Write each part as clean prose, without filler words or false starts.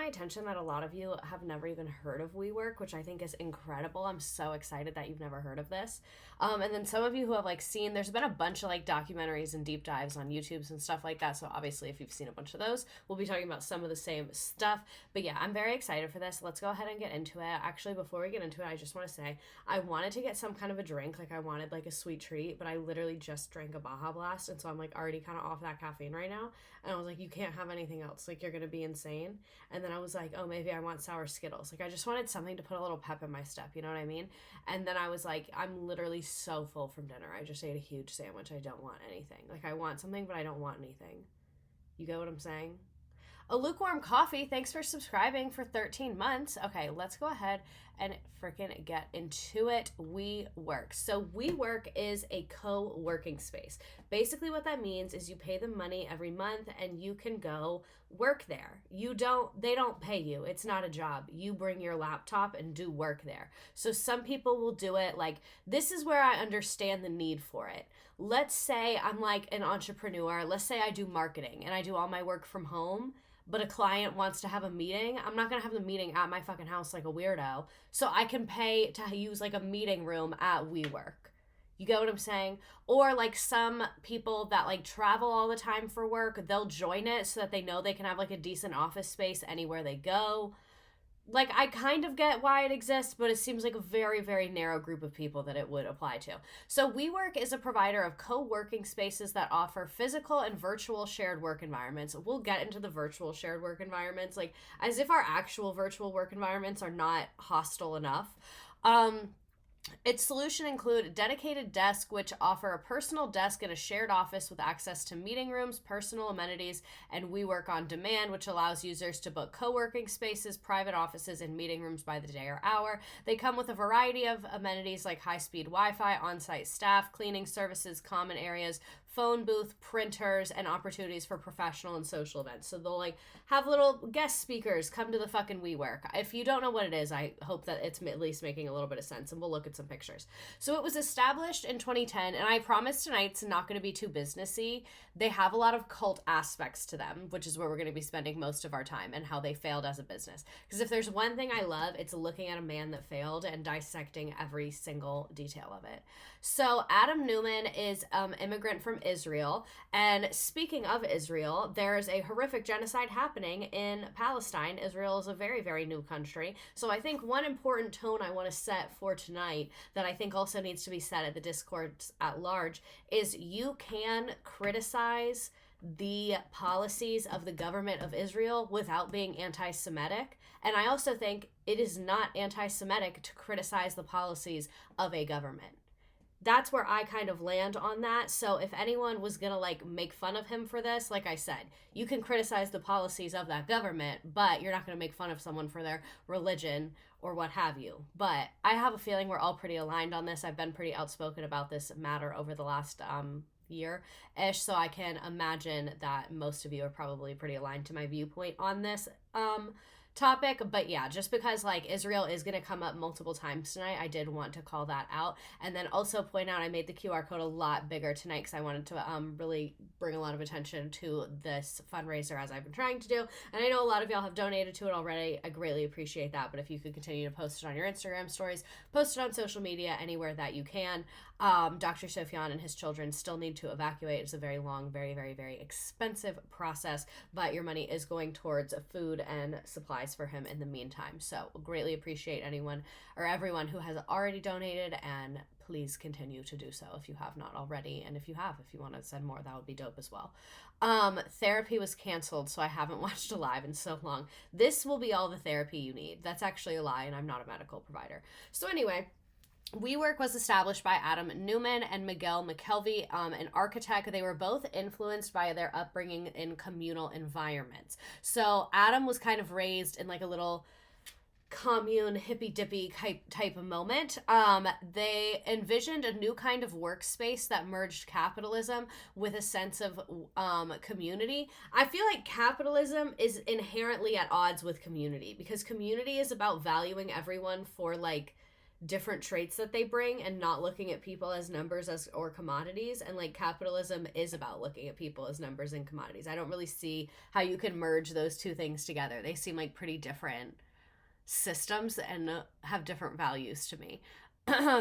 attention that a lot of you have never even heard of WeWork, which I think is incredible. I'm so excited that you've never heard of this. And then some of you who have like seen, there's been a bunch of like documentaries and deep dives on YouTubes and stuff like that. So obviously if you've seen a bunch of those, we'll be talking about some of the same stuff. But yeah, I'm very excited for this. Let's go ahead and get into it. Actually, before we get into it, I just want to say I wanted to get some kind of a drink. Like I wanted like a sweet treat, but I literally just drank a Baja Blast. And so I'm like already kind of off that caffeine right now. And I was like, you can't have anything else. Like you're going to be insane. And then I was like, oh, maybe I want sour Skittles. Like I just wanted something to put a little pep in my step. You know what I mean? And then I was like, I'm literally so full from dinner. I just ate a huge sandwich. I don't want anything. Like I want something, but I don't want anything. You get what I'm saying? A lukewarm coffee. Thanks for subscribing for 13 months. Okay, let's go ahead and freaking get into it. WeWork. So WeWork is a co-working space. Basically what that means is you pay them money every month and you can go work there. They don't pay you. It's not a job. You bring your laptop and do work there. So some people will do it like, this is where I understand the need for it. Let's say I'm like an entrepreneur. Let's say I do marketing and I do all my work from home, but a client wants to have a meeting. I'm not going to have the meeting at my fucking house like a weirdo. So I can pay to use like a meeting room at WeWork. You get what I'm saying? Or like some people that like travel all the time for work, they'll join it so that they know they can have like a decent office space anywhere they go. Like, I kind of get why it exists, but it seems like a very, very narrow group of people that it would apply to. So WeWork is a provider of co-working spaces that offer physical and virtual shared work environments. We'll get into the virtual shared work environments, like as if our actual virtual work environments are not hostile enough. Its solution include dedicated desk, which offer a personal desk in a shared office with access to meeting rooms, personal amenities, and WeWork on demand, which allows users to book co-working spaces, private offices, and meeting rooms by the day or hour. They come with a variety of amenities like high-speed Wi-Fi, on-site staff, cleaning services, common areas, phone booth, printers, and opportunities for professional and social events. So they'll like have little guest speakers come to the fucking WeWork. If you don't know what it is, I hope that it's at least making a little bit of sense, and we'll look at some pictures. So it was established in 2010, and I promise tonight it's not going to be too businessy. They have a lot of cult aspects to them, which is where we're going to be spending most of our time, and how they failed as a business. Because if there's one thing I love, it's looking at a man that failed and dissecting every single detail of it. So Adam Neumann is immigrant from Israel, and speaking of Israel, there's a horrific genocide happening in Palestine. Israel is a very, very new country. So I think one important tone I want to set for tonight that I think also needs to be set at the discourse at large is you can criticize the policies of the government of Israel without being anti-Semitic. And I also think it is not anti-Semitic to criticize the policies of a government. That's where I kind of land on that. So if anyone was going to like make fun of him for this, like I said, you can criticize the policies of that government, but you're not going to make fun of someone for their religion or what have you. But I have a feeling we're all pretty aligned on this. I've been pretty outspoken about this matter over the last year-ish, so I can imagine that most of you are probably pretty aligned to my viewpoint on this topic. But yeah, just because like Israel is going to come up multiple times tonight, I did want to call that out. And then also point out I made the QR code a lot bigger tonight because I wanted to really bring a lot of attention to this fundraiser as I've been trying to do. And I know a lot of y'all have donated to it already. I greatly appreciate that. But if you could continue to post it on your Instagram stories, post it on social media, anywhere that you can. Dr. Sofyan and his children still need to evacuate. It's a very long, very, very, very expensive process, but your money is going towards food and supplies for him in the meantime. So greatly appreciate anyone or everyone who has already donated, and please continue to do so if you have not already. And if you want to send more, that would be dope as well. Therapy was canceled, so I haven't watched a live in so long. This will be all the therapy you need. That's actually a lie, and I'm not a medical provider. So anyway, WeWork was established by Adam Neumann and Miguel McKelvey, an architect. They were both influenced by their upbringing in communal environments. So Adam was kind of raised in like a little commune hippy-dippy type of moment. They envisioned a new kind of workspace that merged capitalism with a sense of community. I feel like capitalism is inherently at odds with community because community is about valuing everyone for like different traits that they bring and not looking at people as numbers or commodities. And like capitalism is about looking at people as numbers and commodities. I don't really see how you can merge those two things together. They seem like pretty different systems and have different values to me.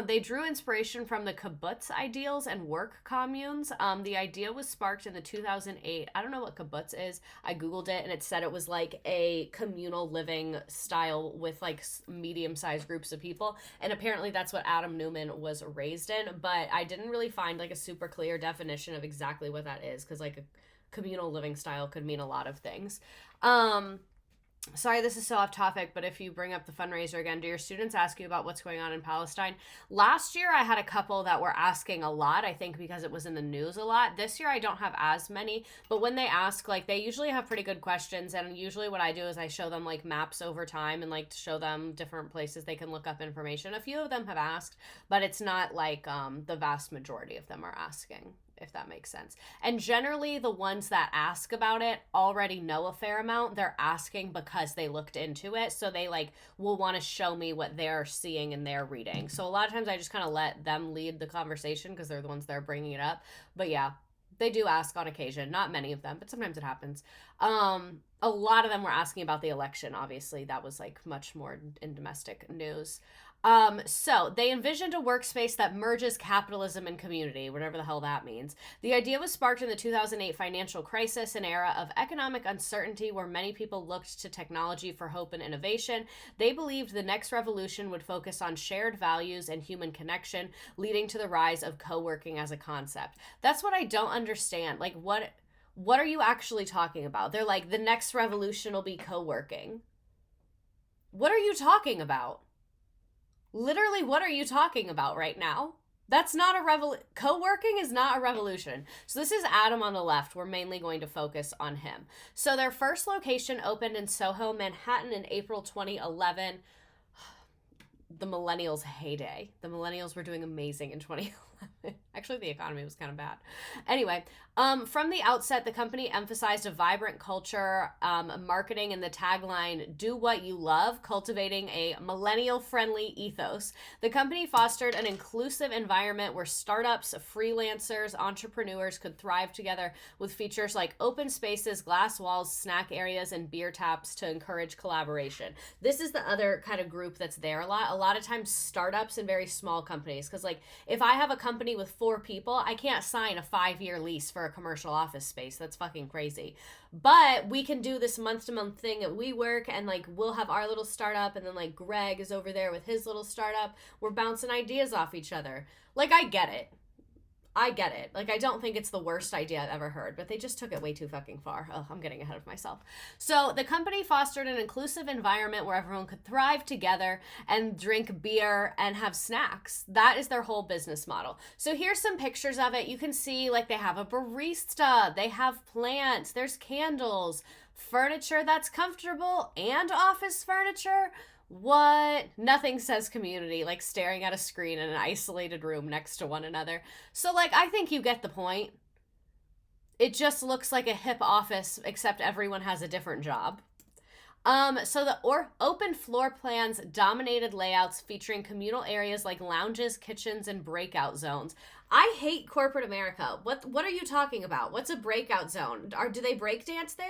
They drew inspiration from the kibbutz ideals and work communes. The idea was sparked in the 2008. I don't know what kibbutz is. I Googled it and it said it was like a communal living style with like medium-sized groups of people. And apparently that's what Adam Neumann was raised in. But I didn't really find like a super clear definition of exactly what that is, because like a communal living style could mean a lot of things. Sorry, this is so off topic, but if you bring up the fundraiser again, do your students ask you about what's going on in Palestine? Last year, I had a couple that were asking a lot, I think because it was in the news a lot. This year, I don't have as many, but when they ask, like, they usually have pretty good questions, and usually what I do is I show them, like, maps over time and, like, show them different places they can look up information. A few of them have asked, but it's not, like, the vast majority of them are asking, if that makes sense. And generally, the ones that ask about it already know a fair amount. They're asking because they looked into it, so they like will want to show me what they're seeing and they're reading. So a lot of times I just kind of let them lead the conversation because they're the ones that are bringing it up. But yeah, they do ask on occasion. Not many of them, but sometimes it happens. A lot of them were asking about the election. Obviously, that was like much more in domestic news. So they envisioned a workspace that merges capitalism and community, whatever the hell that means. The idea was sparked in the 2008 financial crisis, an era of economic uncertainty where many people looked to technology for hope and innovation. They believed the next revolution would focus on shared values and human connection, leading to the rise of co-working as a concept. That's what I don't understand. Like, what are you actually talking about? They're like, the next revolution will be co-working. What are you talking about? Literally, what are you talking about right now? That's not a revolution. Co-working is not a revolution. So this is Adam on the left. We're mainly going to focus on him. So their first location opened in Soho, Manhattan in April 2011. The millennials' heyday. The millennials were doing amazing in 2011. Actually, the economy was kind of bad. Anyway, from the outset, the company emphasized a vibrant culture, marketing, and the tagline, "Do what you love," cultivating a millennial-friendly ethos. The company fostered an inclusive environment where startups, freelancers, entrepreneurs could thrive together with features like open spaces, glass walls, snack areas, and beer taps to encourage collaboration. This is the other kind of group that's there a lot. A lot of times startups and very small companies, because like if I have a company with 4 people, I can't sign a 5-year lease for a commercial office space. That's fucking crazy. But we can do this month-to-month thing at WeWork, and like we'll have our little startup, and then like Greg is over there with his little startup. We're bouncing ideas off each other. Like, I get it. Like, I don't think it's the worst idea I've ever heard, but they just took it way too fucking far. Oh, I'm getting ahead of myself. So the company fostered an inclusive environment where everyone could thrive together and drink beer and have snacks. That is their whole business model. So here's some pictures of it. You can see like they have a barista, they have plants, there's candles, furniture that's comfortable, and office furniture. What? Nothing says community like staring at a screen in an isolated room next to one another. So like, I think you get the point. It just looks like a hip office, except everyone has a different job. So the open floor plans dominated layouts featuring communal areas like lounges, kitchens, and breakout zones. I hate corporate America. What are you talking about? What's a breakout zone? Do they break dance there?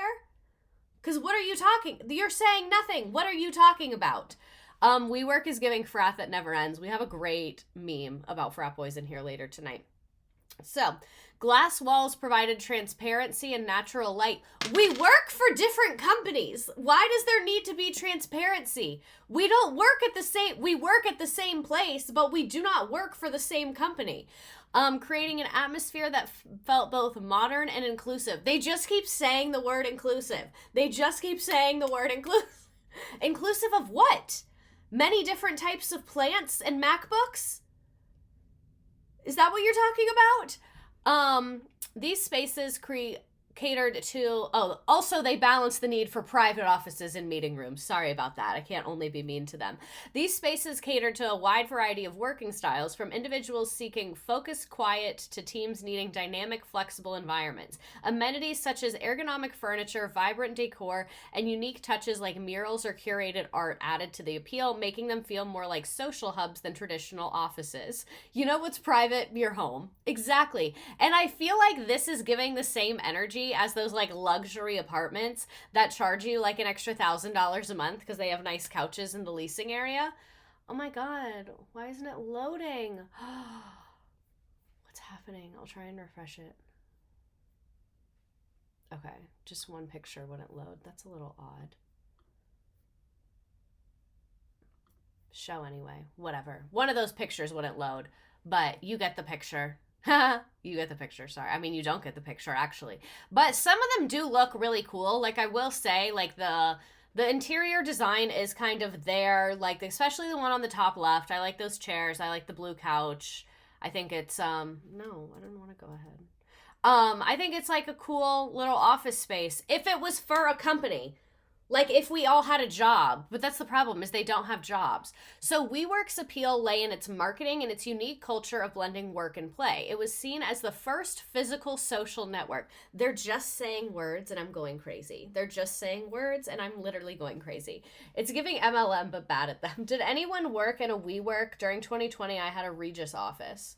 Because what are you talking? You're saying nothing. What are you talking about? WeWork is giving frat that never ends. We have a great meme about frat boys in here later tonight. So, glass walls provided transparency and natural light. We work for different companies. Why does there need to be transparency? We work at the same place, but we do not work for the same company. Creating an atmosphere that felt both modern and inclusive. They just keep saying the word inclusive. Inclusive of what? Many different types of plants and MacBooks? Is that what you're talking about? These spaces catered to, also they balance the need for private offices and meeting rooms. Sorry about that. I can't only be mean to them. These spaces cater to a wide variety of working styles, from individuals seeking focused quiet to teams needing dynamic, flexible environments. Amenities such as ergonomic furniture, vibrant decor, and unique touches like murals or curated art added to the appeal, making them feel more like social hubs than traditional offices. You know what's private? Your home. Exactly. And I feel like this is giving the same energy as those like luxury apartments that charge you like an extra $1,000 a month because they have nice couches in the leasing area. Oh my God, why isn't it loading? What's happening? I'll try and refresh it. Okay, just one picture wouldn't load. That's a little odd. Show anyway, whatever. One of those pictures wouldn't load, but you get the picture. You get the picture, sorry. I mean, you don't get the picture, actually. But some of them do look really cool. Like, I will say, like, the interior design is kind of there, like, especially the one on the top left. I like those chairs. I like the blue couch. I think it's, no, I don't want to go ahead. I think it's, like, a cool little office space. If it was for a company. Like, if we all had a job, but that's the problem, is they don't have jobs. So WeWork's appeal lay in its marketing and its unique culture of blending work and play. It was seen as the first physical social network. They're just saying words and I'm going crazy. They're just saying words and I'm literally going crazy. It's giving MLM, but bad at them. Did anyone work in a WeWork? During 2020, I had a Regis office.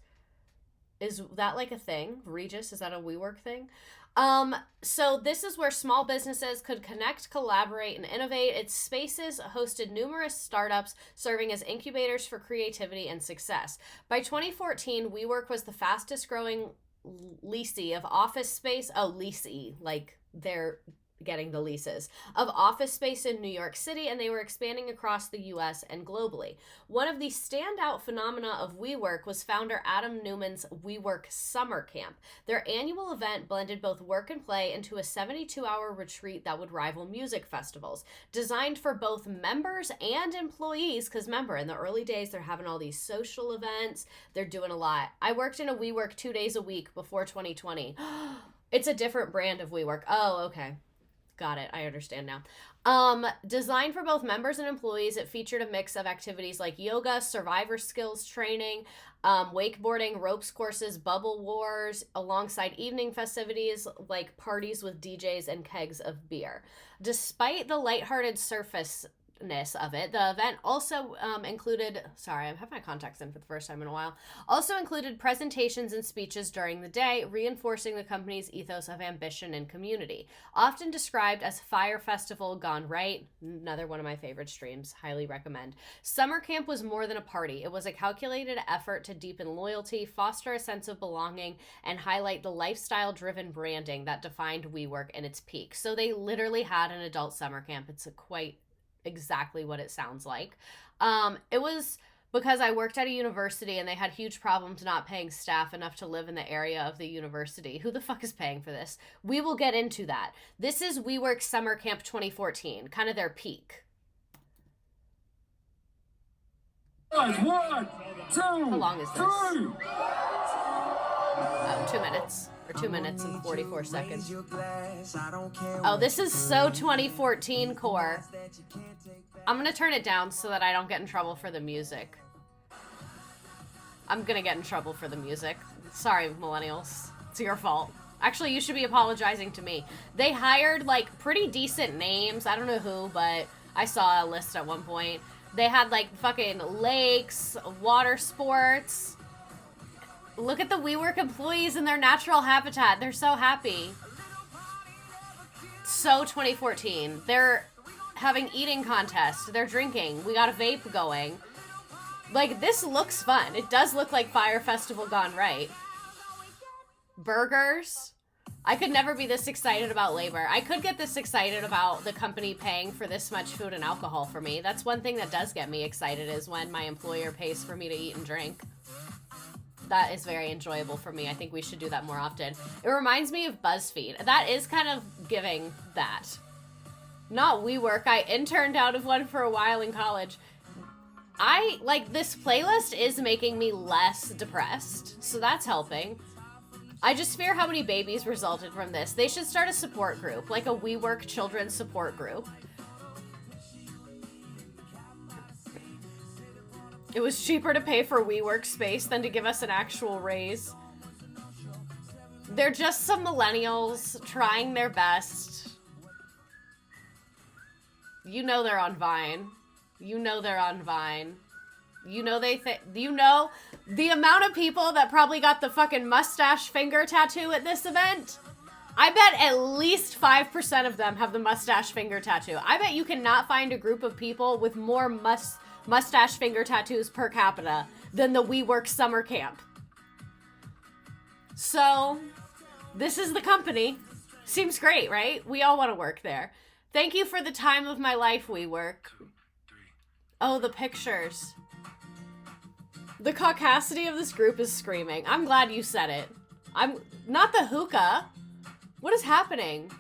Is that like a thing? Regis, is that a WeWork thing? So this is where small businesses could connect, collaborate, and innovate. Its spaces hosted numerous startups, serving as incubators for creativity and success. By 2014, WeWork was the fastest growing leasee of office space. Oh, leasee, like they're getting the leases of office space in New York City, and they were expanding across the US and globally. One of the standout phenomena of WeWork was founder Adam Neumann's WeWork Summer Camp. Their annual event blended both work and play into a 72-hour retreat that would rival music festivals, designed for both members and employees, because remember, in the early days, they're having all these social events, they're doing a lot. I worked in a WeWork 2 days a week before 2020. It's a different brand of WeWork. Oh, okay. Got it. I understand now. Designed for both members and employees, it featured a mix of activities like yoga, survivor skills training, wakeboarding, ropes courses, bubble wars, alongside evening festivities like parties with DJs and kegs of beer. Despite the lighthearted surface of it, the event also included, sorry, I have my contacts in for the first time in a while, also included presentations and speeches during the day, reinforcing the company's ethos of ambition and community. Often described as Fire Festival gone right, another one of my favorite streams, highly recommend. Summer Camp was more than a party. It was a calculated effort to deepen loyalty, foster a sense of belonging, and highlight the lifestyle-driven branding that defined WeWork in its peak. So they literally had an adult summer camp. It's quite exactly what it sounds like. It was because I worked at a university and they had huge problems not paying staff enough to live in the area of the university. Who the fuck is paying for this? We will get into that. This is WeWork Summer Camp 2014, kind of their peak. 1, 2, how long is this? 2 minutes. Or 2 minutes and 44 seconds. Oh, this is so 2014 core. I'm gonna turn it down so that I don't get in trouble for the music. I'm gonna get in trouble for the music. Sorry, millennials. It's your fault. Actually, you should be apologizing to me. They hired, like, pretty decent names. I don't know who, but I saw a list at one point. They had, like, fucking lakes, water sports. Look at the WeWork employees in their natural habitat. They're so happy. So 2014. They're having eating contests. They're drinking. We got a vape going. Like, this looks fun. It does look like Fire Festival gone right. Burgers. I could never be this excited about labor. I could get this excited about the company paying for this much food and alcohol for me. That's one thing that does get me excited, is when my employer pays for me to eat and drink. That is very enjoyable for me. I think we should do that more often. It reminds me of BuzzFeed. That is kind of giving that. Not WeWork. I interned out of one for a while in college. This playlist is making me less depressed, so that's helping. I just fear how many babies resulted from this. They should start a support group, like a WeWork children's support group. It was cheaper to pay for WeWork space than to give us an actual raise. They're just some millennials trying their best. You know they're on Vine. You know they're on Vine. You know you know the amount of people that probably got the fucking mustache finger tattoo at this event? I bet at least 5% of them have the mustache finger tattoo. I bet you cannot find a group of people with more mustache finger tattoos per capita than the WeWork summer camp. So, this is the company. Seems great, right? We all want to work there. Thank you for the time of my life, WeWork. Oh, the pictures. The caucasity of this group is screaming. I'm glad you said it. I'm not the hookah. What is happening?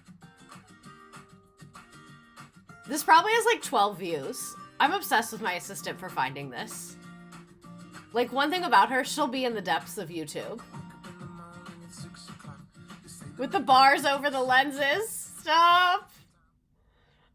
This probably has like 12 views. I'm obsessed with my assistant for finding this. Like, one thing about her, she'll be in the depths of YouTube. With the bars over the lenses. Stop.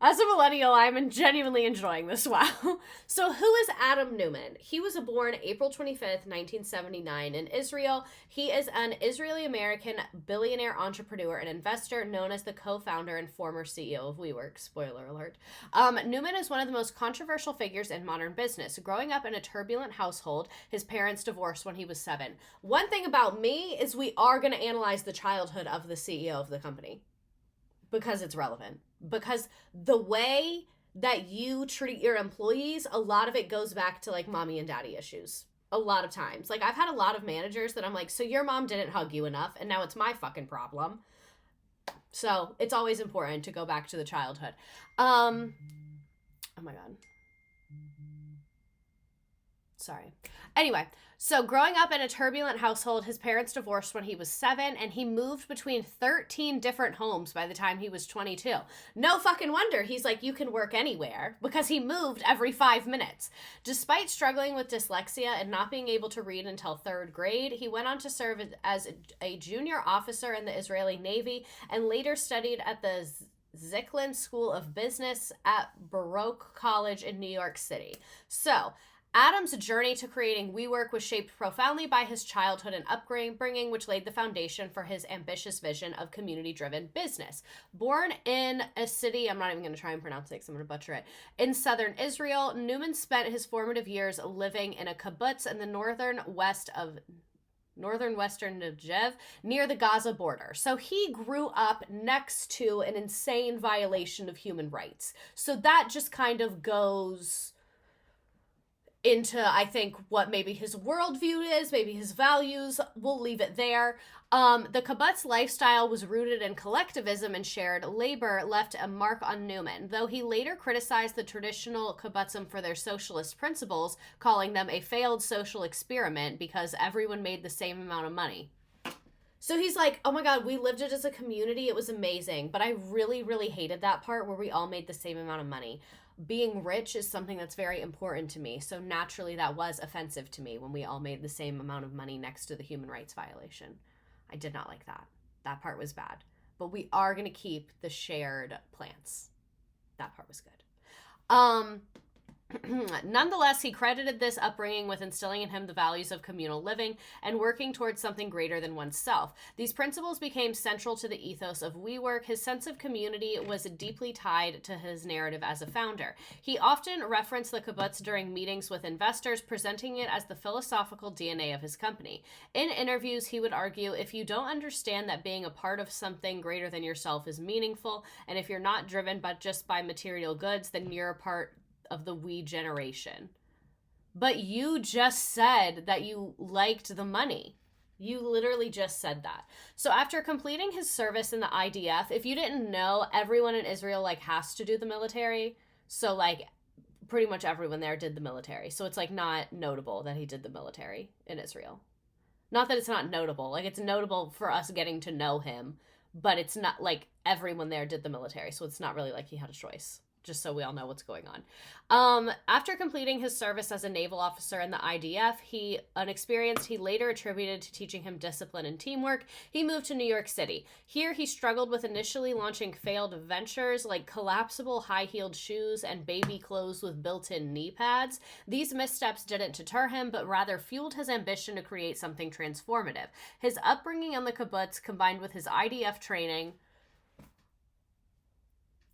As a millennial, I'm genuinely enjoying this. Wow. So who is Adam Neumann? He was born April 25th, 1979 in Israel. He is an Israeli-American billionaire entrepreneur and investor known as the co-founder and former CEO of WeWork. Spoiler alert. Neumann is one of the most controversial figures in modern business. Growing up in a turbulent household, his parents divorced when he was 7. One thing about me is we are going to analyze the childhood of the CEO of the company because it's relevant. Because the way that you treat your employees, a lot of it goes back to like mommy and daddy issues. A lot of times. Like, I've had a lot of managers that I'm like, so your mom didn't hug you enough and now it's my fucking problem. So it's always important to go back to the childhood. Oh my God. Sorry. Anyway, so growing up in a turbulent household, his parents divorced when he was 7, and he moved between 13 different homes by the time he was 22. No fucking wonder he's like, you can work anywhere, because he moved every 5 minutes. Despite struggling with dyslexia and not being able to read until 3rd grade, he went on to serve as a junior officer in the Israeli Navy and later studied at the Zicklin School of Business at Baruch College in New York City. So, Adam's journey to creating WeWork was shaped profoundly by his childhood and upbringing, which laid the foundation for his ambitious vision of community-driven business. Born in a city, I'm not even going to try and pronounce it because I'm going to butcher it, in southern Israel, Neumann spent his formative years living in a kibbutz in the northwestern Negev, near the Gaza border. So he grew up next to an insane violation of human rights. So that just kind of goes into, I think, what maybe his worldview is, maybe his values. We'll leave it there. The kibbutz lifestyle was rooted in collectivism and shared labor, left a mark on Neumann, though he later criticized the traditional kibbutzim for their socialist principles, calling them a failed social experiment because everyone made the same amount of money. So he's like, oh my God, we lived it as a community. It was amazing. But I really, really hated that part where we all made the same amount of money. Being rich is something that's very important to me. So naturally that was offensive to me when we all made the same amount of money next to the human rights violation. I did not like that. That part was bad. But we are going to keep the shared plants. That part was good. Nonetheless, he credited this upbringing with instilling in him the values of communal living and working towards something greater than oneself. These principles became central to the ethos of WeWork. His sense of community was deeply tied to his narrative as a founder. He often referenced the kibbutz during meetings with investors, presenting it as the philosophical DNA of his company. In interviews, he would argue, if you don't understand that being a part of something greater than yourself is meaningful, and if you're not driven just by material goods, then you're a part of the we generation. But you just said that you liked the money. You literally just said that. So after completing his service in the IDF, if you didn't know, everyone in Israel like has to do the military. So like pretty much everyone there did the military. So it's like not notable that he did the military in Israel. Not that it's not notable. Like, it's notable for us getting to know him, but it's not like everyone there did the military. So it's not really like he had a choice. just so we all know what's going on. After completing his service as a naval officer in the IDF, an experience he later attributed to teaching him discipline and teamwork, he moved to New York City. Here, he struggled with initially launching failed ventures like collapsible high-heeled shoes and baby clothes with built-in knee pads. These missteps didn't deter him, but rather fueled his ambition to create something transformative. His upbringing on the kibbutz, combined with his IDF training,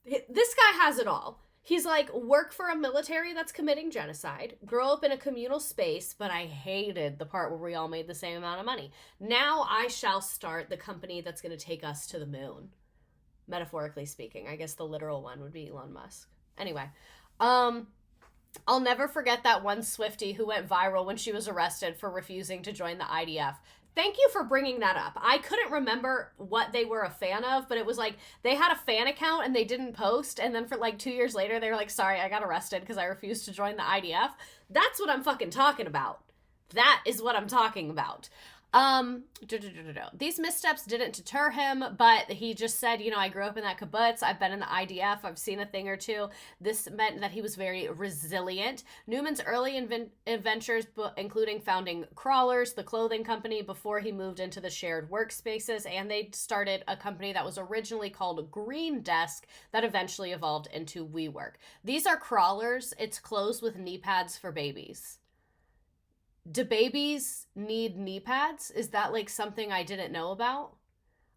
this guy has it all. He's like, work for a military that's committing genocide, grow up in a communal space, but I hated the part where we all made the same amount of money. Now I shall start the company that's going to take us to the moon. Metaphorically speaking. I guess the literal one would be Elon Musk. Anyway, I'll never forget that one Swiftie who went viral when she was arrested for refusing to join the IDF. Thank you for bringing that up. I couldn't remember what they were a fan of, but it was like they had a fan account and they didn't post. And then for like 2 years later, they were like, sorry, I got arrested because I refused to join the IDF. That's what I'm fucking talking about. That is what I'm talking about. These missteps didn't deter him, but he just said, I grew up in that kibbutz. I've been in the IDF. I've seen a thing or two. This meant that he was very resilient. Neumann's early adventures, including founding Crawlers, the clothing company, before he moved into the shared workspaces, and they started a company that was originally called Green Desk that eventually evolved into WeWork. These are Crawlers. It's clothes with knee pads for babies. Do babies need knee pads? Is that like something I didn't know about?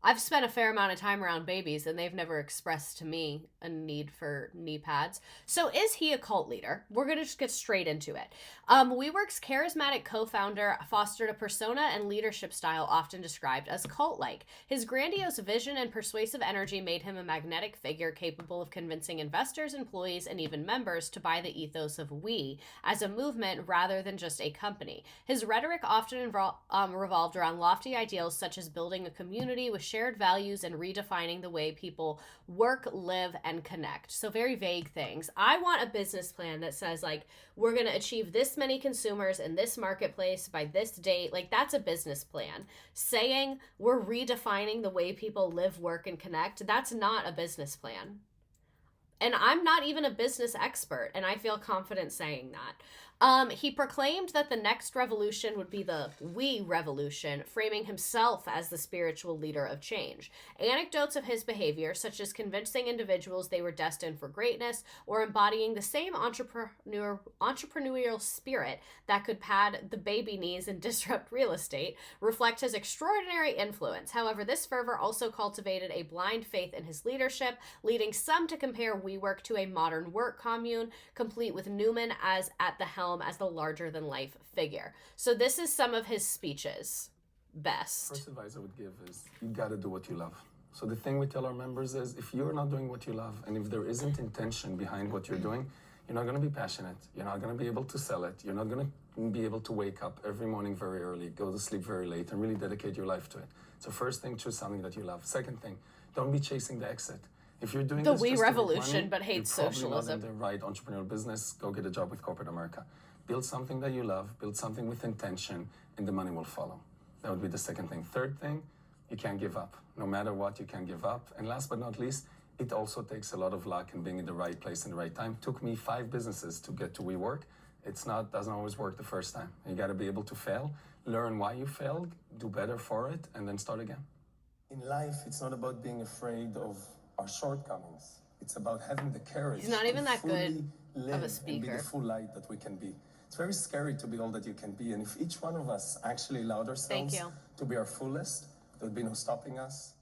I've spent a fair amount of time around babies and they've never expressed to me a need for knee pads. So is he a cult leader? We're going to just get straight into it. WeWork's charismatic co-founder fostered a persona and leadership style often described as cult-like. His grandiose vision and persuasive energy made him a magnetic figure capable of convincing investors, employees, and even members to buy the ethos of We as a movement rather than just a company. His rhetoric often revolved around lofty ideals such as building a community with shared values and redefining the way people work, live, and connect. So very vague things. I want a business plan that says, like, we're going to achieve this many consumers in this marketplace by this date. Like, that's a business plan. Saying we're redefining the way people live, work, and connect, that's not a business plan. And I'm not even a business expert, and I feel confident saying that. He proclaimed that the next revolution would be the We Revolution, framing himself as the spiritual leader of change. Anecdotes of his behavior, such as convincing individuals they were destined for greatness or embodying the same entrepreneurial spirit that could pad the baby knees and disrupt real estate, reflect his extraordinary influence. However, this fervor also cultivated a blind faith in his leadership, leading some to compare WeWork to a modern work commune, complete with Neumann as at the helm as the larger-than-life figure. So this is some of his speeches. Best. First advice I would give is you gotta do what you love. So the thing we tell our members is if you're not doing what you love and if there isn't intention behind what you're doing, you're not gonna be passionate. You're not gonna be able to sell it. You're not gonna be able to wake up every morning very early, go to sleep very late, and really dedicate your life to it. So first thing, choose something that you love. Second thing, don't be chasing the exit. If you're doing the this We just to make Revolution, money, but hates you're probably socialism. not in the right entrepreneurial business. Go get a job with corporate America. Build something that you love, build something with intention, and the money will follow. That would be the second thing. Third thing, you can't give up. No matter what, you can't give up. And last but not least, it also takes a lot of luck and being in the right place in the right time. It took me 5 businesses to get to WeWork. Doesn't always work the first time. You gotta be able to fail, learn why you failed, do better for it, and then start again. In life, it's not about being afraid of our shortcomings. It's about having the courage. He's not even to that good fully of a live speaker. and be the full light that we can be. It's very scary to be all that you can be. And if each one of us actually allowed ourselves to be our fullest, there would be no stopping us.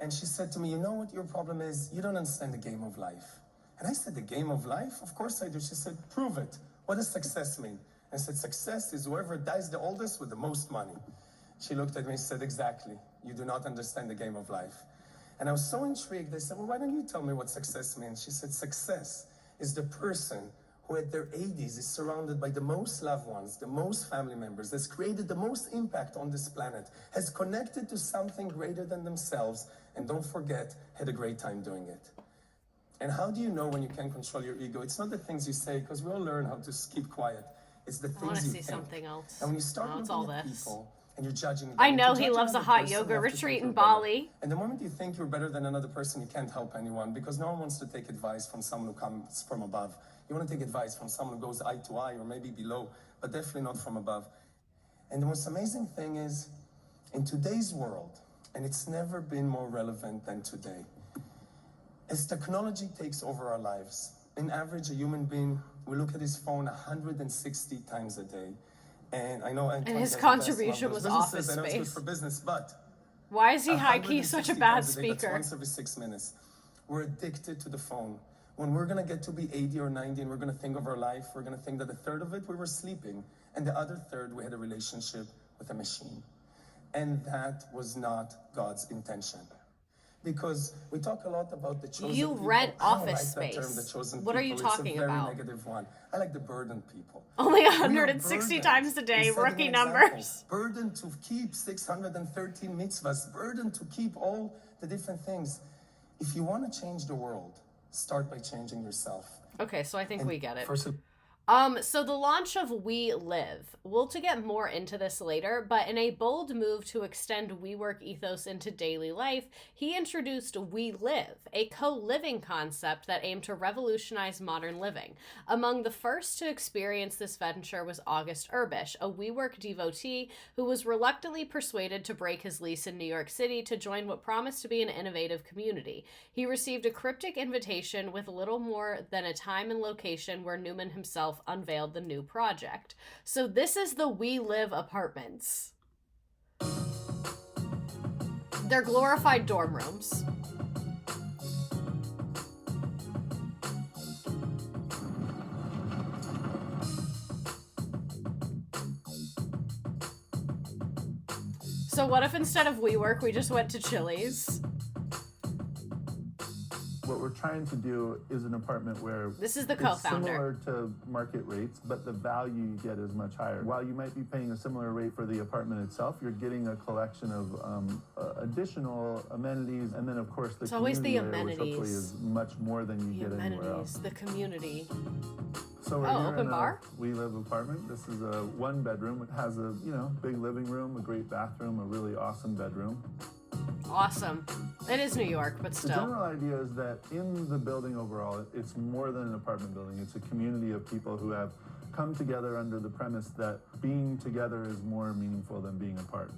And she said to me, you know what your problem is? You don't understand the game of life. And I said, the game of life? Of course I do. She said, prove it. What does success mean? And I said, success is whoever dies the oldest with the most money. She looked at me and said, exactly. You do not understand the game of life. And I was so intrigued. I said, well, why don't you tell me what success means? She said, success is the person who at their 80s is surrounded by the most loved ones, the most family members, has created the most impact on this planet, has connected to something greater than themselves, and don't forget, had a great time doing it. And how do you know when you can't control your ego? It's not the things you say, because we all learn how to keep quiet. It's the things you think. Something else. And when you start it's all looking at this. people and you're judging them. I know To he judge loves a another hot person, yoga you have to retreat think in you're better. Bali. And the moment you think you're better than another person, you can't help anyone, because no one wants to take advice from someone who comes from above. You want to take advice from someone who goes eye to eye or maybe below, but definitely not from above. And the most amazing thing is, in today's world, and it's never been more relevant than today, as technology takes over our lives, in average, a human being will look at his phone 160 times a day. And I know And his contribution was Office I know it's good Space. for business, but Why is he high-key such a bad 160 times a day, that's speaker? once every 6 minutes. We're addicted to the phone. When we're gonna get to be 80 or 90 and we're gonna think of our life, we're gonna think that a third of it we were sleeping, and the other third we had a relationship with a machine. And that was not God's intention. Because we talk a lot about the chosen You people. rent I don't office like that term, space. the chosen What are you people. talking It's a very about? negative one. I like the burdened people. Only We are 160 burdened. times a day, We set rookie an example. numbers. Burdened to keep 613 mitzvahs. Burdened to keep all the different things. If you want to change the world, start by changing yourself. Okay, so I think we get it. First, So the launch of WeLive. We'll to get more into this later, but in a bold move to extend WeWork ethos into daily life, he introduced WeLive, a co-living concept that aimed to revolutionize modern living. Among the first to experience this venture was August Urbish, a WeWork devotee who was reluctantly persuaded to break his lease in New York City to join what promised to be an innovative community. He received a cryptic invitation with little more than a time and location where Neumann himself unveiled the new project. So this is the WeLive apartments. They're glorified dorm rooms. So what if instead of WeWork, we just went to Chili's? What we're trying to do is an apartment where This is the it's co-founder. similar to market rates, but the value you get is much higher. While you might be paying a similar rate for the apartment itself, you're getting a collection of additional amenities, and then of course the It's always the community layer, which hopefully amenities. is much more than you The get anywhere else. amenities, the community. So we're Oh, here open in bar? a WeLive apartment. This is a one bedroom. It has a big living room, a great bathroom, a really awesome bedroom. Awesome. It is New York, but The still. general idea is that in the building overall, it's more than an apartment building. It's a community of people who have come together under the premise that being together is more meaningful than being apart.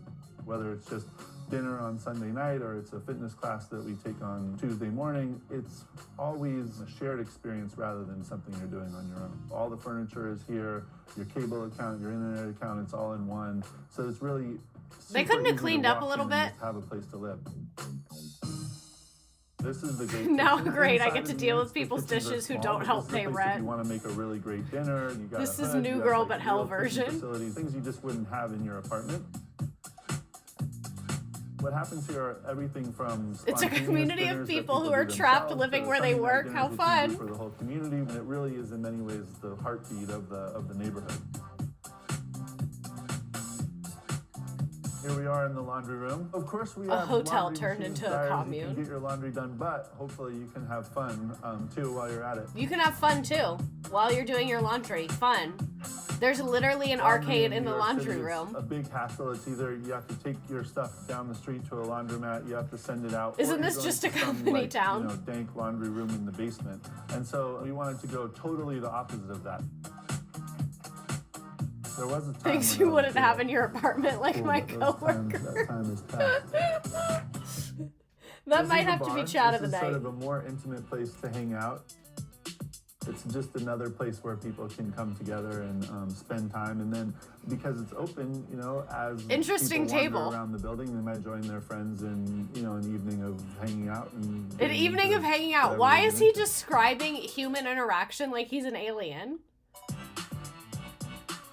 Whether it's just dinner on Sunday night or it's a fitness class that we take on Tuesday morning, it's always a shared experience rather than something you're doing on your own. All the furniture is here, your cable account, your internet account, it's all in one. So it's really They super couldn't have easy to cleaned up a walk little in and bit? just have a place to live. This is the great Now, kitchen. great, I Inside get to of deal the with people's kitchens are dishes who small, don't but help this is a pay place if rent. You want to make a really great dinner. You got This a is hood, New you have, Girl, like, but real hell kitchen version. Facilities, things you just wouldn't have in your apartment. What happens here are everything from It's a community of dinners that people who are do trapped themselves living to where they Sunday night work. dinners How that you fun. do for the whole community, and it really is in many ways the heartbeat of the neighborhood. Here we are in the laundry room. Of course, we A have hotel laundry turned machines, into a dryers. You commune. can get your laundry done, but hopefully you can have fun too while you're at it. You can have fun too while you're doing your laundry. Fun. There's literally an Laundry arcade in New the York laundry City is room. a big hassle. It's either you have to take your stuff down the street to a laundromat, you have to send it out. Isn't or you're this going just to a some, company town? Dank laundry room in the basement. And so we wanted to go totally the opposite of that. There was a time Things when you I was wouldn't have in your apartment, like cool, my but those times- coworker. That time has passed. That This might is the have to be bar. chat of the This is night. sort of a more intimate place to hang out. It's just another place where people can come together and spend time. And then because it's open, as Interesting people wander table. around the building, they might join their friends in, an evening of hanging out. And An getting evening into of hanging out. whatever Why they're is he into. describing human interaction like he's an alien?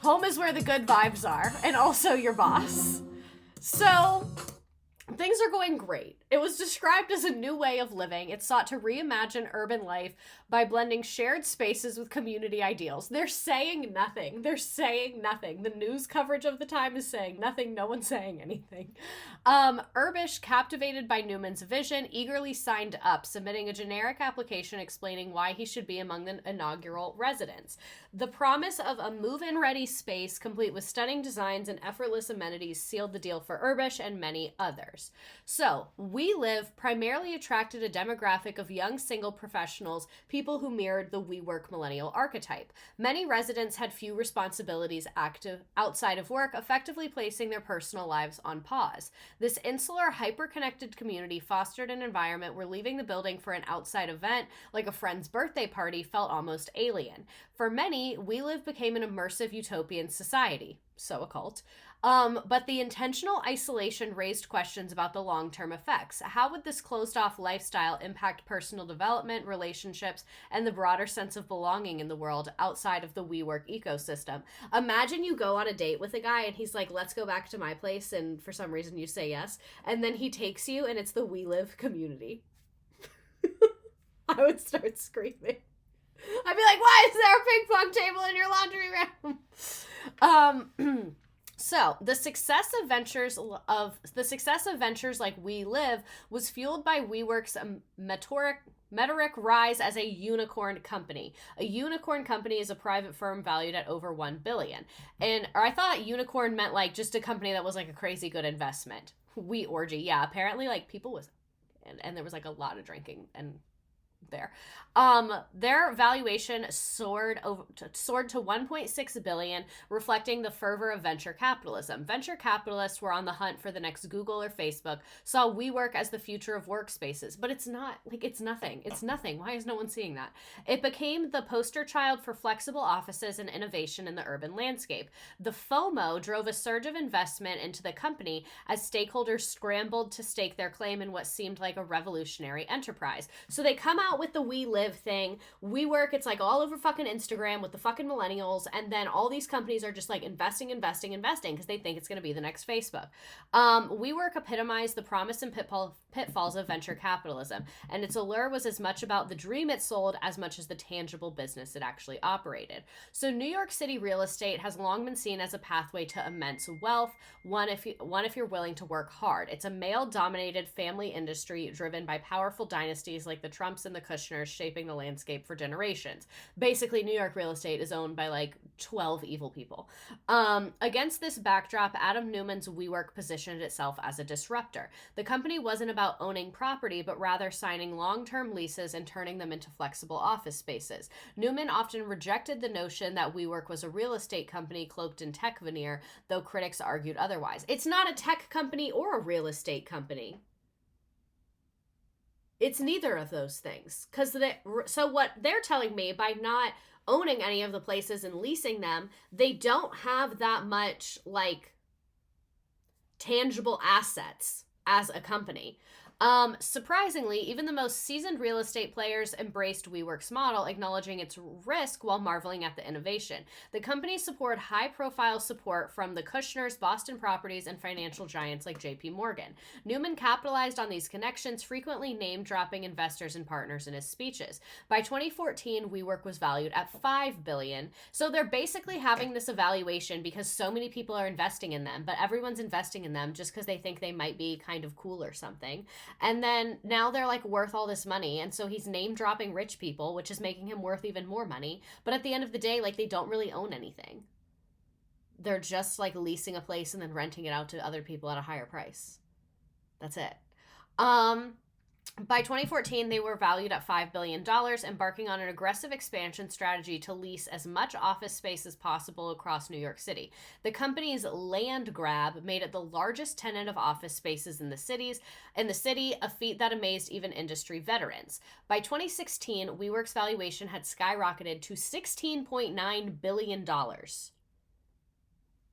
Home is where the good vibes are, and also your boss. So, things are going great. It was described as a new way of living. It sought to reimagine urban life by blending shared spaces with community ideals. They're saying nothing. They're saying nothing. The news coverage of the time is saying nothing. No one's saying anything. Urbish, captivated by Neumann's vision, eagerly signed up, submitting a generic application explaining why he should be among the inaugural residents. The promise of a move-in ready space, complete with stunning designs and effortless amenities, sealed the deal for Urbish and many others. So, WeLive primarily attracted a demographic of young single professionals, people who mirrored the WeWork millennial archetype. Many residents had few responsibilities active outside of work, effectively placing their personal lives on pause. This insular, hyper-connected community fostered an environment where leaving the building for an outside event, like a friend's birthday party, felt almost alien. For many, WeLive became an immersive utopian society. So a cult. But the intentional isolation raised questions about the long-term effects. How would this closed-off lifestyle impact personal development, relationships, and the broader sense of belonging in the world outside of the WeWork ecosystem? Imagine you go on a date with a guy and he's like, let's go back to my place, and for some reason you say yes, and then he takes you and it's the WeLive community. I would start screaming. I'd be like, why is there a ping pong table in your laundry room? So, the success of ventures like WeLive was fueled by WeWork's meteoric rise as a unicorn company. A unicorn company is a private firm valued at over $1 billion. Or I thought unicorn meant like just a company that was like a crazy good investment. We orgy. Yeah, apparently like people was, and there was like a lot of drinking and there. Their valuation soared to $1.6 billion, reflecting the fervor of venture capitalism. Venture capitalists were on the hunt for the next Google or Facebook, saw WeWork as the future of workspaces, but it's not, like, it's nothing. It's nothing. Why is no one seeing that? It became the poster child for flexible offices and innovation in the urban landscape. The FOMO drove a surge of investment into the company as stakeholders scrambled to stake their claim in what seemed like a revolutionary enterprise. So they come out with the WeLive thing. WeWork, it's like all over fucking Instagram with the fucking millennials, and then all these companies are just like investing because they think it's going to be the next Facebook. WeWork epitomized the promise and pitfalls of venture capitalism, and its allure was as much about the dream it sold as much as the tangible business it actually operated. So New York City real estate has long been seen as a pathway to immense wealth, one if you're willing to work hard. It's a male-dominated family industry driven by powerful dynasties like the Trumps and the Kushners, shaping the landscape for generations. Basically, New York real estate is owned by like 12 evil people. Against this backdrop, Adam Neumann's WeWork positioned itself as a disruptor. The company wasn't about owning property, but rather signing long-term leases and turning them into flexible office spaces. Neumann often rejected the notion that WeWork was a real estate company cloaked in tech veneer, though critics argued otherwise. It's not a tech company or a real estate company. It's neither of those things. So what they're telling me, by not owning any of the places and leasing them, they don't have that much like tangible assets as a company. Surprisingly, even the most seasoned real estate players embraced WeWork's model, acknowledging its risk while marveling at the innovation. The company supported high-profile support from the Kushners, Boston Properties, and financial giants like JP Morgan. Neumann capitalized on these connections, frequently name-dropping investors and partners in his speeches. By 2014, WeWork was valued at $5 billion. So they're basically having this evaluation because so many people are investing in them, but everyone's investing in them just because they think they might be kind of cool or something. And then now they're like worth all this money. And so he's name dropping rich people, which is making him worth even more money. But at the end of the day, like, they don't really own anything. They're just like leasing a place and then renting it out to other people at a higher price. That's it. By 2014, they were valued at $5 billion, embarking on an aggressive expansion strategy to lease as much office space as possible across New York City. The company's land grab made it the largest tenant of office spaces in the city, a feat that amazed even industry veterans. By 2016, WeWork's valuation had skyrocketed to $16.9 billion.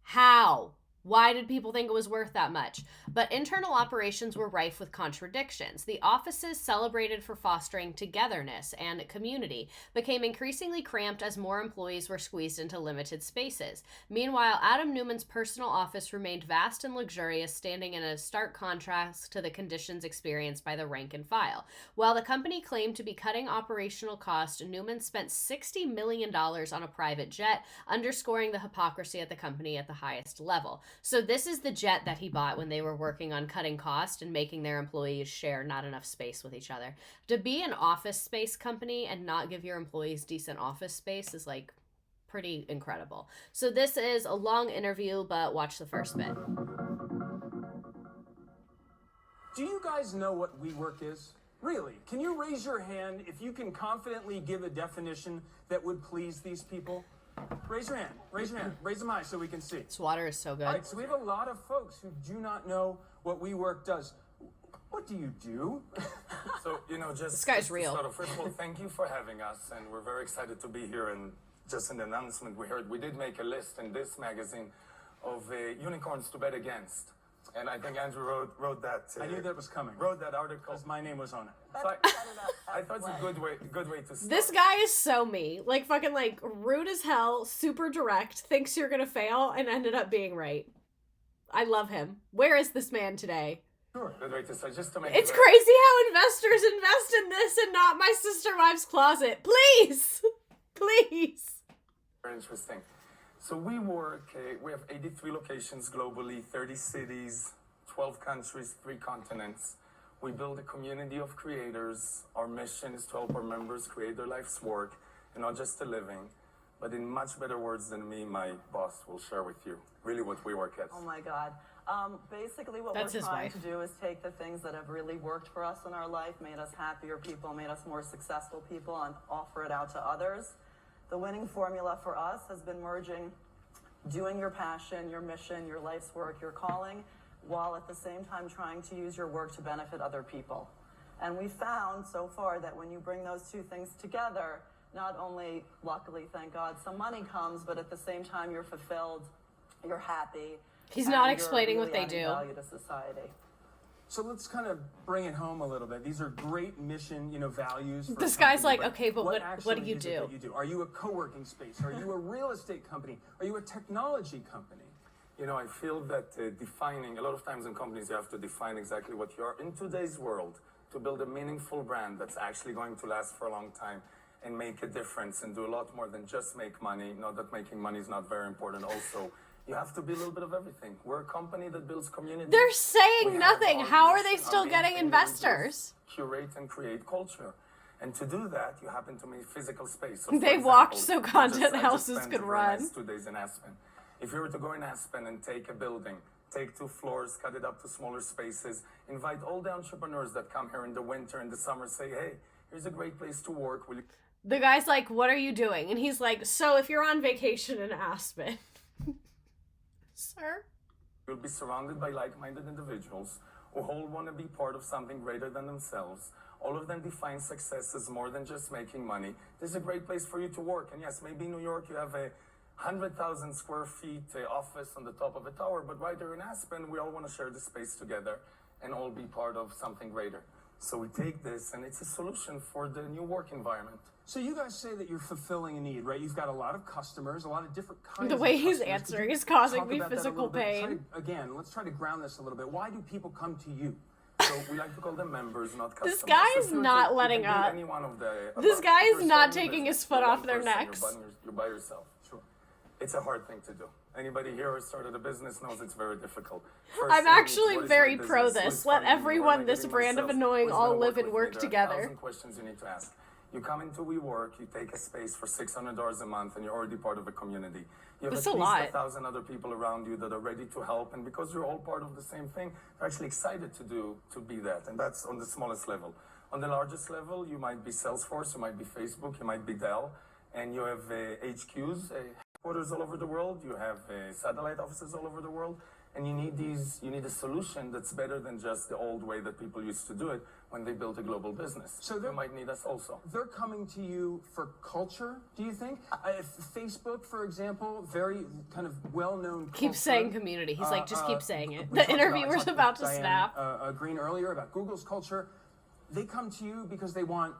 How? Why did people think it was worth that much? But internal operations were rife with contradictions. The offices, celebrated for fostering togetherness and community, became increasingly cramped as more employees were squeezed into limited spaces. Meanwhile, Adam Neumann's personal office remained vast and luxurious, standing in a stark contrast to the conditions experienced by the rank and file. While the company claimed to be cutting operational costs, Neumann spent $60 million on a private jet, underscoring the hypocrisy at the company at the highest level. So this is the jet that he bought when they were working on cutting cost and making their employees share not enough space with each other. To be an office space company and not give your employees decent office space is like pretty incredible. So this is a long interview, but watch the first bit. Do you guys know what WeWork is? Really? Can you raise your hand if you can confidently give a definition that would please these people? Raise your hand. Raise your hand. Raise them high so we can see. This water is so good. All right, so we have a lot of folks who do not know what WeWork does. What do you do? So, just this guy's real. First of all, thank you for having us, and we're very excited to be here. And just an announcement we heard, we did make a list in this magazine of unicorns to bet against. And I think Andrew wrote that. I knew that was coming. Wrote that article. Because my name was on it. So I thought it's a good way to start. This guy is so me. Like, fucking, like, rude as hell, super direct, thinks you're gonna fail, and ended up being right. I love him. Where is this man today? Sure. Good way to start. Just to make It's crazy how investors invest in this and not my sister wife's closet. Please! Please! Very interesting. So WeWork, we have 83 locations globally, 30 cities, 12 countries, 3 continents. We build a community of creators. Our mission is to help our members create their life's work, and not just a living, but in much better words than me, my boss will share with you, really what WeWork is. Oh my God. Basically what That's we're his trying wife. to do is take the things that have really worked for us in our life, made us happier people, made us more successful people, and offer it out to others. The winning formula for us has been merging doing your passion, your mission, your life's work, your calling, while at the same time trying to use your work to benefit other people. And we found so far that when you bring those two things together, not only, luckily, thank God, some money comes, but at the same time you're fulfilled, you're happy. He's not and explaining you're what really they do. adding value to society. So let's kind of bring it home a little bit. These are great mission, values. For This a guy's company, like, okay, but what do actually you is do? it that you do? Are you a co-working space? Are you a real estate company? Are you a technology company? I feel that defining, a lot of times in companies you have to define exactly what you are. In today's world, to build a meaningful brand that's actually going to last for a long time and make a difference and do a lot more than just make money, not that making money is not very important also, you have to be a little bit of everything. We're a company that builds community. They're saying We have nothing. our How are they mission, still our main getting thing that we do is investors? Curate and create culture. And to do that, you happen to need physical space. So They for walked example, so content I just houses spent could a very run. nice 2 days in Aspen. If you were to go in Aspen and take a building, take 2 floors, cut it up to smaller spaces, invite all the entrepreneurs that come here in the winter and the summer, say, hey, here's a great place to work. Will you The guy's like, what are you doing? And he's like, so if you're on vacation in Aspen. Sir? You'll be surrounded by like-minded individuals who all want to be part of something greater than themselves. All of them define success as more than just making money. This is a great place for you to work. And yes, maybe in New York you have a 100,000 square feet office on the top of a tower, but right there in Aspen, we all want to share the space together and all be part of something greater. So we take this, and it's a solution for the new work environment. So you guys say that you're fulfilling a need, right? You've got a lot of customers, a lot of different kinds The of way he's customers. Could answering you is causing talk me about that a physical little bit? pain. Again, let's try to ground this a little bit. Why do people come to you? So we like to call them members, not customers. This guy So is if you were not to- you letting can be up. any one of the This above. guy If is you're not starting a taking his business, foot you're off one their person, necks. You're by yourself. Sure. It's a hard thing to do. Anybody here who started a business knows it's very difficult. First I'm thing is, actually what is very my pro business? this. Who's Let funding me? Where everyone am I this getting brand of myself? annoying Who's all gonna live with and me? work There are together. 1,000 questions you need to ask. You come into WeWork, you take a space for $600 a month, and you're already part of a community. You have That's at a least lot. 1,000 other people around you that are ready to help, and because you're all part of the same thing, you're actually excited to be that, and that's on the smallest level. On the largest level, you might be Salesforce, you might be Facebook, you might be Dell, and you have HQs, headquarters all over the world. You have satellite offices all over the world, and you need a solution that's better than just the old way that people used to do it, when they build a global business. So they might need us also. They're coming to you for culture, do you think? Facebook, for example, very kind of well-known Keep saying community. He's like, just keep saying it. The interviewer's about to snap. Green earlier about Google's culture. They come to you because they want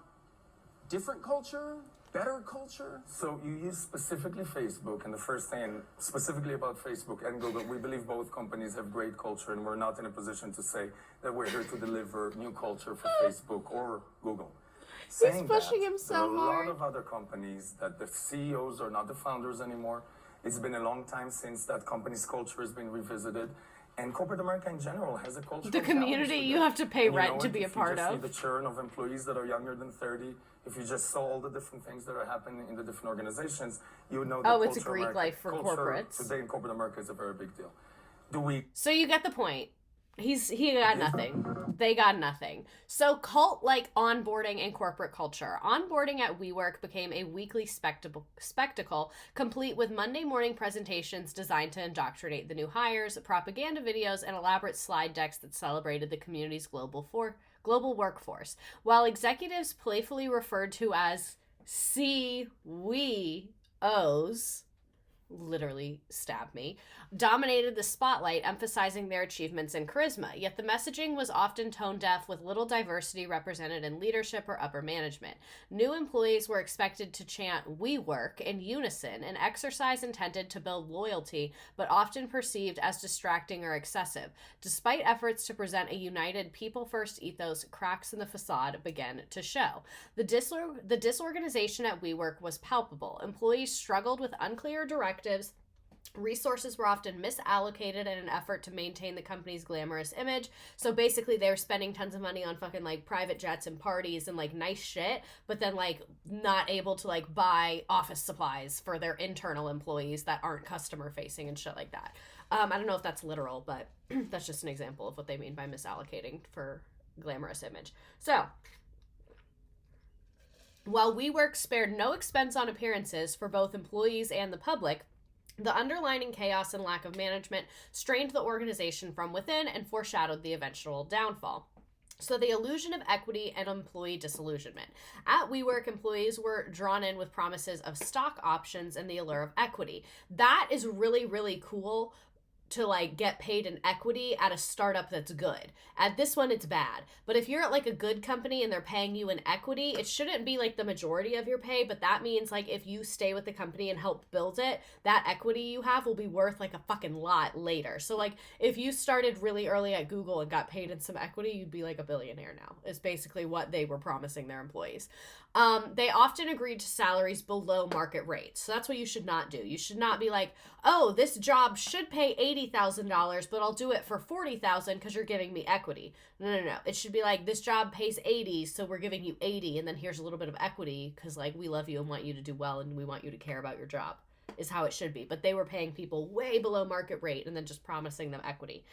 different culture, better culture? So you use specifically Facebook, and the first thing, specifically about Facebook and Google, we believe both companies have great culture, and we're not in a position to say that we're here to deliver new culture for Facebook or Google. He's pushing him so hard. There are a lot of other companies that the CEOs are not the founders anymore. It's been a long time since that company's culture has been revisited. And corporate America in general has a culture. The community you have to pay rent to be a part of. If you just see the churn of employees that are younger than 30, if you just saw all the different things that are happening in the different organizations, you would know that it's a Greek life for corporates. Today in corporate America is a very big deal. So you get the point. He got nothing. They got nothing. So cult-like onboarding in corporate culture. Onboarding at WeWork became a weekly spectacle, complete with Monday morning presentations designed to indoctrinate the new hires, propaganda videos, and elaborate slide decks that celebrated the community's global workforce. While executives playfully referred to as CWOs, literally stab me, dominated the spotlight, emphasizing their achievements and charisma. Yet the messaging was often tone deaf, with little diversity represented in leadership or upper management. New employees were expected to chant "We work" in unison, an exercise intended to build loyalty, but often perceived as distracting or excessive. Despite efforts to present a united people-first ethos, cracks in the facade began to show. The disorganization at WeWork was palpable. Employees struggled with unclear directives. Resources were often misallocated in an effort to maintain the company's glamorous image. So basically they were spending tons of money on fucking like private jets and parties and like nice shit, but then like not able to like buy office supplies for their internal employees that aren't customer facing and shit like that. I don't know if that's literal, but that's just an example of what they mean by misallocating for glamorous image. So while WeWork spared no expense on appearances for both employees and the public, the underlying chaos and lack of management strained the organization from within and foreshadowed the eventual downfall. So the illusion of equity and employee disillusionment. At WeWork, employees were drawn in with promises of stock options and the allure of equity. That is really, really cool to like get paid in equity at a startup that's good. At this one, it's bad. But if you're at like a good company and they're paying you in equity, it shouldn't be like the majority of your pay, but that means like if you stay with the company and help build it, that equity you have will be worth like a fucking lot later. So like if you started really early at Google and got paid in some equity, you'd be like a billionaire now, is basically what they were promising their employees. They often agreed to salaries below market rates. So that's what you should not do. You should not be like, oh, this job should pay $80,000, but I'll do it for $40,000 because you're giving me equity. No. It should be like, this job pays 80, so we're giving you 80, and then here's a little bit of equity because like we love you and want you to do well and we want you to care about your job, is how it should be. But they were paying people way below market rate and then just promising them equity.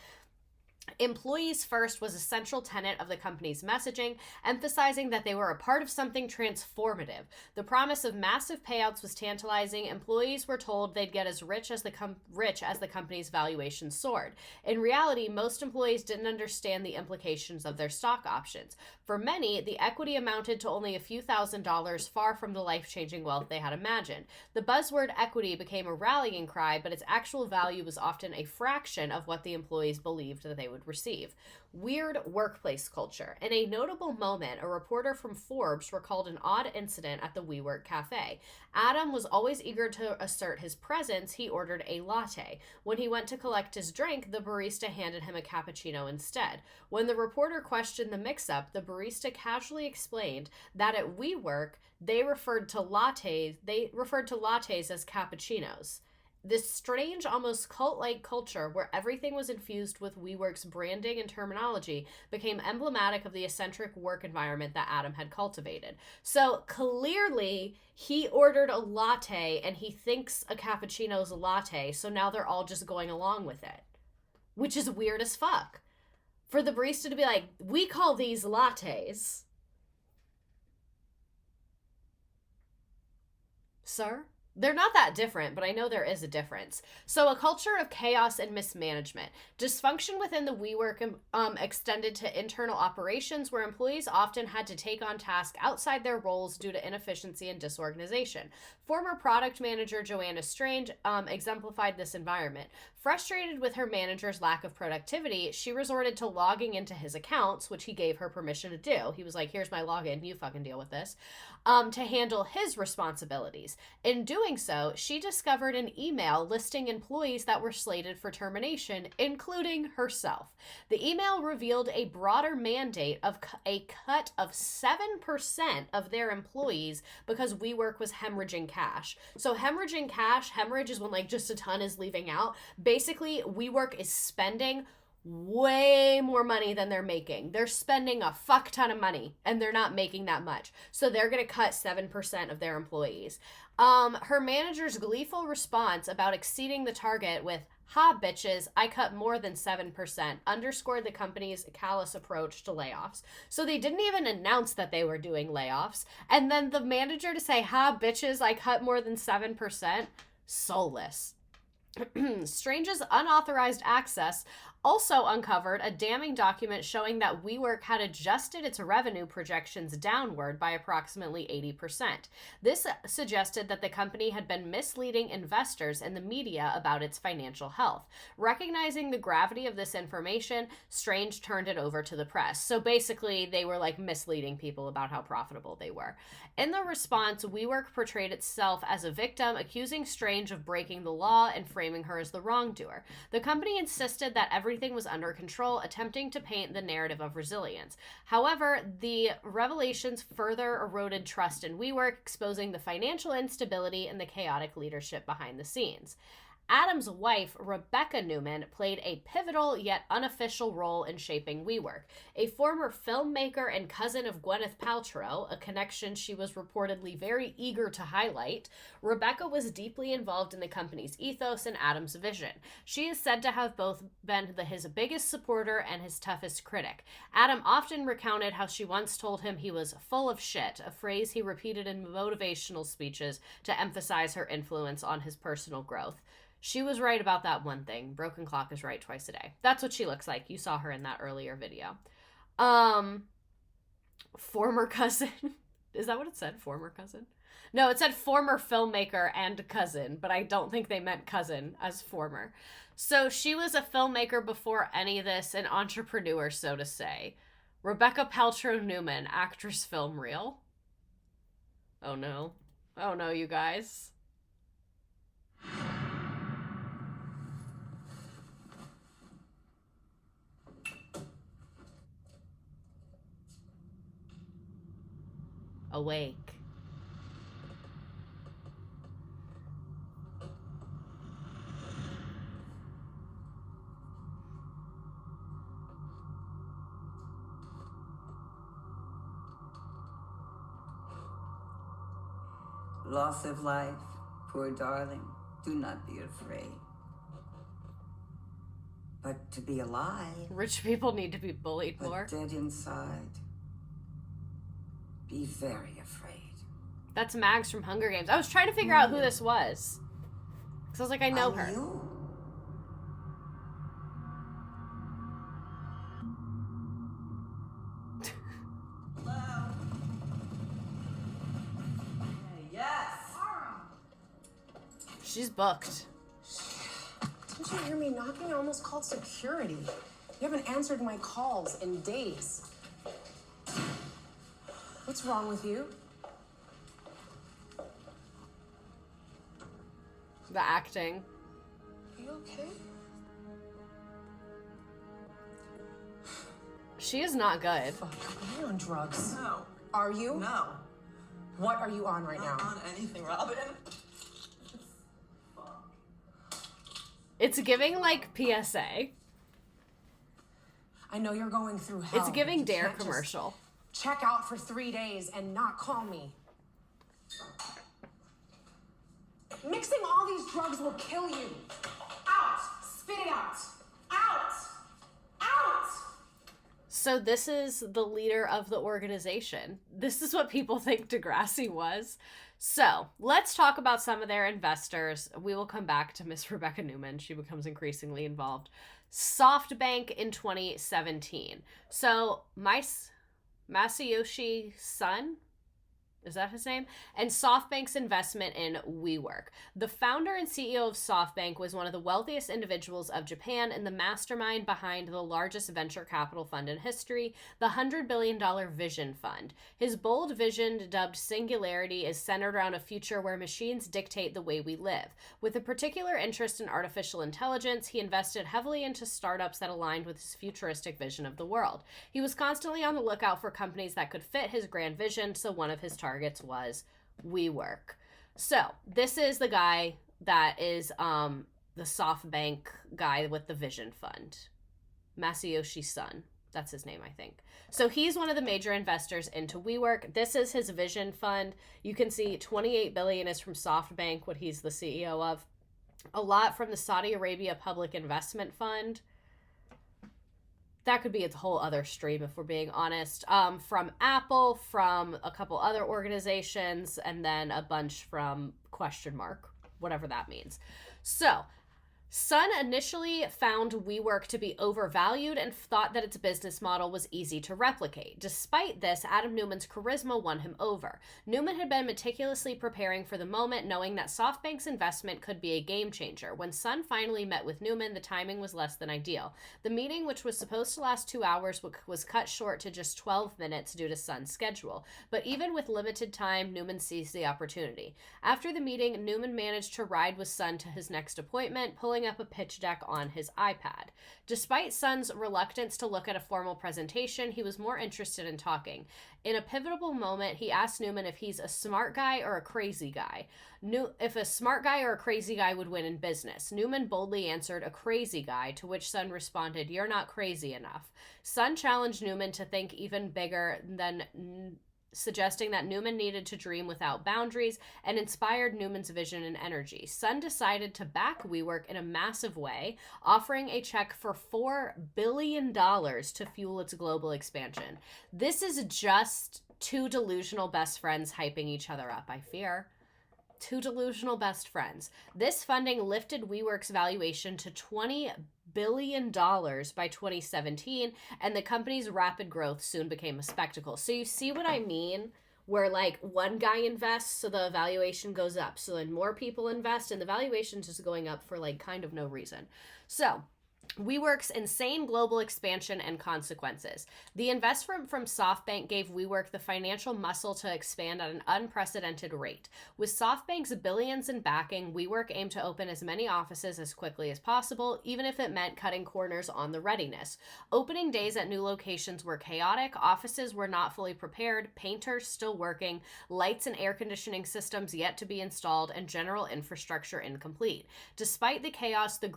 Employees first was a central tenet of the company's messaging, emphasizing that they were a part of something transformative. The promise of massive payouts was tantalizing. Employees were told they'd get as rich as the company's valuation soared. In reality, most employees didn't understand the implications of their stock options. For many, the equity amounted to only a few $1,000s, far from the life-changing wealth they had imagined. The buzzword equity became a rallying cry, but its actual value was often a fraction of what the employees believed that they would receive. Weird workplace culture. In a notable moment, a reporter from Forbes recalled an odd incident at the WeWork cafe. Adam was always eager to assert his presence. He ordered a latte. When he went to collect his drink, the barista handed him a cappuccino instead. When the reporter questioned the mix-up, the barista casually explained that at WeWork, they referred to lattes as cappuccinos. This strange, almost cult-like culture where everything was infused with WeWork's branding and terminology became emblematic of the eccentric work environment that Adam had cultivated. So clearly, he ordered a latte and he thinks a cappuccino is a latte, so now they're all just going along with it, which is weird as fuck. For the barista to be like, we call these lattes. Sir? They're not that different, but I know there is a difference. So a culture of chaos and mismanagement. Dysfunction within the WeWork extended to internal operations where employees often had to take on tasks outside their roles due to inefficiency and disorganization. Former product manager Joanna Strange exemplified this environment. Frustrated with her manager's lack of productivity, she resorted to logging into his accounts, which he gave her permission to do. He was like, here's my login, you fucking deal with this, to handle his responsibilities. In doing so, she discovered an email listing employees that were slated for termination, including herself. The email revealed a broader mandate of a cut of 7% of their employees because WeWork was hemorrhaging cash. So hemorrhaging cash, hemorrhage is when like just a ton is leaving out. Basically, WeWork is spending way more money than they're making. They're spending a fuck ton of money and they're not making that much. So they're going to cut 7% of their employees. Her manager's gleeful response about exceeding the target with, "Ha, bitches, I cut more than 7%, underscored the company's callous approach to layoffs. So they didn't even announce that they were doing layoffs. And then the manager to say, "Ha, bitches, I cut more than 7%, soulless. Strange's unauthorized access also uncovered a damning document showing that WeWork had adjusted its revenue projections downward by approximately 80%. This suggested that the company had been misleading investors and the media about its financial health. Recognizing the gravity of this information, Strange turned it over to the press. So basically, they were like misleading people about how profitable they were. In the response, WeWork portrayed itself as a victim, accusing Strange of breaking the law and framing her as the wrongdoer. The company insisted that everything was under control, attempting to paint the narrative of resilience. However, the revelations further eroded trust in WeWork, exposing the financial instability and the chaotic leadership behind the scenes. Adam's wife, Rebekah Neumann, played a pivotal yet unofficial role in shaping WeWork. A former filmmaker and cousin of Gwyneth Paltrow, a connection she was reportedly very eager to highlight, Rebekah was deeply involved in the company's ethos and Adam's vision. She is said to have both been his biggest supporter and his toughest critic. Adam often recounted how she once told him he was full of shit, a phrase he repeated in motivational speeches to emphasize her influence on his personal growth. She was right about that one thing. Broken clock is right twice a day. That's what she looks like. You saw her in that earlier video. Former cousin. Is that what it said? Former cousin? No, it said former filmmaker and cousin, but I don't think they meant cousin as former. So she was a filmmaker before any of this, an entrepreneur, so to say. Rebekah Paltrow Neumann, actress, film reel. Oh no. Oh no, you guys. Awake. Loss of life, poor darling, do not be afraid. But to be alive, Rich people need to be bullied more. but dead inside, be very afraid. That's Mags from Hunger Games. I was trying to figure out who this was. Because I was like, I know her. You? Hello? Yes! She's booked. Didn't you hear me knocking? I almost called security. You haven't answered my calls in days. What's wrong with you? The acting. Are you okay? She is not good. Fuck, are you on drugs? No. Are you? No. What are you on right Not now? on anything, Robin. It's giving like PSA. I know you're going through hell. It's giving but you Dare can't just commercial. check out for 3 days and not call me. Mixing all these drugs will kill you. Out! Spit it out! Out! Out! So this is the leader of the organization. This is what people think Degrassi was. So let's talk about some of their investors. We will come back to Miss Rebekah Neumann. She becomes increasingly involved. SoftBank in 2017. So Masayoshi Son, is that his name? And SoftBank's investment in WeWork. The founder and CEO of SoftBank was one of the wealthiest individuals of Japan and the mastermind behind the largest venture capital fund in history, the $100 billion Vision Fund. His bold vision, dubbed Singularity, is centered around a future where machines dictate the way we live. With a particular interest in artificial intelligence, he invested heavily into startups that aligned with his futuristic vision of the world. He was constantly on the lookout for companies that could fit his grand vision, so one of his targets was WeWork. So this is the guy that is the SoftBank guy with the Vision Fund. Masayoshi Son. That's his name, I think. So he's one of the major investors into WeWork. This is his Vision Fund. You can see $28 billion is from SoftBank, what he's the CEO of. A lot from the Saudi Arabia Public Investment Fund. That could be a whole other stream if we're being honest. From Apple, from a couple other organizations, and then a bunch from ? Whatever that means. So Sun initially found WeWork to be overvalued and thought that its business model was easy to replicate. Despite this, Adam Neumann's charisma won him over. Neumann had been meticulously preparing for the moment, knowing that SoftBank's investment could be a game changer. When Sun finally met with Neumann, the timing was less than ideal. The meeting, which was supposed to last 2 hours, was cut short to just 12 minutes due to Sun's schedule. But even with limited time, Neumann seized the opportunity. After the meeting, Neumann managed to ride with Sun to his next appointment, pulling up a pitch deck on his iPad. Despite Sun's reluctance to look at a formal presentation, he was more interested in talking. In a pivotal moment, he asked Neumann if he's a smart guy or a crazy guy. If a smart guy or a crazy guy would win in business. Neumann boldly answered, a crazy guy, to which Sun responded, you're not crazy enough. Sun challenged Neumann to think even bigger than suggesting that Neumann needed to dream without boundaries and inspired Neumann's vision and energy. Sun decided to back WeWork in a massive way, offering a check for $4 billion to fuel its global expansion. This is just two delusional best friends hyping each other up, I fear. Two delusional best friends. This funding lifted WeWork's valuation to $20 billion by 2017, and the company's rapid growth soon became a spectacle. So you see what I mean? Where like one guy invests, so the valuation goes up. So then more people invest, and the valuation is just going up for like kind of no reason. So WeWork's insane global expansion and consequences. The investment from SoftBank gave WeWork the financial muscle to expand at an unprecedented rate. With SoftBank's billions in backing, WeWork aimed to open as many offices as quickly as possible, even if it meant cutting corners on the readiness. Opening days at new locations were chaotic, offices were not fully prepared, painters still working, lights and air conditioning systems yet to be installed, and general infrastructure incomplete. Despite the chaos, the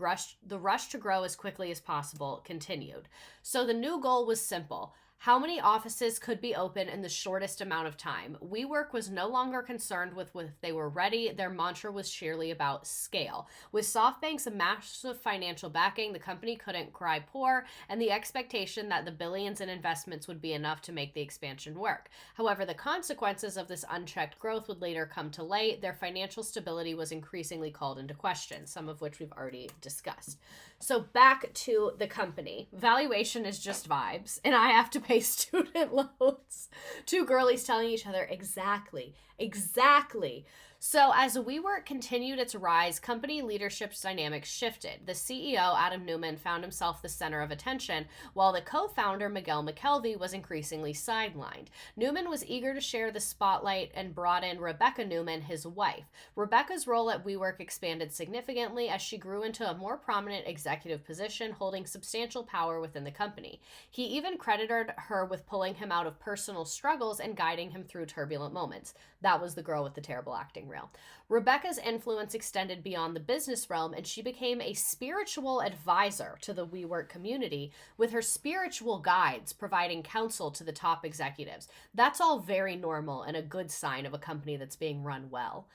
rush to grow as quickly as possible continued. So the new goal was simple. How many offices could be open in the shortest amount of time? WeWork was no longer concerned with if they were ready. Their mantra was sheerly about scale. With SoftBank's massive financial backing, the company couldn't cry poor, and the expectation that the billions in investments would be enough to make the expansion work. However, the consequences of this unchecked growth would later come to light. Their financial stability was increasingly called into question, some of which we've already discussed. So back to the company. Valuation is just vibes, and I have to pay student loans. Two girlies telling each other exactly. So as WeWork continued its rise, company leadership's dynamics shifted. The CEO, Adam Neumann, found himself the center of attention, while the co-founder, Miguel McKelvey, was increasingly sidelined. Neumann was eager to share the spotlight and brought in Rebekah Neumann, his wife. Rebekah's role at WeWork expanded significantly as she grew into a more prominent executive position, holding substantial power within the company. He even credited her with pulling him out of personal struggles and guiding him through turbulent moments. That was the girl with the terrible acting reel. Rebekah's influence extended beyond the business realm, and she became a spiritual advisor to the WeWork community, with her spiritual guides providing counsel to the top executives. That's all very normal and a good sign of a company that's being run well.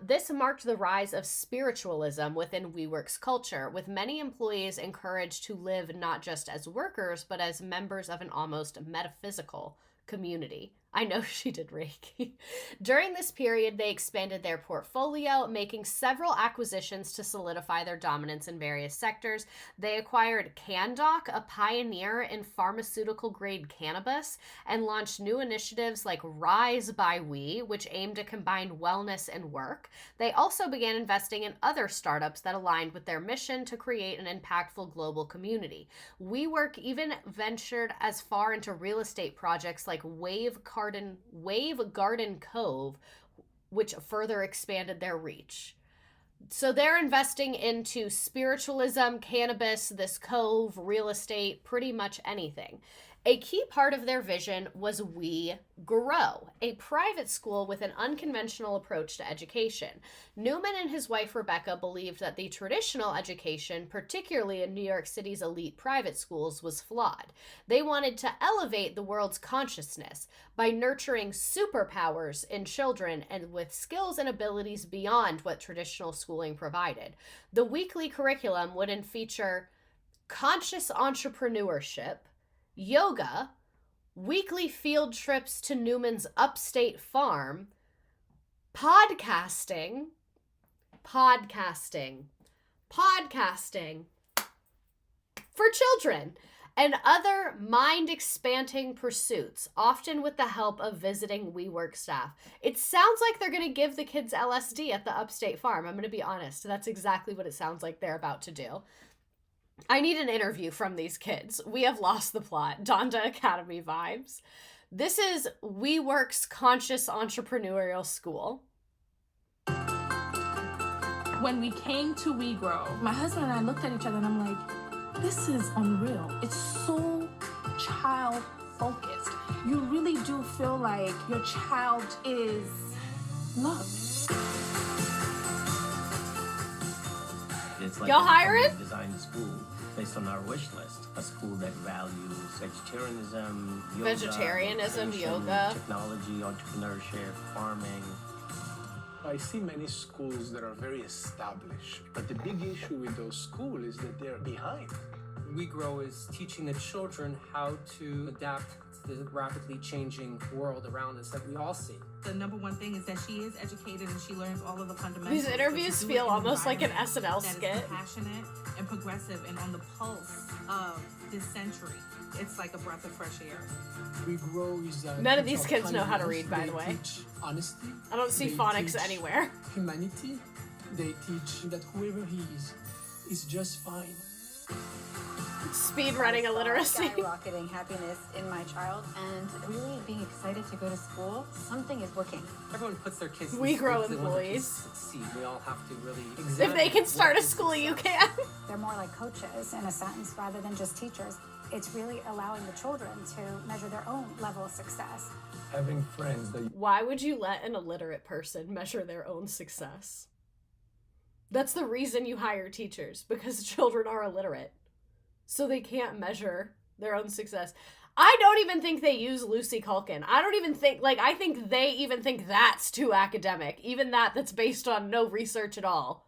This marked the rise of spiritualism within WeWork's culture, with many employees encouraged to live not just as workers, but as members of an almost metaphysical community. I know she did Reiki. During this period, they expanded their portfolio, making several acquisitions to solidify their dominance in various sectors. They acquired CanDoc, a pioneer in pharmaceutical-grade cannabis, and launched new initiatives like Rise by We, which aimed to combine wellness and work. They also began investing in other startups that aligned with their mission to create an impactful global community. WeWork even ventured as far into real estate projects like Wave Garden Cove, which further expanded their reach. So they're investing into spiritualism, cannabis, this cove, real estate, pretty much anything. A key part of their vision was WeGrow, a private school with an unconventional approach to education. Neumann and his wife Rebekah believed that the traditional education, particularly in New York City's elite private schools, was flawed. They wanted to elevate the world's consciousness by nurturing superpowers in children and with skills and abilities beyond what traditional schooling provided. The weekly curriculum would feature conscious entrepreneurship, yoga, weekly field trips to Neumann's upstate farm, podcasting for children, and other mind-expanding pursuits, often with the help of visiting WeWork staff. It sounds like they're going to give the kids LSD at the upstate farm. I'm going to be honest. That's exactly what it sounds like they're about to do. I need an interview from these kids. We have lost the plot. Donda Academy vibes. This is WeWork's Conscious Entrepreneurial School. When we came to WeGrow, my husband and I looked at each other and I'm like, this is unreal. It's so child-focused. You really do feel like your child is loved. It's like y'all hiring? Designed a school based on our wish list. A school that values vegetarianism, yoga, technology, entrepreneurship, farming. I see many schools that are very established, but the big issue with those schools is that they're behind. WeGrow is teaching the children how to adapt to the rapidly changing world around us that we all see. The number one thing is that she is educated and she learns all of the fundamentals. These interviews feel almost like an SNL skit. Passionate and progressive and on the pulse of this century. It's like a breath of fresh air. WeGrow is none of these kids know how to read, by the way. Teach honesty. I don't see phonics anywhere. Humanity. They teach that whoever he is just fine. Speed running illiteracy. Skyrocketing happiness in my child and really being excited to go to school. Something is working. Everyone puts their kids in WeGrow schools employees. Succeed. We all have to really examine. If they can start a school, you can. They're more like coaches in a sense rather than just teachers. It's really allowing the children to measure their own level of success. Having friends that... Why would you let an illiterate person measure their own success? That's the reason you hire teachers, because children are illiterate. So they can't measure their own success. I don't even think they use Lucy Culkin. I don't even think, I think they even think that's too academic. Even that's based on no research at all.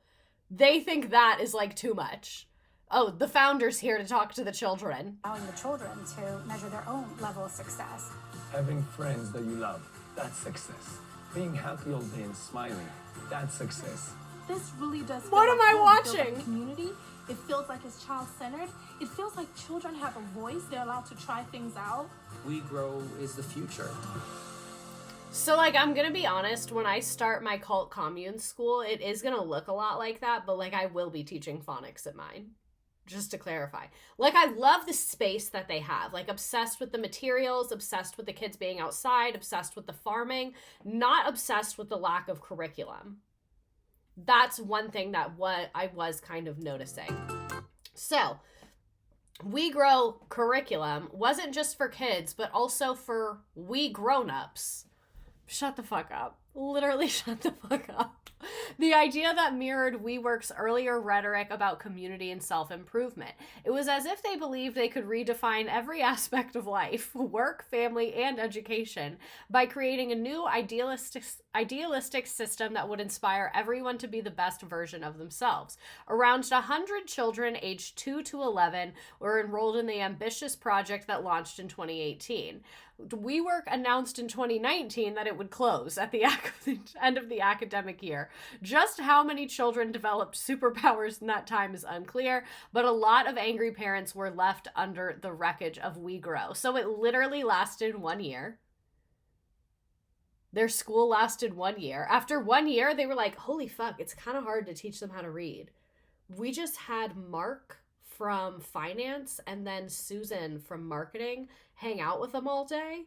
They think that is, too much. Oh, the founder's here to talk to the children. Allowing the children to measure their own level of success. Having friends that you love, that's success. Being happy all day and smiling, that's success. This really does feel What am I watching? Like community. It feels like it's child-centered. It feels like children have a voice. They're allowed to try things out. WeGrow is the future. So, I'm gonna be honest, when I start my cult commune school, it is gonna look a lot like that, but, I will be teaching phonics at mine. Just to clarify. I love the space that they have. Obsessed with the materials, obsessed with the kids being outside, obsessed with the farming, not obsessed with the lack of curriculum. That's one thing that I was kind of noticing. So, WeGrow curriculum wasn't just for kids, but also for we grown-ups. Shut the fuck up. Literally shut the fuck up. The idea that mirrored WeWork's earlier rhetoric about community and self-improvement. It was as if they believed they could redefine every aspect of life, work, family, and education by creating a new idealistic system that would inspire everyone to be the best version of themselves. Around 100 children aged 2 to 11 were enrolled in the ambitious project that launched in 2018. WeWork announced in 2019 that it would close at the end of the academic year. Just how many children developed superpowers in that time is unclear, but a lot of angry parents were left under the wreckage of WeGrow. So it literally lasted 1 year. Their school lasted 1 year. After 1 year, they were like, holy fuck, it's kind of hard to teach them how to read. We just had Mark from finance and then Susan from marketing hang out with them all day,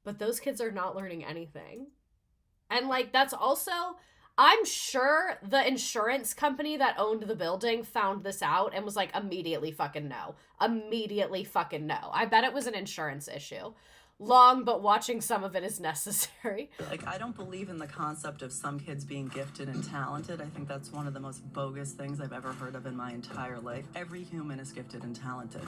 but those kids are not learning anything. And like, that's also, I'm sure the insurance company that owned the building found this out and was like, immediately fucking no. I bet it was an insurance issue. Long, but watching some of it is necessary. Like, I don't believe in the concept of some kids being gifted and talented. I think that's one of the most bogus things I've ever heard of in my entire life. Every human is gifted and talented.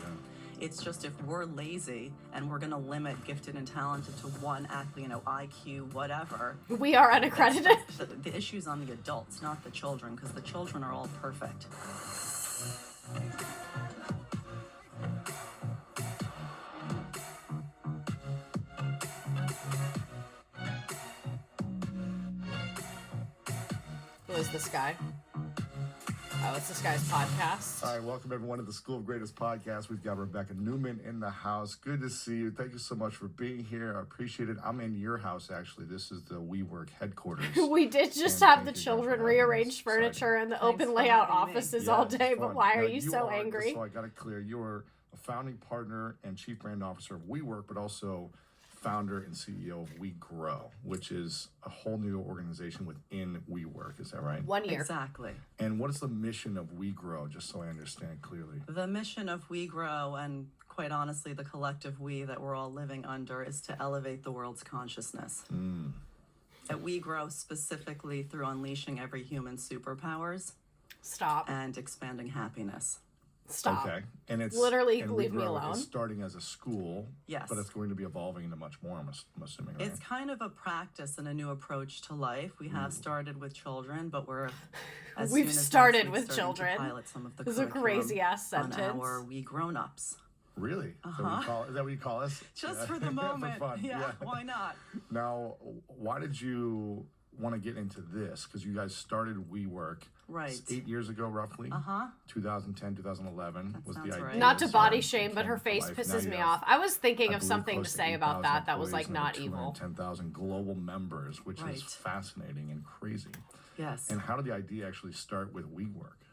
It's just if we're lazy and we're going to limit gifted and talented to one IQ, whatever. We are unaccredited. The issue's on the adults, not the children, because the children are all perfect. Who is this guy? Oh, it's this guy's podcast. All right, welcome everyone to the School of Greatest podcast. We've got Rebekah Neumann in the house. Good to see you. Thank you so much for being here. I appreciate it. I'm in your house, actually. This is the WeWork headquarters. We did just have the children rearrange furniture in the open layout offices all day, but why are you so angry? So I got it clear. You're a founding partner and chief brand officer of WeWork, but also founder and CEO of WeGrow, which is a whole new organization within WeWork. Is that right? 1 year. Exactly. And what is the mission of WeGrow, just so I understand clearly? The mission of WeGrow, and quite honestly, the collective we that we're all living under, is to elevate the world's consciousness. At WeGrow, specifically through unleashing every human's superpowers. Stop. And expanding happiness. Stop. Okay. And it's literally and leave me WeGrow alone. Is starting as a school. Yes. But it's going to be evolving into much more, I'm assuming, right? It's kind of a practice and a new approach to life. We have started with children, but we're We've started with children. To pilot some of the this is a crazy ass sentence. On our We Grown-ups. Really? Is that what you call us? Just for the moment. For fun. Yeah, why not? Now, why did you want to get into this? Because you guys started WeWork. Right. 8 years ago, roughly. 2010, 2011 was the idea. Right. Not to body shame, but her face pisses me off. I was thinking of something to say about that. That was like not evil. 10,000 global members, which is fascinating and crazy. Yes. And how did the idea actually start with WeWork?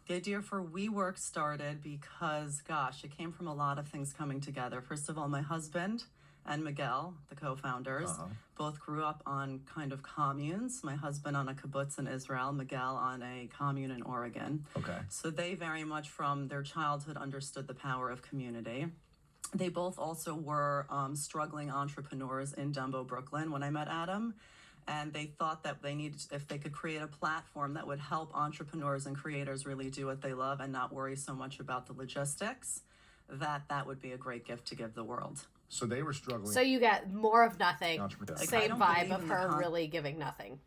The idea for WeWork started because, gosh, it came from a lot of things coming together. First of all, my husband and Miguel, the co-founders, both grew up on kind of communes. My husband on a kibbutz in Israel, Miguel on a commune in Oregon. Okay. So they very much from their childhood understood the power of community. They both also were struggling entrepreneurs in Dumbo, Brooklyn when I met Adam. And they thought that they needed, if they could create a platform that would help entrepreneurs and creators really do what they love and not worry so much about the logistics, that would be a great gift to give the world. So they were struggling. So you get more of nothing. Same vibe of her the really giving nothing.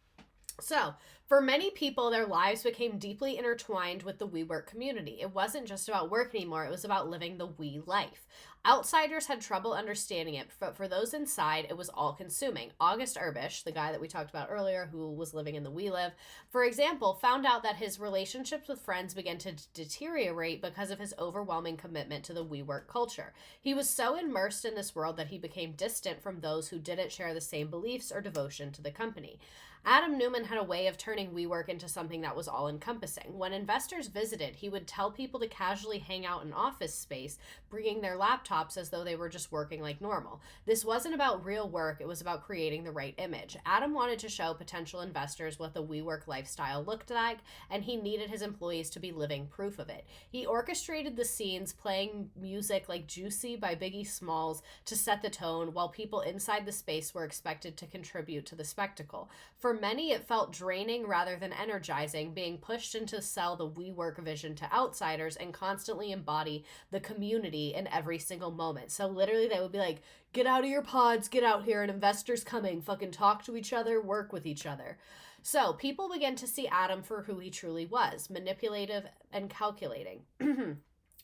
So, for many people, their lives became deeply intertwined with the WeWork community. It wasn't just about work anymore, it was about living the We life. Outsiders had trouble understanding it, but for those inside, it was all-consuming. August Urbish, the guy that we talked about earlier who was living in the WeLive, for example, found out that his relationships with friends began to deteriorate because of his overwhelming commitment to the WeWork culture. He was so immersed in this world that he became distant from those who didn't share the same beliefs or devotion to the company. Adam Neumann had a way of turning WeWork into something that was all-encompassing. When investors visited, he would tell people to casually hang out in office space, bringing their laptops as though they were just working like normal. This wasn't about real work, it was about creating the right image. Adam wanted to show potential investors what the WeWork lifestyle looked like, and he needed his employees to be living proof of it. He orchestrated the scenes, playing music like Juicy by Biggie Smalls to set the tone, while people inside the space were expected to contribute to the spectacle. For For many, it felt draining rather than energizing, being pushed into sell the WeWork vision to outsiders and constantly embody the community in every single moment. So literally they would be like, get out of your pods, get out here, and investors coming, fucking talk to each other, work with each other. So people began to see Adam for who he truly was, manipulative and calculating.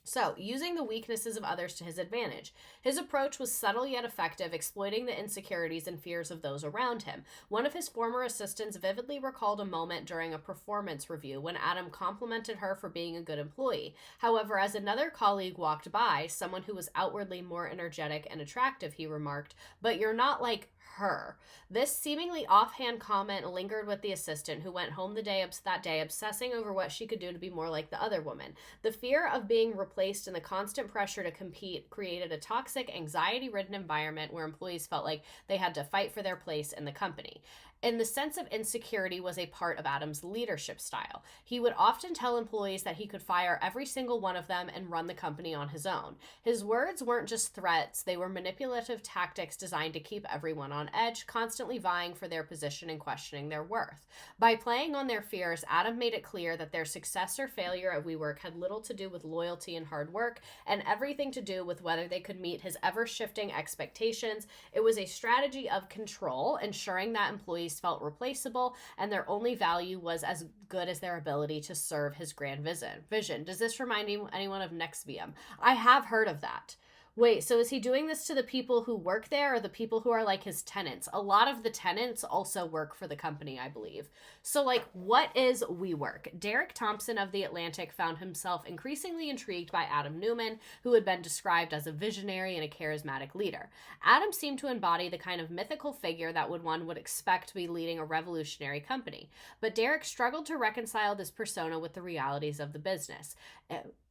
So, using the weaknesses of others to his advantage. His approach was subtle yet effective, exploiting the insecurities and fears of those around him. One of his former assistants vividly recalled a moment during a performance review when Adam complimented her for being a good employee. However, as another colleague walked by, someone who was outwardly more energetic and attractive, he remarked, "But you're not like her." This seemingly offhand comment lingered with the assistant, who went home that day obsessing over what she could do to be more like the other woman. The fear of being replaced and the constant pressure to compete created a toxic, anxiety-ridden environment where employees felt like they had to fight for their place in the company. And the sense of insecurity was a part of Adam's leadership style. He would often tell employees that he could fire every single one of them and run the company on his own. His words weren't just threats, they were manipulative tactics designed to keep everyone on edge, constantly vying for their position and questioning their worth. By playing on their fears, Adam made it clear that their success or failure at WeWork had little to do with loyalty and hard work, and everything to do with whether they could meet his ever-shifting expectations. It was a strategy of control, ensuring that employees felt replaceable and their only value was as good as their ability to serve his grand vision. Does this remind anyone of NextVM? I have heard of that. Wait, so is he doing this to the people who work there or the people who are like his tenants? A lot of the tenants also work for the company, I believe. So like, what is WeWork? Derek Thompson of The Atlantic found himself increasingly intrigued by Adam Neumann, who had been described as a visionary and a charismatic leader. Adam seemed to embody the kind of mythical figure that one would expect to be leading a revolutionary company. But Derek struggled to reconcile this persona with the realities of the business,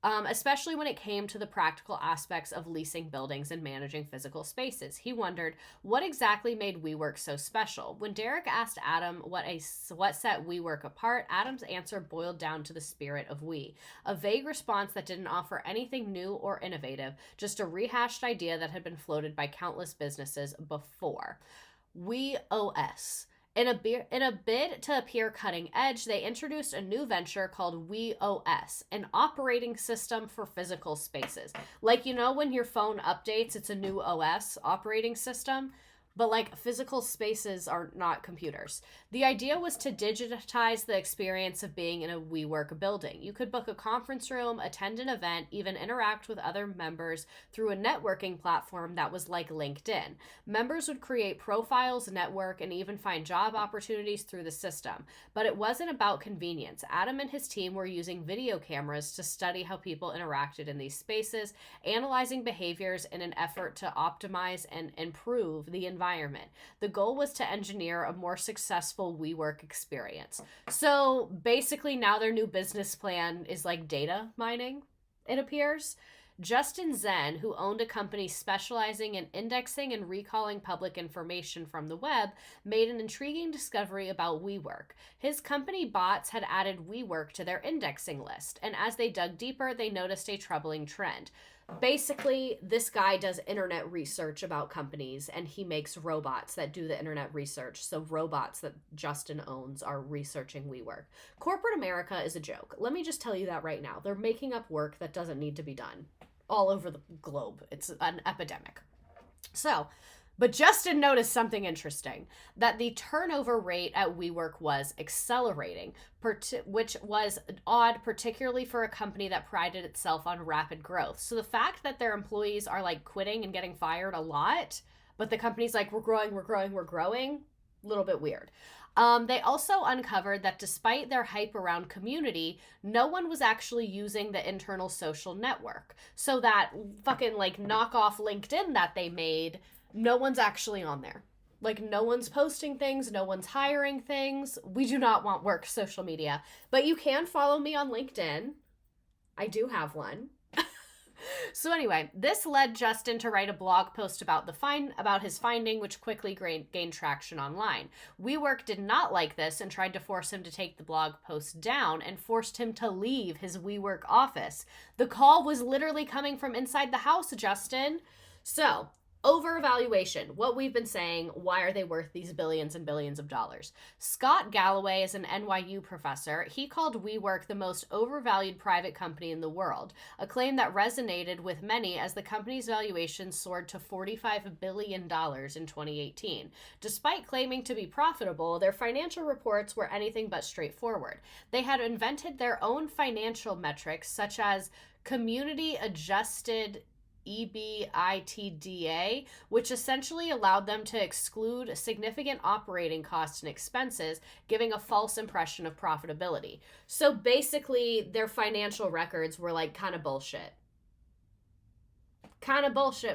especially when it came to the practical aspects of leasing buildings and managing physical spaces. He wondered, what exactly made WeWork so special? When Derek asked Adam what set WeWork apart, Adam's answer boiled down to the spirit of we, a vague response that didn't offer anything new or innovative, just a rehashed idea that had been floated by countless businesses before. WeOS. In a bid to appear cutting edge, they introduced a new venture called WeOS, an operating system for physical spaces. Like, you know, when your phone updates, it's a new OS operating system, but like physical spaces are not computers. The idea was to digitize the experience of being in a WeWork building. You could book a conference room, attend an event, even interact with other members through a networking platform that was like LinkedIn. Members would create profiles, network, and even find job opportunities through the system. But it wasn't about convenience. Adam and his team were using video cameras to study how people interacted in these spaces, analyzing behaviors in an effort to optimize and improve the environment. The goal was to engineer a more successful WeWork experience. So basically now their new business plan is like data mining, it appears. Justin Zen, who owned a company specializing in indexing and recalling public information from the web, made an intriguing discovery about WeWork. His company bots had added WeWork to their indexing list, and as they dug deeper, they noticed a troubling trend. Basically, this guy does internet research about companies, and he makes robots that do the internet research. So robots that Justin owns are researching WeWork. Corporate America is a joke. Let me just tell you that right now. They're making up work that doesn't need to be done all over the globe. It's an epidemic. But Justin noticed something interesting, that the turnover rate at WeWork was accelerating, which was odd, particularly for a company that prided itself on rapid growth. So the fact that their employees are like quitting and getting fired a lot, but the company's like, we're growing, a little bit weird. They also uncovered that despite their hype around community, no one was actually using the internal social network. So that fucking like knockoff LinkedIn that they made, no one's actually on there. Like, no one's posting things, no one's hiring things. We do not want work social media. But you can follow me on LinkedIn. I do have one. So anyway, this led Justin to write a blog post about his finding, which quickly gained traction online. WeWork did not like this and tried to force him to take the blog post down and forced him to leave his WeWork office. The call was literally coming from inside the house, Justin. So Overvaluation, what we've been saying, why are they worth these billions and billions of dollars? Scott Galloway is an NYU professor. He called WeWork the most overvalued private company in the world, a claim that resonated with many as the company's valuation soared to $45 billion in 2018. Despite claiming to be profitable, their financial reports were anything but straightforward. They had invented their own financial metrics, such as community adjusted EBITDA, which essentially allowed them to exclude significant operating costs and expenses, giving a false impression of profitability. So basically, their financial records were like kind of bullshit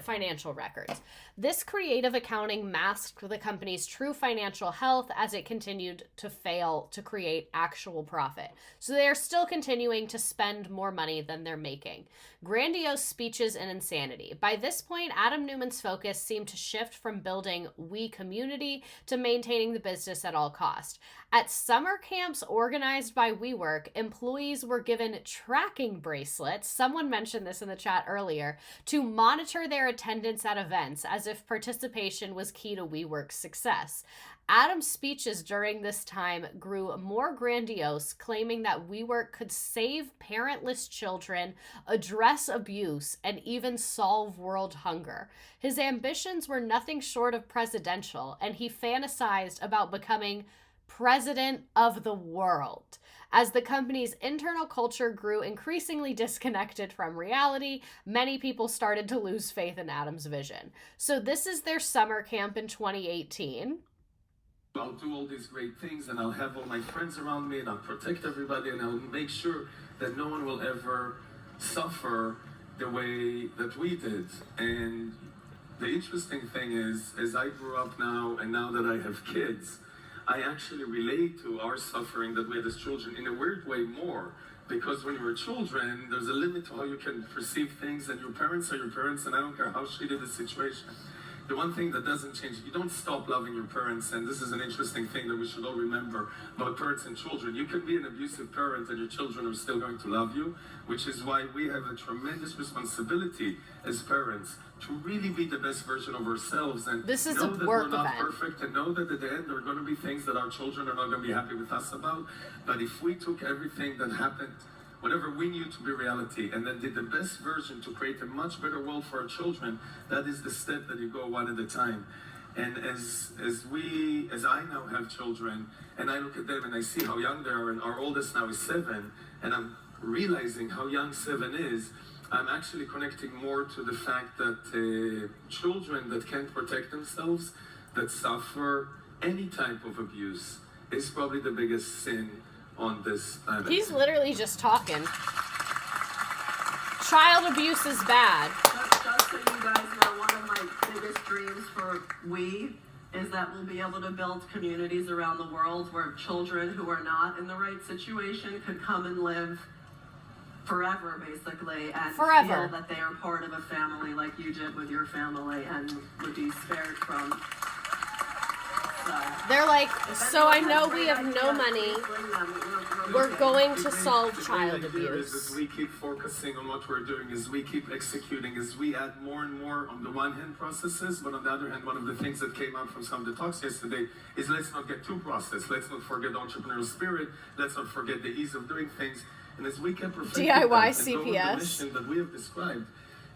financial records. This creative accounting masked the company's true financial health as it continued to fail to create actual profit. So they are still continuing to spend more money than they're making. Grandiose speeches and insanity. By this point, Adam Neumann's focus seemed to shift from building We community to maintaining the business at all cost. At summer camps organized by WeWork, employees were given tracking bracelets, someone mentioned this in the chat earlier, to monitor their attendance at events as if participation was key to WeWork's success. Adam's speeches during this time grew more grandiose, claiming that WeWork could save parentless children, address abuse, and even solve world hunger. His ambitions were nothing short of presidential, and he fantasized about becoming president of the world. As the company's internal culture grew increasingly disconnected from reality, many people started to lose faith in Adam's vision. So this is their summer camp in 2018. I'll do all these great things, and I'll have all my friends around me, and I'll protect everybody, and I'll make sure that no one will ever suffer the way that we did. And the interesting thing is, as I grew up now, and now that I have kids, I actually relate to our suffering that we had as children in a weird way more, because when you were children, there's a limit to how you can perceive things, and your parents are your parents, and I don't care how shitty the situation. The one thing that doesn't change, you don't stop loving your parents, and this is an interesting thing that we should all remember about parents and children. You can be an abusive parent and your children are still going to love you, which is why we have a tremendous responsibility as parents to really be the best version of ourselves, and this is know a that work we're not event. perfect, and know that at the end there are going to be things that our children are not going to be happy with us about. But if we took everything that happened, whatever we knew to be reality, and then did the best version to create a much better world for our children, that is the step that you go one at a time. And as I now have children, and I look at them and I see how young they are, and our oldest now is 7, and I'm realizing how young 7 is, I'm actually connecting more to the fact that children that can't protect themselves, that suffer any type of abuse, is probably the biggest sin on this planet. He's literally just talking. Child abuse is bad. Just so you guys know, one of my biggest dreams for We is that we'll be able to build communities around the world where children who are not in the right situation could come and live forever, basically, and feel that they are part of a family like you did with your family and would be spared from. They're like, so I know we have no money. We're going to solve child abuse. As we keep focusing on what we're doing, as we keep executing, as we add more and more on the one hand processes, but on the other hand, one of the things that came out from some of the talks yesterday is let's not get too processed. Let's not forget entrepreneurial spirit. Let's not forget the ease of doing things. And as we can perfect DIY that and go with CPS. the mission that we have described,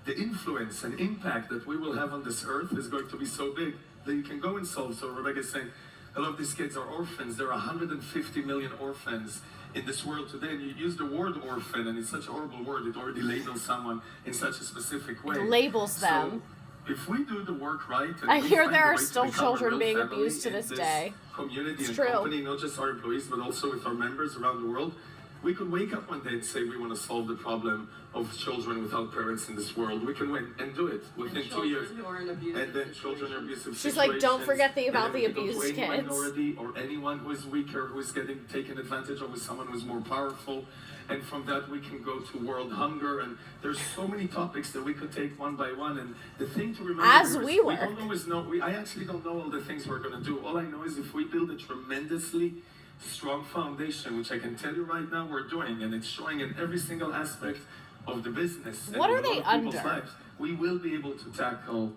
the influence and impact that we will have on this earth is going to be so big that you can go and solve. So Rebekah is saying, a lot of these kids are orphans. There are 150 million orphans in this world today. And you use the word orphan, and it's such a horrible word. It already labels someone in such a specific way. It labels them. So if we do the work right, and I we hear find there a are way to still become a children real being family abused to in this day. Community It's and true. company, not just our employees, but also with our members around the world, we could wake up one day and say we want to solve the problem of children without parents in this world. We can win and do it within 2 years. And then children in abusive She's like, don't forget about the and then we can go abused to any kids. minority or anyone who is weaker, who is getting taken advantage of, with someone who is more powerful. And from that we can go to world hunger, and there's so many topics that we could take one by one. And the thing to remember As is we we work. don't always know. I actually don't know all the things we're going to do. All I know is if we build a tremendously strong foundation, which I can tell you right now we're doing, and it's showing in every single aspect of the business. What and are in a they lot of people's under? lives, we will be able to tackle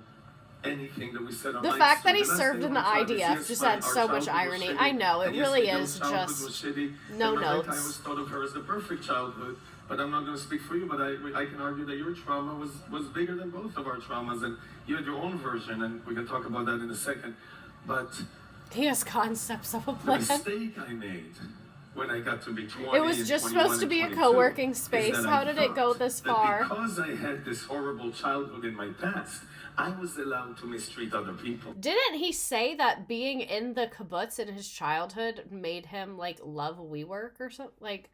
anything that we said on The nights fact that two. he The last served thing in the I thought is, IDF yes, just my- adds our so much childhood was irony. shitty, I know, it and yes, really Miguel's is childhood just was shitty, no and Rebekah, notes. I always thought of her as the perfect childhood, but I'm not going to speak for you, but I can argue that your trauma was bigger than both of our traumas, and you had your own version, and we can talk about that in a second. But He has concepts of a the plan. mistake I made when I got to be 20 It was and just 21 supposed to and be a 22 co-working is space. that How I did it go thought this that far? Because I had this horrible childhood in my past, I was allowed to mistreat other people. Didn't he say that being in the kibbutz in his childhood made him like love WeWork or something? Like,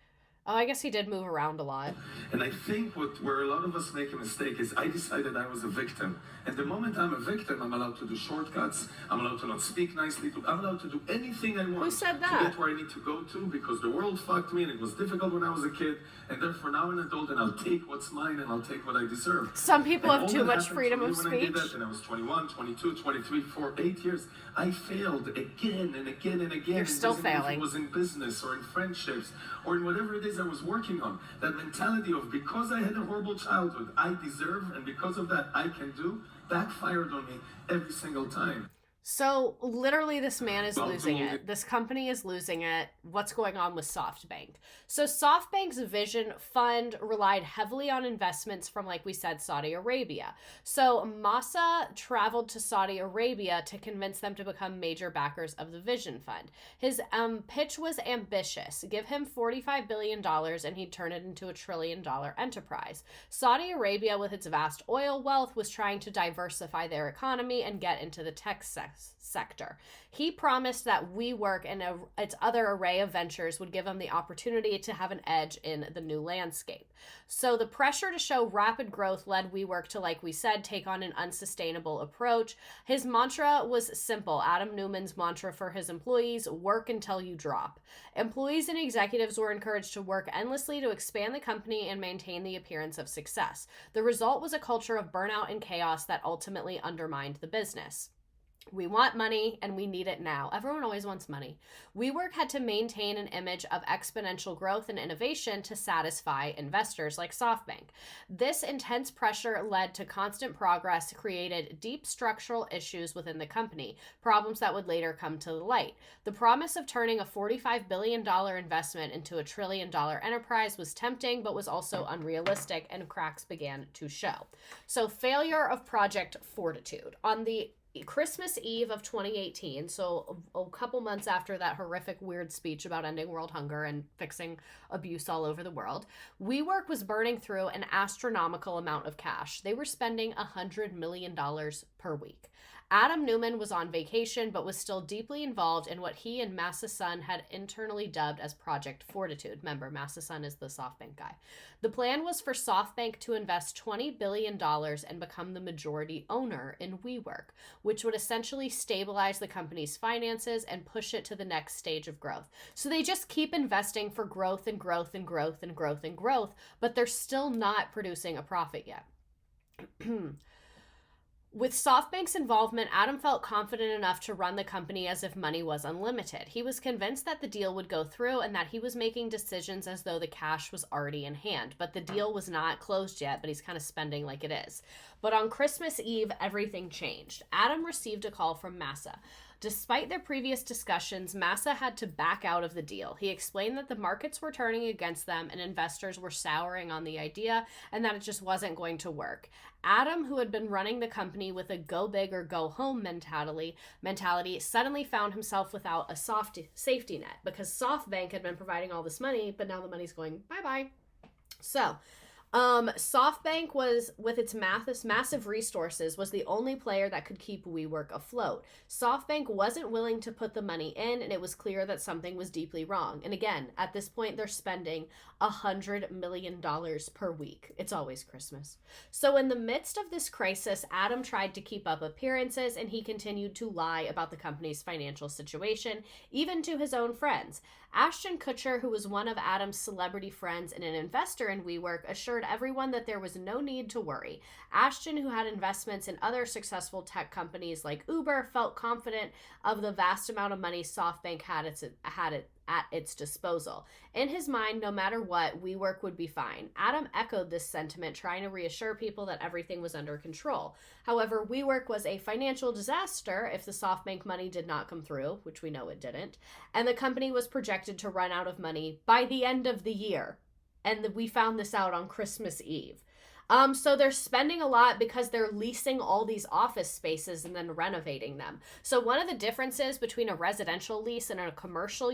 oh, I guess he did move around a lot. And I think where a lot of us make a mistake is I decided I was a victim. And the moment I'm a victim, I'm allowed to do shortcuts. I'm allowed to not speak nicely. I'm allowed to do anything I want. Who said to that? get where I need to go to, because the world fucked me and it was difficult when I was a kid. And therefore now I'm an adult and I'll take what's mine and I'll take what I deserve. Some people And have all too that much happened to freedom me of when I did speech. that, and I was 21, 22, 23, 4, 8 years. I failed again and again and again. You're still It doesn't matter if failing. it was in business or in friendships or in whatever it is I was working on. That mentality of because I had a horrible childhood, I deserve, and because of that I can do, backfired on me every single time. So literally this man is Well, losing so- it. This company is losing it. What's going on with SoftBank? So SoftBank's vision fund relied heavily on investments from, like we said, Saudi Arabia. So Massa traveled to Saudi Arabia to convince them to become major backers of the vision fund. His pitch was ambitious. Give him $45 billion and he'd turn it into $1 trillion enterprise. Saudi Arabia, with its vast oil wealth, was trying to diversify their economy and get into the tech sector. He promised that WeWork and its other array of ventures would give him the opportunity to have an edge in the new landscape. So the pressure to show rapid growth led WeWork to, like we said, take on an unsustainable approach. His mantra was simple. Adam Neumann's mantra for his employees: work until you drop. Employees and executives were encouraged to work endlessly to expand the company and maintain the appearance of success. The result was a culture of burnout and chaos that ultimately undermined the business. We want money and we need it now. Everyone always wants money. WeWork had to maintain an image of exponential growth and innovation to satisfy investors like SoftBank. This intense pressure led to constant progress, created deep structural issues within the company, problems that would later come to the light. The promise of turning a $45 billion investment into $1 trillion enterprise was tempting, but was also unrealistic, and cracks began to show. So, failure of Project Fortitude. On the Christmas Eve of 2018, so a couple months after that horrific, weird speech about ending world hunger and fixing abuse all over the world, WeWork was burning through an astronomical amount of cash. They were spending $100 million per week. Adam Neumann was on vacation, but was still deeply involved in what he and Massa Son had internally dubbed as Project Fortitude. Remember, Massa Son is the SoftBank guy. The plan was for SoftBank to invest $20 billion and become the majority owner in WeWork, which would essentially stabilize the company's finances and push it to the next stage of growth. So they just keep investing for growth and growth and growth and growth and growth, but they're still not producing a profit yet. With SoftBank's involvement, Adam felt confident enough to run the company as if money was unlimited. He was convinced that the deal would go through and that he was making decisions as though the cash was already in hand. But the deal was not closed yet, but he's kind of spending like it is. But on Christmas Eve, everything changed. Adam received a call from Massa. Despite their previous discussions, Massa had to back out of the deal. He explained that the markets were turning against them and investors were souring on the idea and that it just wasn't going to work. Adam, who had been running the company with a go big or go home mentality, suddenly found himself without a safety net because SoftBank had been providing all this money, but now the money's going bye-bye. So, SoftBank was, with its massive resources, was the only player that could keep WeWork afloat. SoftBank wasn't willing to put the money in, and it was clear that something was deeply wrong. And again, at this point, they're spending $100 million per week. It's always Christmas. So in the midst of this crisis, Adam tried to keep up appearances, and he continued to lie about the company's financial situation, even to his own friends. Ashton Kutcher, who was one of Adam's celebrity friends and an investor in WeWork, assured assured everyone that there was no need to worry. Ashton, who had investments in other successful tech companies like Uber, felt confident of the vast amount of money SoftBank had at its disposal. In his mind, no matter what, WeWork would be fine. Adam echoed this sentiment, trying to reassure people that everything was under control. However, WeWork was a financial disaster if the SoftBank money did not come through, which we know it didn't, and the company was projected to run out of money by the end of the year. And we found this out on Christmas Eve. So they're spending a lot because they're leasing all these office spaces and then renovating them. So one of the differences between a residential lease and a commercial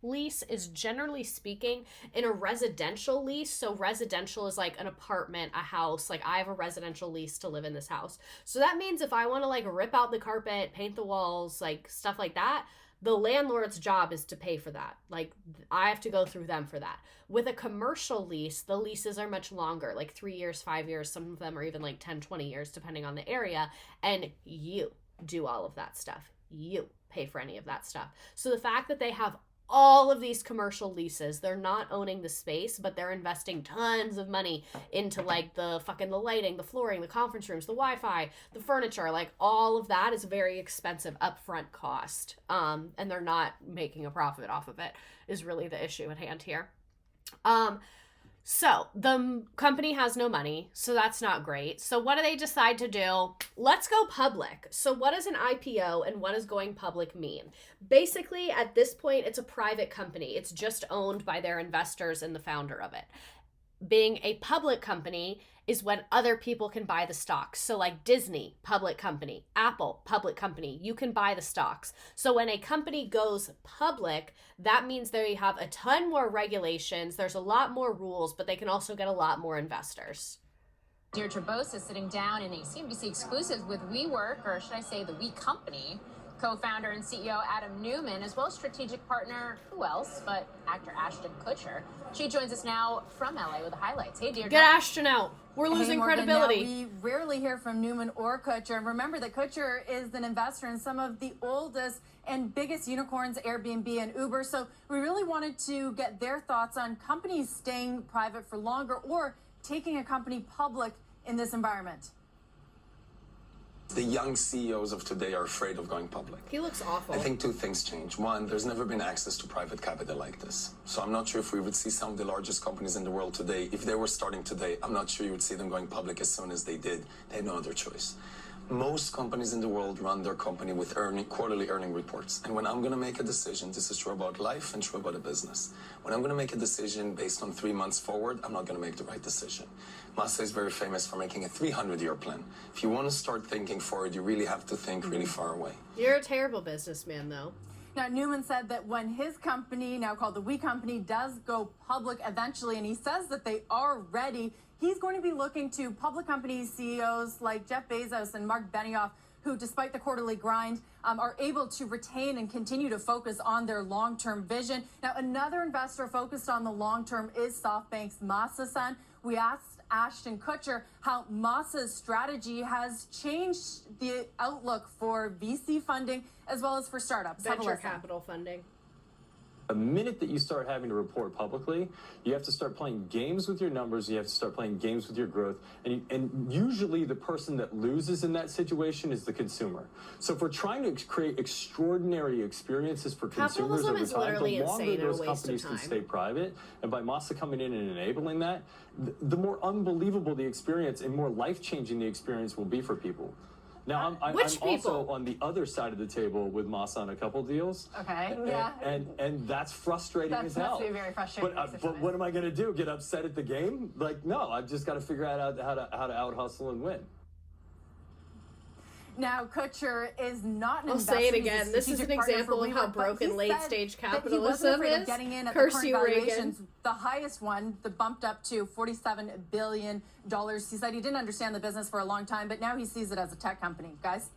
lease is, generally speaking, in a residential lease. So residential is like an apartment, a house. Like I have a residential lease to live in this house. So that means if I want to like rip out the carpet, paint the walls, like stuff like that, the landlord's job is to pay for that. Like I have to go through them for that. With a commercial lease, the leases are much longer, like 3 years, 5 years. Some of them are even like 10, 20 years, depending on the area. And you do all of that stuff. You pay for any of that stuff. So the fact that they have all of these commercial leases, they're not owning the space, but they're investing tons of money into like the lighting, the flooring, the conference rooms, the Wi-Fi, the furniture, like all of that is very expensive upfront cost. And they're not making a profit off of it is really the issue at hand here. So the company has no money, so that's not great. So what do they decide to do? Let's go public. So what does an IPO and what does going public mean? Basically, at this point, it's a private company. It's just owned by their investors and the founder of it. Being a public company is when other people can buy the stocks. So like Disney, public company, Apple, public company, you can buy the stocks. So when a company goes public, that means they have a ton more regulations. There's a lot more rules, but they can also get a lot more investors. Deirdre Bose is sitting down in a CNBC exclusive with WeWork, or should I say the We Company, co-founder and CEO Adam Neumann, as well as strategic partner, who else but actor Ashton Kutcher. She joins us now from LA with the highlights. Hey, Deirdre. Get Ashton out. We're losing credibility. We rarely hear from Neumann or Kutcher. And remember that Kutcher is an investor in some of the oldest and biggest unicorns, Airbnb and Uber. So we really wanted to get their thoughts on companies staying private for longer or taking a company public in this environment. The young CEOs of today are afraid of going public. He looks awful. I think two things change. One, there's never been access to private capital like this. So I'm not sure if we would see some of the largest companies in the world today. If they were starting today, I'm not sure you would see them going public as soon as they did. They had no other choice. Most companies in the world run their company with quarterly earning reports. And when I'm going to make a decision, this is true about life and true about a business. When I'm going to make a decision based on 3 months forward, I'm not going to make the right decision. Masa is very famous for making a 300-year plan. If you want to start thinking forward, you really have to think really far away. You're a terrible businessman, though. Now, Neumann said that when his company, now called the We Company, does go public eventually, and he says that they are ready, he's going to be looking to public company CEOs like Jeff Bezos and Mark Benioff, who, despite the quarterly grind, are able to retain and continue to focus on their long-term vision. Now, another investor focused on the long-term is SoftBank's Masa-san. We asked Ashton Kutcher how Masa's strategy has changed the outlook for VC funding as well as for startups. Venture capital funding. The minute that you start having to report publicly, you have to start playing games with your numbers, you have to start playing games with your growth, and usually the person that loses in that situation is the consumer. So if we're trying to create extraordinary experiences for consumers over time, the longer those companies can stay private, and by Masa coming in and enabling that, the more unbelievable the experience and more life-changing the experience will be for people. Now, I'm also on the other side of the table with Masa on a couple deals. Okay, yeah. And that's frustrating as hell. That's very frustrating. But what am I going to do? Get upset at the game? Like, no, I've just got to figure out how to out-hustle and win. Now, Kutcher is not an I'll say it again. This is an example of how broken late-stage capitalism is. Curse you, Reagan. The highest one, the bumped up to $47 billion. He said he didn't understand the business for a long time, but now he sees it as a tech company. Guys?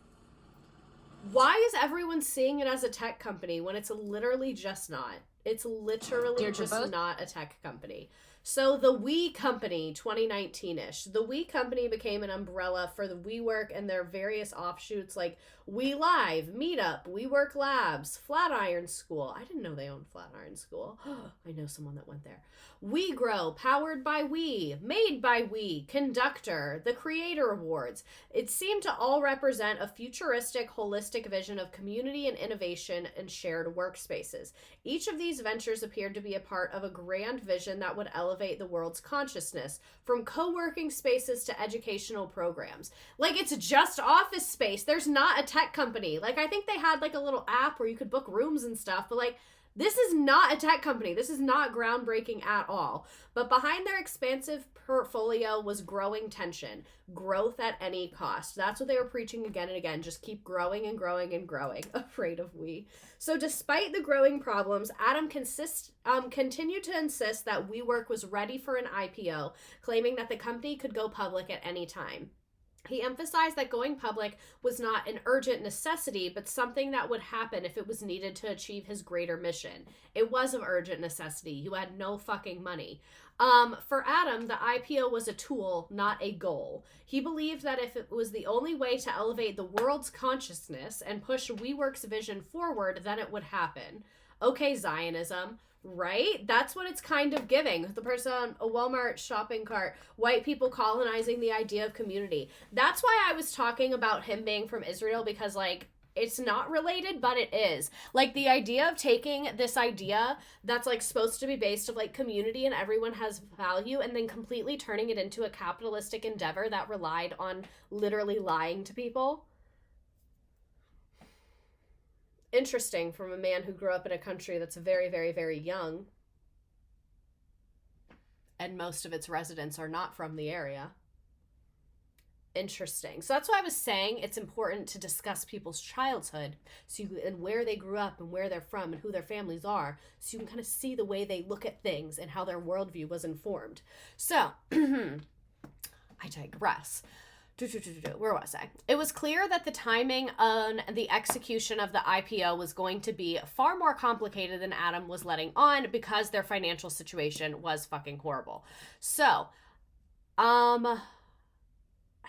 Why is everyone seeing it as a tech company when it's literally just not? It's literally just not a tech company. So the We Company, 2019-ish. The We Company became an umbrella for the WeWork and their various offshoots like WeLive, Meetup, WeWork Labs, Flatiron School. I didn't know they owned Flatiron School. I know someone that went there. WeGrow, powered by We, made by We, Conductor, the Creator Awards. It seemed to all represent a futuristic, holistic vision of community and innovation and shared workspaces. Each of these ventures appeared to be a part of a grand vision that would elevate the world's consciousness, from co-working spaces to educational programs. Like, it's just office space. There's not a tech company. Like, I think they had like a little app where you could book rooms and stuff, but like, this is not a tech company. This is not groundbreaking at all. But behind their expansive portfolio was growing tension, growth at any cost. That's what they were preaching again and again. Just keep growing and growing and growing. Afraid of we. So despite the growing problems, Adam continued to insist that WeWork was ready for an IPO, claiming that the company could go public at any time. He emphasized that going public was not an urgent necessity, but something that would happen if it was needed to achieve his greater mission. It was of urgent necessity. You had no fucking money. For Adam, the IPO was a tool, not a goal. He believed that if it was the only way to elevate the world's consciousness and push WeWork's vision forward, then it would happen. Okay, Zionism. Right? That's what it's kind of giving. The person on a Walmart shopping cart, white people colonizing the idea of community. That's why I was talking about him being from Israel, because like, it's not related, but it is. Like, the idea of taking this idea that's like supposed to be based of like community and everyone has value, and then completely turning it into a capitalistic endeavor that relied on literally lying to people. Interesting from a man who grew up in a country that's very, very, very young, and most of its residents are not from the area. Interesting. So that's why I was saying it's important to discuss people's childhood, and where they grew up and where they're from and who their families are, so you can kind of see the way they look at things and how their worldview was informed. So I digress. Where was I? It was clear that the timing on the execution of the IPO was going to be far more complicated than Adam was letting on, because their financial situation was fucking horrible. So,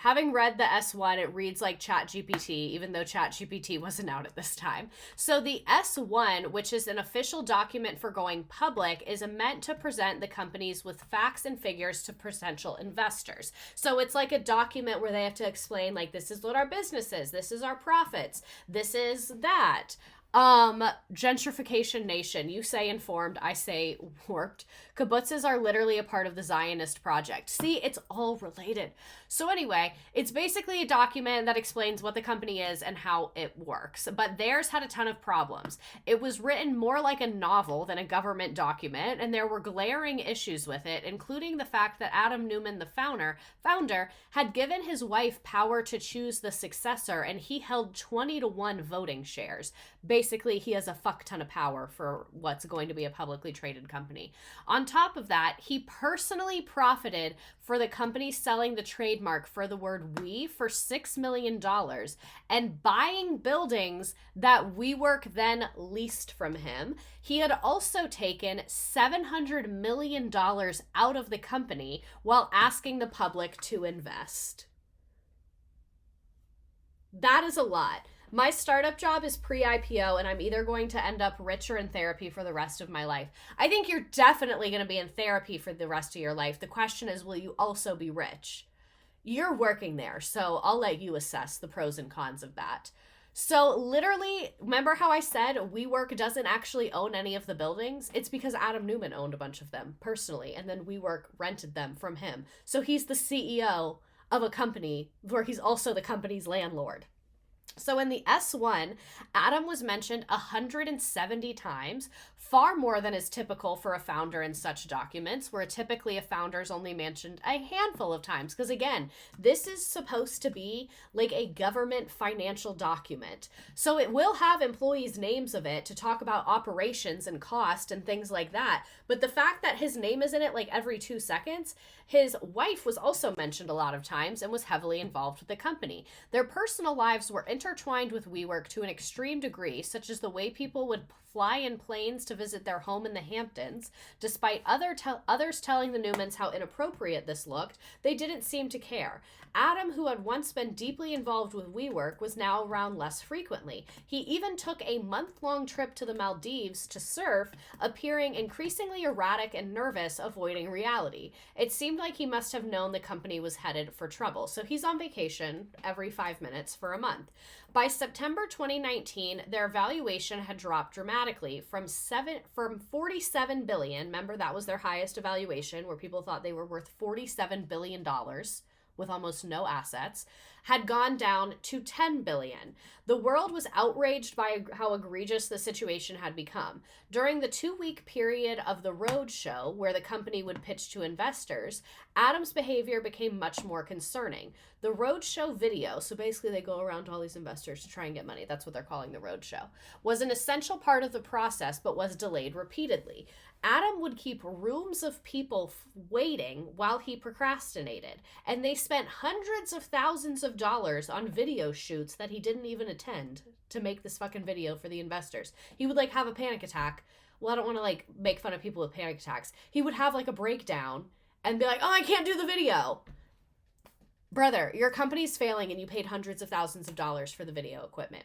having read the S1, it reads like ChatGPT, even though ChatGPT wasn't out at this time. So the S1, which is an official document for going public, is meant to present the companies with facts and figures to potential investors. So it's like a document where they have to explain, like, this is what our business is, this is our profits, this is that. Gentrification nation. You say informed, I say warped. Kibbutzes are literally a part of the Zionist project. See, it's all related. So anyway, it's basically a document that explains what the company is and how it works. But theirs had a ton of problems. It was written more like a novel than a government document, and there were glaring issues with it, including the fact that Adam Neumann, the founder, had given his wife power to choose the successor, and he held 20-1 voting shares. Basically, he has a fuck ton of power for what's going to be a publicly traded company. On top of that, he personally profited for the company selling the trademark for the word we for $6 million and buying buildings that WeWork then leased from him. He had also taken $700 million out of the company while asking the public to invest. That is a lot. My startup job is pre-IPO, and I'm either going to end up rich or in therapy for the rest of my life. I think you're definitely going to be in therapy for the rest of your life. The question is, will you also be rich? You're working there, so I'll let you assess the pros and cons of that. So literally, remember how I said WeWork doesn't actually own any of the buildings? It's because Adam Neumann owned a bunch of them personally, and then WeWork rented them from him. So he's the CEO of a company where he's also the company's landlord. So in the S1, Adam was mentioned 170 times, far more than is typical for a founder in such documents, where typically a founder is only mentioned a handful of times. Because again, this is supposed to be like a government financial document. So it will have employees' names of it to talk about operations and cost and things like that. But the fact that his name is in it like every 2 seconds, his wife was also mentioned a lot of times and was heavily involved with the company. Their personal lives were intertwined with WeWork to an extreme degree, such as the way people would fly in planes to visit their home in the Hamptons. Despite others telling the Neumanns how inappropriate this looked, they didn't seem to care. Adam, who had once been deeply involved with WeWork, was now around less frequently. He even took a month-long trip to the Maldives to surf, appearing increasingly erratic and nervous, avoiding reality. It seemed like he must have known the company was headed for trouble, so he's on vacation every 5 minutes for a month. By September 2019, their valuation had dropped dramatically from 47 billion. Remember, that was their highest evaluation, where people thought they were worth $47 billion with almost no assets, had gone down to 10 billion. The world was outraged by how egregious the situation had become. During the 2-week period of the roadshow, where the company would pitch to investors, Adam's behavior became much more concerning. The roadshow video, so basically they go around to all these investors to try and get money, that's what they're calling the roadshow, was an essential part of the process but was delayed repeatedly. Adam would keep rooms of people waiting while he procrastinated, and they spent hundreds of thousands of dollars on video shoots that he didn't even attend to make this fucking video for the investors. He would have a panic attack. Well, I don't want to make fun of people with panic attacks. He would have a breakdown and be like, oh, I can't do the video. Brother, your company's failing and you paid hundreds of thousands of dollars for the video equipment.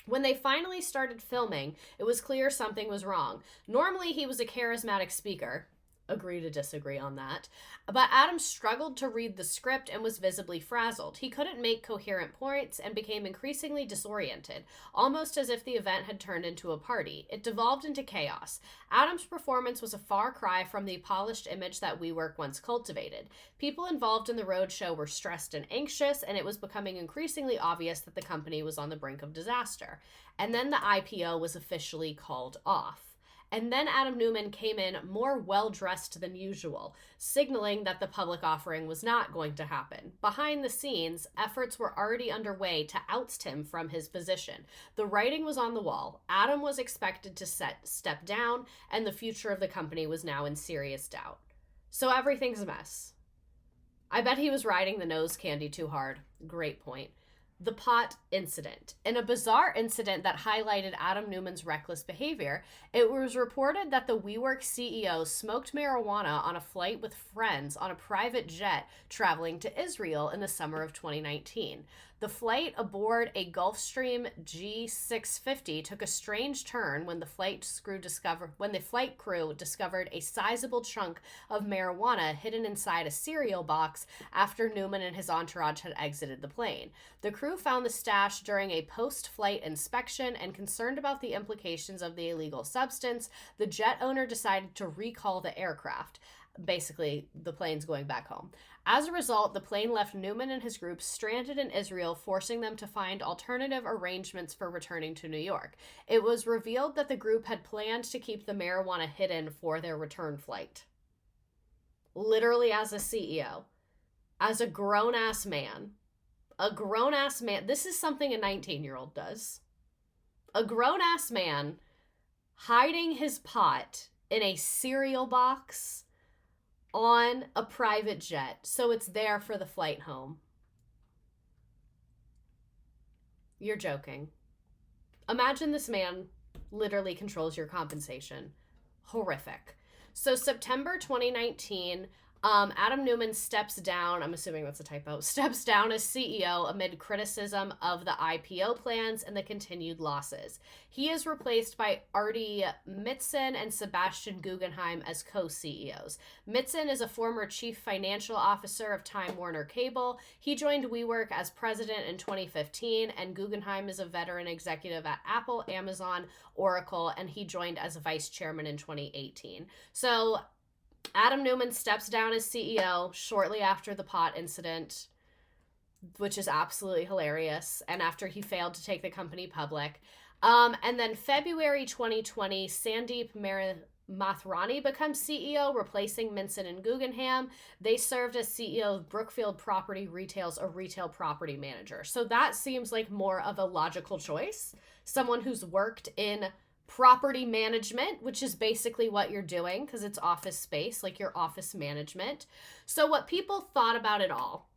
When they finally started filming, it was clear something was wrong. Normally, he was a charismatic speaker. Agree to disagree on that. But Adam struggled to read the script and was visibly frazzled. He couldn't make coherent points and became increasingly disoriented, almost as if the event had turned into a party. It devolved into chaos. Adam's performance was a far cry from the polished image that WeWork once cultivated. People involved in the roadshow were stressed and anxious, and it was becoming increasingly obvious that the company was on the brink of disaster. And then the IPO was officially called off. And then Adam Neumann came in more well-dressed than usual, signaling that the public offering was not going to happen. Behind the scenes, efforts were already underway to oust him from his position. The writing was on the wall. Adam was expected to step down, and the future of the company was now in serious doubt. So everything's a mess. I bet he was riding the nose candy too hard. Great point. The pot incident. In a bizarre incident that highlighted Adam Neumann's reckless behavior, it was reported that the WeWork CEO smoked marijuana on a flight with friends on a private jet traveling to Israel in the summer of 2019. The flight aboard a Gulfstream G650 took a strange turn when the flight crew discovered a sizable chunk of marijuana hidden inside a cereal box after Neumann and his entourage had exited the plane. The crew found the stash during a post-flight inspection, and concerned about the implications of the illegal substance, the jet owner decided to recall the aircraft. Basically, the plane's going back home. As a result, the plane left Neumann and his group stranded in Israel, forcing them to find alternative arrangements for returning to New York. It was revealed that the group had planned to keep the marijuana hidden for their return flight. Literally, as a CEO, as a grown-ass man, this is something a 19-year-old does. A grown-ass man hiding his pot in a cereal box on a private jet, so it's there for the flight home. You're joking. Imagine this man literally controls your compensation. Horrific. So September 2019, Adam Neumann steps down, I'm assuming that's a typo, steps down as CEO amid criticism of the IPO plans and the continued losses. He is replaced by Artie Mitzen and Sebastian Guggenheim as co-CEOs. Mitzen is a former chief financial officer of Time Warner Cable. He joined WeWork as president in 2015, and Guggenheim is a veteran executive at Apple, Amazon, Oracle, and he joined as vice chairman in 2018. So Adam Neumann steps down as CEO shortly after the pot incident, which is absolutely hilarious, and after he failed to take the company public. And then February 2020, Sandeep Mathrani becomes CEO, replacing Mitzen and Guggenheim. They served as CEO of Brookfield Property Retail's a retail property manager. So that seems like more of a logical choice. Someone who's worked in property management, which is basically what you're doing because it's office space, like your office management. So what people thought about it all,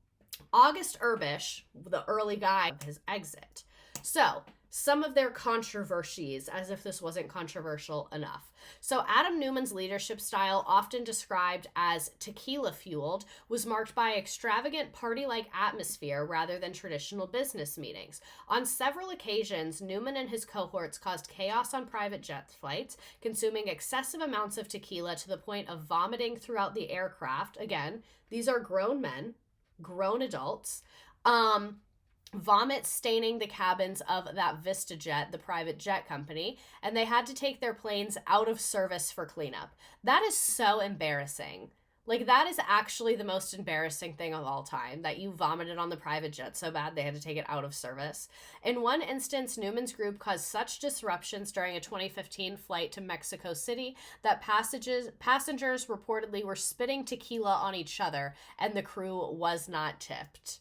August Urbish, the early guy of his exit. So some of their controversies, as if this wasn't controversial enough. So Adam Neumann's leadership style, often described as tequila-fueled, was marked by extravagant party-like atmosphere rather than traditional business meetings. On several occasions, Neumann and his cohorts caused chaos on private jet flights, consuming excessive amounts of tequila to the point of vomiting throughout the aircraft. Again, these are grown men, grown adults. Vomit staining the cabins of that VistaJet, the private jet company, and they had to take their planes out of service for cleanup. That is so embarrassing. Like, that is actually the most embarrassing thing of all time, that you vomited on the private jet so bad they had to take it out of service. In one instance, Neumann's group caused such disruptions during a 2015 flight to Mexico City that passengers reportedly were spitting tequila on each other, and the crew was not tipped.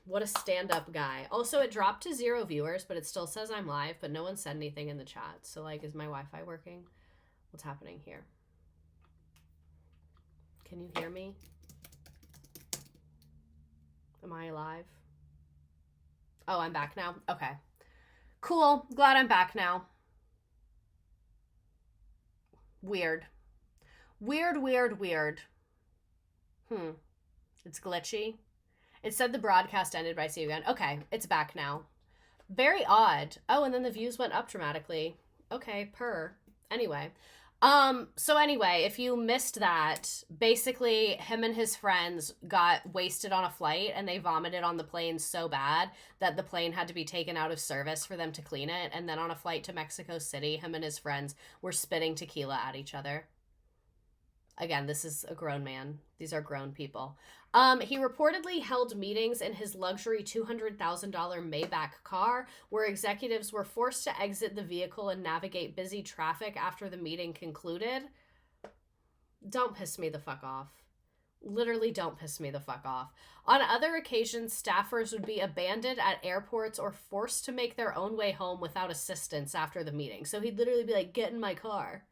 What a stand-up guy. Also, it dropped to 0 viewers, but it still says I'm live, but no one said anything in the chat. So, like, is my Wi-Fi working? What's happening here? Can you hear me? Am I alive? Oh, I'm back now? Okay. Cool. Glad I'm back now. Weird. Weird. It's glitchy. It said the broadcast ended, but I see you again. Okay, it's back now. Very odd. Oh, and then the views went up dramatically. Okay, Anyway. So anyway, if you missed that, basically him and his friends got wasted on a flight and they vomited on the plane so bad that the plane had to be taken out of service for them to clean it. And then on a flight to Mexico City, him and his friends were spitting tequila at each other. Again, this is a grown man. These are grown people. He reportedly held meetings in his luxury $200,000 Maybach car, where executives were forced to exit the vehicle and navigate busy traffic after the meeting concluded. Don't piss me the fuck off. Literally don't piss me the fuck off. On other occasions, staffers would be abandoned at airports or forced to make their own way home without assistance after the meeting. So he'd literally be like, get in my car.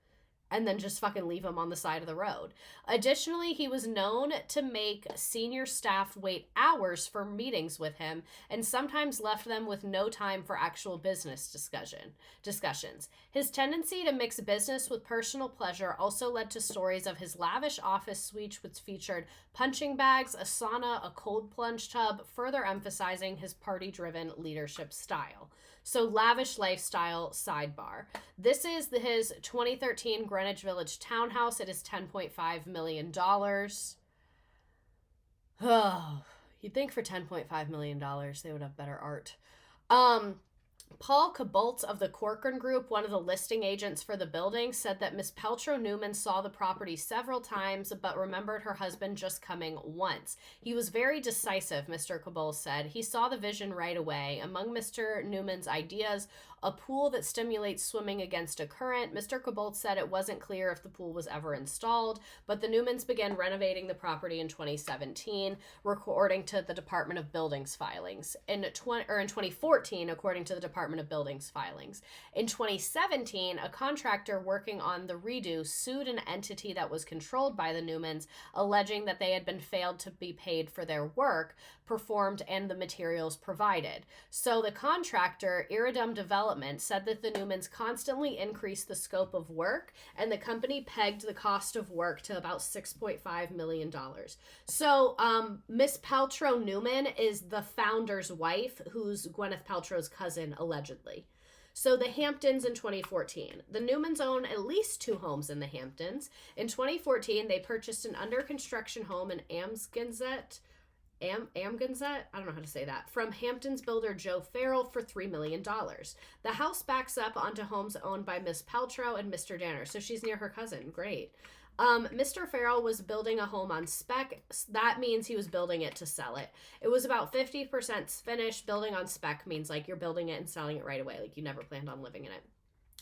And then just fucking leave him on the side of the road. Additionally, he was known to make senior staff wait hours for meetings with him and sometimes left them with no time for actual business discussions. His tendency to mix business with personal pleasure also led to stories of his lavish office suite, which featured punching bags, a sauna, a cold plunge tub, further emphasizing his party-driven leadership style. So, lavish lifestyle sidebar. This is his 2013 Greenwich Village townhouse. It is $10.5 million. Oh, you'd think for $10.5 million they would have better art. Paul Cabolt of the Corcoran Group, one of the listing agents for the building, said that Miss Peltro Neumann saw the property several times, but remembered her husband just coming once. He was very decisive, Mr. Cabolt said. He saw the vision right away. Among Mr. Neumann's ideas, a pool that stimulates swimming against a current. Mr. Cabolt said it wasn't clear if the pool was ever installed, but the Neumanns began renovating the property in 2017, according to the Department of Buildings filings. In 2014, according to the Department of Buildings filings. In 2017, a contractor working on the redo sued an entity that was controlled by the Neumanns, alleging that they had been failed to be paid for their work performed and the materials provided. So the contractor, Iridum Development, said that the Neumanns constantly increased the scope of work, and the company pegged the cost of work to about $6.5 million. So Miss Paltrow Neumann is the founder's wife, who's Gwyneth Paltrow's cousin, allegedly. So the Hamptons in 2014. The Neumanns own at least 2 homes in the Hamptons. In 2014, they purchased an under-construction home in Amgansett, I don't know how to say that, from Hamptons builder Joe Farrell for $3 million. The house backs up onto homes owned by Miss Paltrow and Mr. Danner, so she's near her cousin. Great. Mr. Farrell was building a home on spec. That means he was building it to sell it. It was about 50% finished. Building on spec means like you're building it and selling it right away, like you never planned on living in it.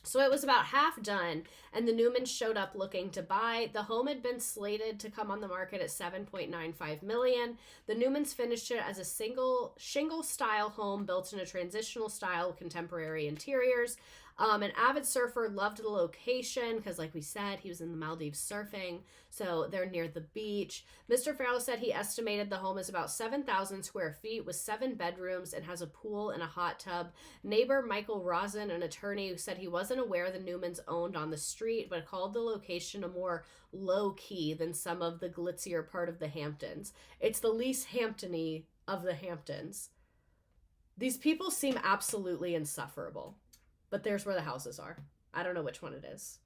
So it was about half done, and the Neumanns showed up looking to buy. The home had been slated to come on the market at $7.95 million. The Neumanns finished it as a single shingle-style home built in a transitional style with contemporary interiors. An avid surfer, loved the location because, like we said, he was in the Maldives surfing, so they're near the beach. Mr. Farrell said he estimated the home is about 7,000 square feet with 7 bedrooms and has a pool and a hot tub. Neighbor Michael Rosen, an attorney, said he wasn't aware the Neumanns owned on the street, but called the location a more low-key than some of the glitzier part of the Hamptons. It's the least Hampton-y of the Hamptons. These people seem absolutely insufferable, but there's where the houses are. I don't know which one it is.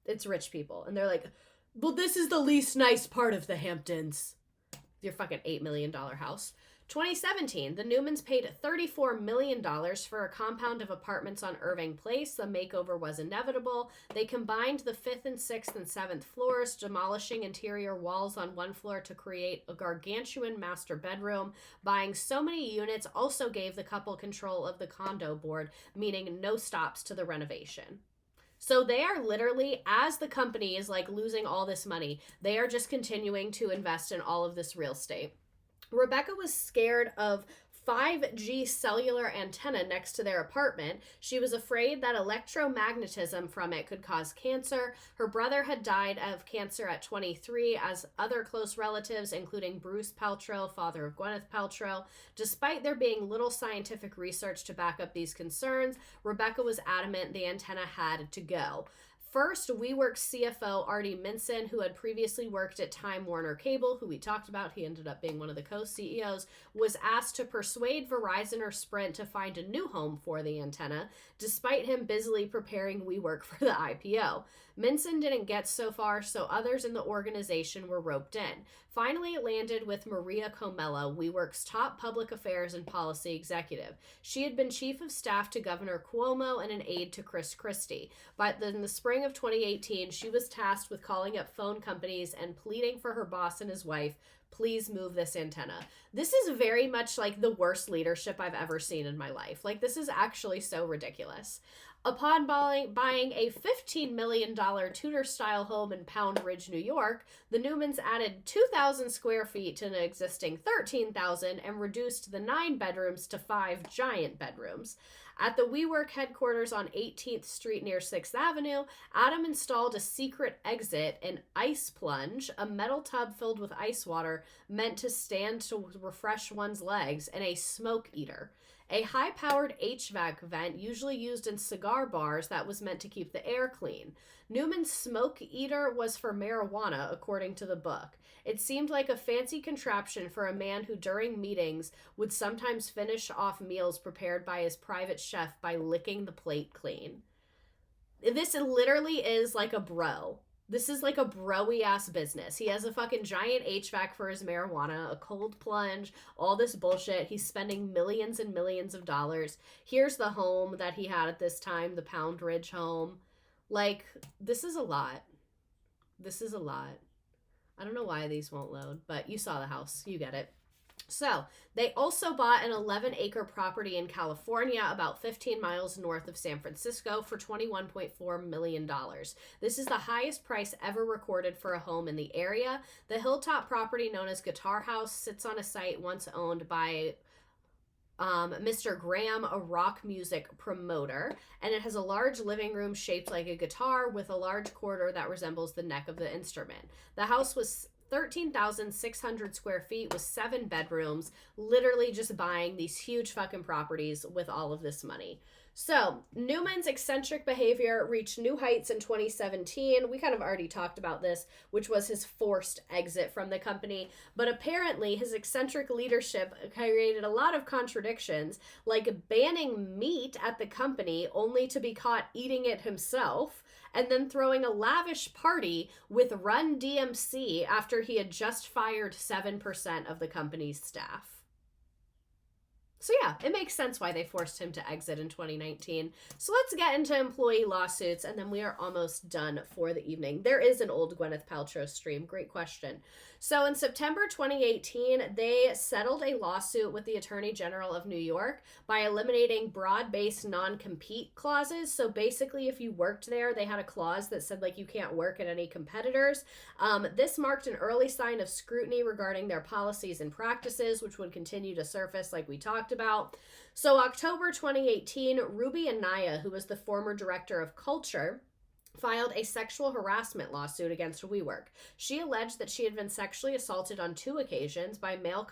It's rich people, and they're like, well, this is the least nice part of the Hamptons. Your fucking $8 million house. 2017, the Neumanns paid $34 million for a compound of apartments on Irving Place. The makeover was inevitable. They combined the 5th and 6th and 7th floors, demolishing interior walls on one floor to create a gargantuan master bedroom. Buying so many units also gave the couple control of the condo board, meaning no stops to the renovation. So they are literally, as the company is like losing all this money, they are just continuing to invest in all of this real estate. Rebekah was scared of 5G cellular antenna next to their apartment. She was afraid that electromagnetism from it could cause cancer. Her brother had died of cancer at 23, as other close relatives, including Bruce Paltrow, father of Gwyneth Paltrow. Despite there being little scientific research to back up these concerns, Rebekah was adamant the antenna had to go. First, WeWork CFO Artie Minson, who had previously worked at Time Warner Cable, who we talked about, he ended up being one of the co-CEOs, was asked to persuade Verizon or Sprint to find a new home for the antenna, despite him busily preparing WeWork for the IPO. Minson didn't get so far, so others in the organization were roped in. Finally, it landed with Maria Comello, WeWork's top public affairs and policy executive. She had been chief of staff to Governor Cuomo and an aide to Chris Christie. But in the spring of 2018, she was tasked with calling up phone companies and pleading for her boss and his wife, please move this antenna. This is very much like the worst leadership I've ever seen in my life. Like, this is actually so ridiculous. Upon buying a $15 million Tudor-style home in Pound Ridge, New York, the Neumanns added 2,000 square feet to an existing 13,000 and reduced the 9 bedrooms to 5 giant bedrooms. At the WeWork headquarters on 18th Street near 6th Avenue, Adam installed a secret exit, an ice plunge, a metal tub filled with ice water meant to stand to refresh one's legs, and a smoke eater. A high-powered HVAC vent usually used in cigar bars that was meant to keep the air clean. Newman's smoke eater was for marijuana, according to the book. It seemed like a fancy contraption for a man who, during meetings, would sometimes finish off meals prepared by his private chef by licking the plate clean. This literally is like a bro. This is like a bro-y ass business. He has a fucking giant HVAC for his marijuana, a cold plunge, all this bullshit. He's spending millions and millions of dollars. Here's the home that he had at this time, the Pound Ridge home. Like, this is a lot. This is a lot. I don't know why these won't load, but you saw the house. You get it. So, they also bought an 11-acre property in California, about 15 miles north of San Francisco, for $21.4 million. This is the highest price ever recorded for a home in the area. The hilltop property, known as Guitar House, sits on a site once owned by Mr. Graham, a rock music promoter, and it has a large living room shaped like a guitar with a large corridor that resembles the neck of the instrument. The house was 13,600 square feet with 7 bedrooms, literally just buying these huge fucking properties with all of this money. So, Neumann's eccentric behavior reached new heights in 2017. We kind of already talked about this, which was his forced exit from the company. But apparently, his eccentric leadership created a lot of contradictions, like banning meat at the company only to be caught eating it himself, and then throwing a lavish party with Run DMC after he had just fired 7% of the company's staff. So yeah, it makes sense why they forced him to exit in 2019. So let's get into employee lawsuits, and then we are almost done for the evening. There is an old Gwyneth Paltrow stream. Great question. So in September 2018, they settled a lawsuit with the Attorney General of New York by eliminating broad-based non-compete clauses. So basically, if you worked there, they had a clause that said, like, you can't work at any competitors. This marked an early sign of scrutiny regarding their policies and practices, which would continue to surface like we talked about. So October 2018, Ruby Anaya, who was the former director of culture, filed a sexual harassment lawsuit against WeWork. She alleged that she had been sexually assaulted on 2 occasions by male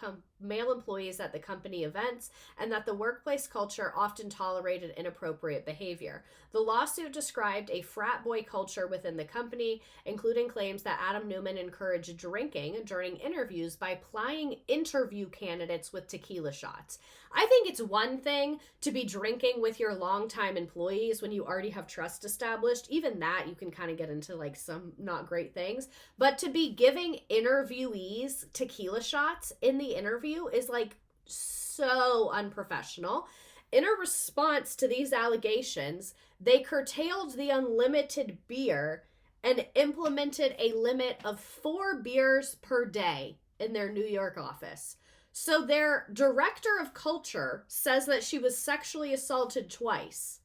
employees at the company events, and that the workplace culture often tolerated inappropriate behavior. The lawsuit described a frat boy culture within the company, including claims that Adam Neumann encouraged drinking during interviews by plying interview candidates with tequila shots. I think it's one thing to be drinking with your longtime employees when you already have trust established. Even that, you can kind of get into like some not great things. But to be giving interviewees tequila shots in the interview is like so unprofessional. In a response to these allegations, they curtailed the unlimited beer and implemented a limit of 4 beers per day in their New York office. So their director of culture says that she was sexually assaulted twice.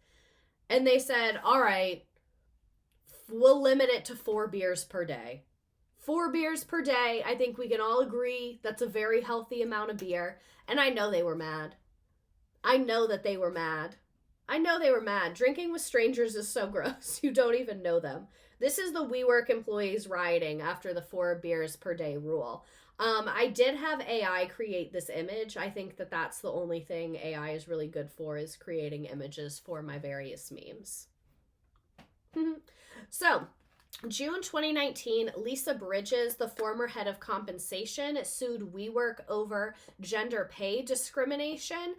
And they said, all right, we'll limit it to 4 beers per day. 4 beers per day. I think we can all agree that's a very healthy amount of beer. And I know they were mad. I know that they were mad. I know they were mad. Drinking with strangers is so gross. You don't even know them. This is the WeWork employees rioting after the 4 beers per day rule. I did have AI create this image. I think that that's the only thing AI is really good for, is creating images for my various memes. So, June 2019, Lisa Bridges, the former head of compensation, sued WeWork over gender pay discrimination.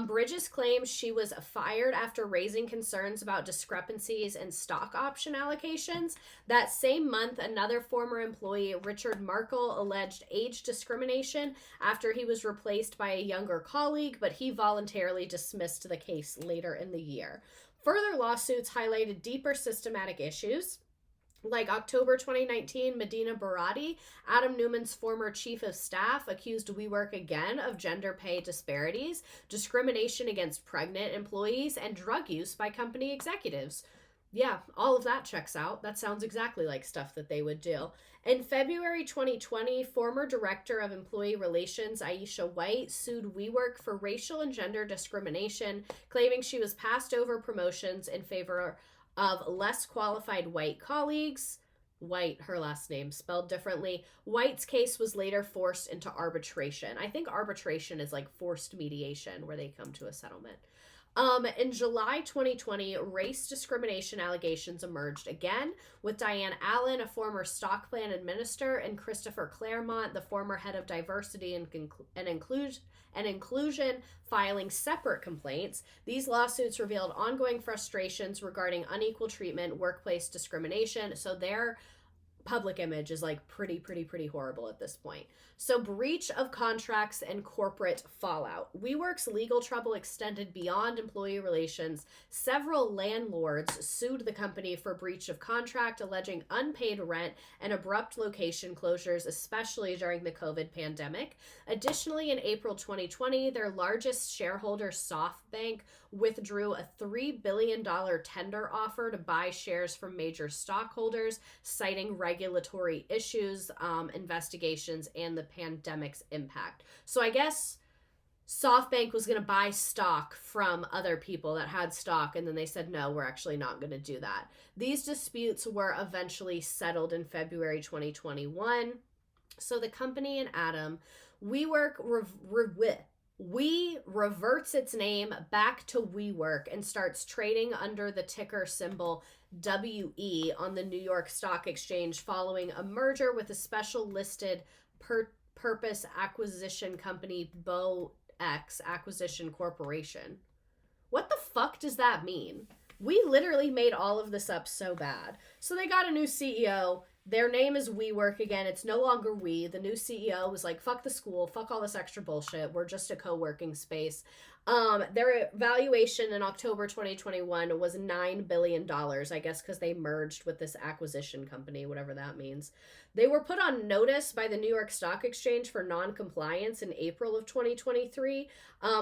Bridges claims she was fired after raising concerns about discrepancies in stock option allocations. That same month, another former employee, Richard Markle, alleged age discrimination after he was replaced by a younger colleague, but he voluntarily dismissed the case later in the year. Further lawsuits highlighted deeper systematic issues. Like October 2019, Medina Barati, Adam Neumann's former chief of staff, accused WeWork again of gender pay disparities, discrimination against pregnant employees, and drug use by company executives. Yeah, all of that checks out. That sounds exactly like stuff that they would do. In February 2020, former director of employee relations, Aisha White, sued WeWork for racial and gender discrimination, claiming she was passed over promotions in favor of less qualified white colleagues. White, her last name, spelled differently. White's case was later forced into arbitration. I think arbitration is like forced mediation where they come to a settlement. In July 2020, race discrimination allegations emerged again, with Diane Allen, a former stock plan administrator, and Christopher Claremont, the former head of diversity and inclusion, filing separate complaints. These lawsuits revealed ongoing frustrations regarding unequal treatment, workplace discrimination, so their public image is like pretty horrible at this point. So breach of contracts and corporate fallout. WeWork's legal trouble extended beyond employee relations. Several landlords sued the company for breach of contract, alleging unpaid rent and abrupt location closures, especially during the COVID pandemic. Additionally, in April 2020, their largest shareholder, SoftBank, withdrew a $3 billion tender offer to buy shares from major stockholders, citing regulatory issues, investigations, and the pandemic's impact. So I guess SoftBank was going to buy stock from other people that had stock, and then they said, no, we're actually not going to do that. These disputes were eventually settled in February 2021. So the company and Adam, WeWork reverts its name back to WeWork and starts trading under the ticker symbol WE on the New York Stock Exchange following a merger with a special listed purpose acquisition company, BowX Acquisition Corporation. What the fuck does that mean? We literally made all of this up so bad. So they got a new CEO. Their name is WeWork again. It's no longer We. The new CEO was like, fuck the school, fuck all this extra bullshit. We're just a co-working space. Their valuation in October 2021 was $9 billion, I guess because they merged with this acquisition company, whatever that means. They were put on notice by the New York Stock Exchange for non-compliance in April of 2023,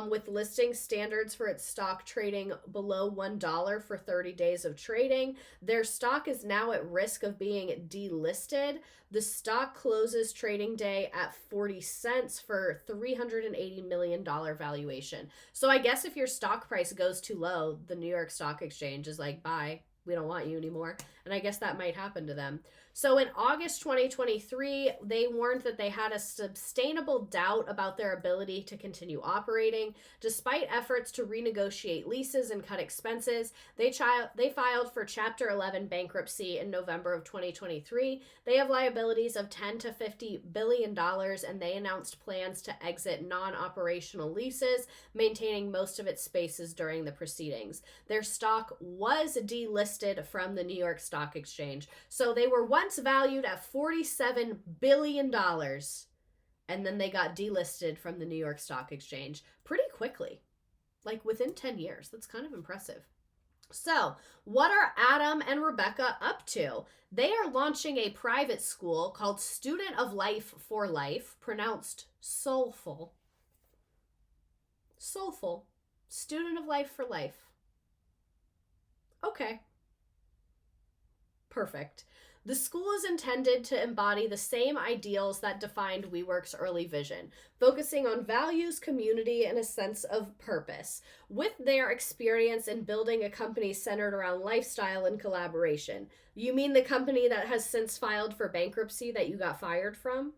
with listing standards for its stock trading below $1 for 30 days of trading. Their stock is now at risk of being delisted. The stock closes trading day at 40 cents for $380 million valuation. So I guess if your stock price goes too low, the New York Stock Exchange is like, bye, we don't want you anymore. And I guess that might happen to them. So in August 2023, they warned that they had a sustainable doubt about their ability to continue operating. Despite efforts to renegotiate leases and cut expenses, they filed for Chapter 11 bankruptcy in November of 2023. They have liabilities of $10 to $50 billion, and they announced plans to exit non-operational leases, maintaining most of its spaces during the proceedings. Their stock was delisted from the New York Stock Exchange, so they were once valued at $47 billion, and then they got delisted from the New York Stock Exchange pretty quickly, like within 10 years. That's kind of impressive. So, what are Adam and Rebekah up to? They are launching a private school called Student of Life for Life, pronounced soulful. Soulful. Student of Life for Life. Okay. Perfect. The school is intended to embody the same ideals that defined WeWork's early vision, focusing on values, community, and a sense of purpose, with their experience in building a company centered around lifestyle and collaboration. You mean the company that has since filed for bankruptcy that you got fired from?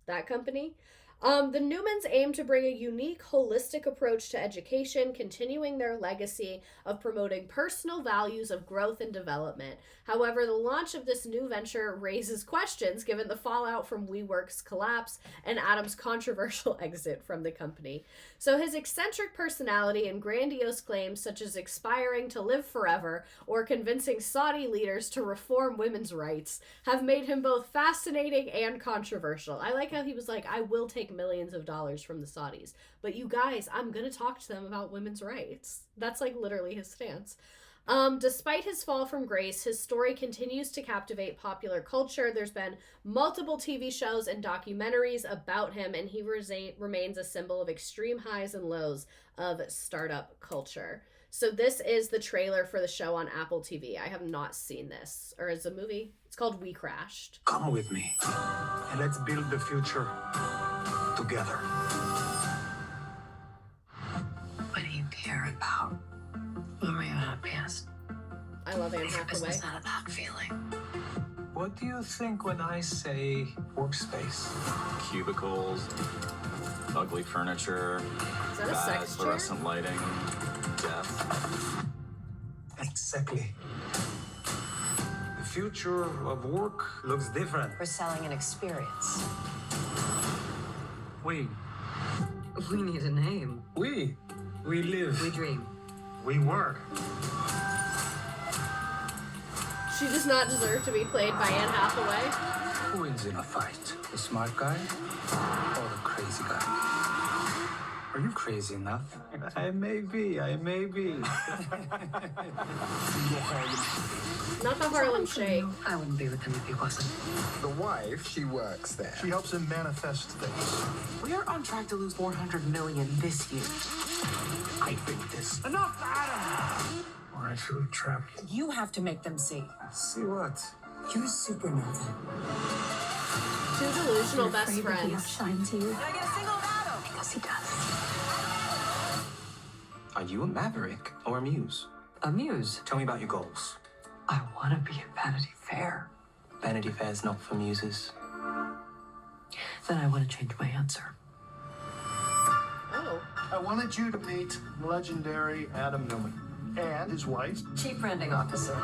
That company? The Neumanns aim to bring a unique, holistic approach to education, continuing their legacy of promoting personal values of growth and development. However, the launch of this new venture raises questions given the fallout from WeWork's collapse and Adam's controversial exit from the company. So his eccentric personality and grandiose claims such as aspiring to live forever or convincing Saudi leaders to reform women's rights have made him both fascinating and controversial. I like how he was like, I will take millions of dollars from the Saudis, but you guys, I'm gonna talk to them about women's rights. That's like literally his stance. Despite his fall from grace, his story continues to captivate popular culture. There's been multiple TV shows and documentaries about him, and he remains a symbol of extreme highs and lows of startup culture. So this is the trailer for the show on Apple TV. I have not seen this, or it's a movie. It's called We Crashed. Come with me, and let's build the future together. What do you care about? When were you happiest? I love Anne Hathaway. It's not that feeling. What do you think when I say workspace? Cubicles, ugly furniture, is that a bad sex fluorescent chair? lighting, death. Exactly. The future of work looks different. We're selling an experience. We need a name. We live. We dream. We work. She does not deserve to be played by Anne Hathaway. Who wins in a fight? The smart guy or the crazy guy? Are you crazy enough? I may be. Not the Harlem Shake. I wouldn't be with him if he wasn't. The wife, she works there. She helps him manifest things. We are on track to lose $400 million this year. I think this. Enough, Adam! Or I feel trapped. You have to make them see. See what? You're a supernova. Two delusional best friends. Outshines you. Can I get a single Adam? Because he does. Are you a maverick or a muse? A muse. Tell me about your goals. I want to be at Vanity Fair. Vanity Fair's not for muses. Then I want to change my answer. Oh. I wanted you to meet legendary Adam Neumann and his wife. Chief Branding Officer.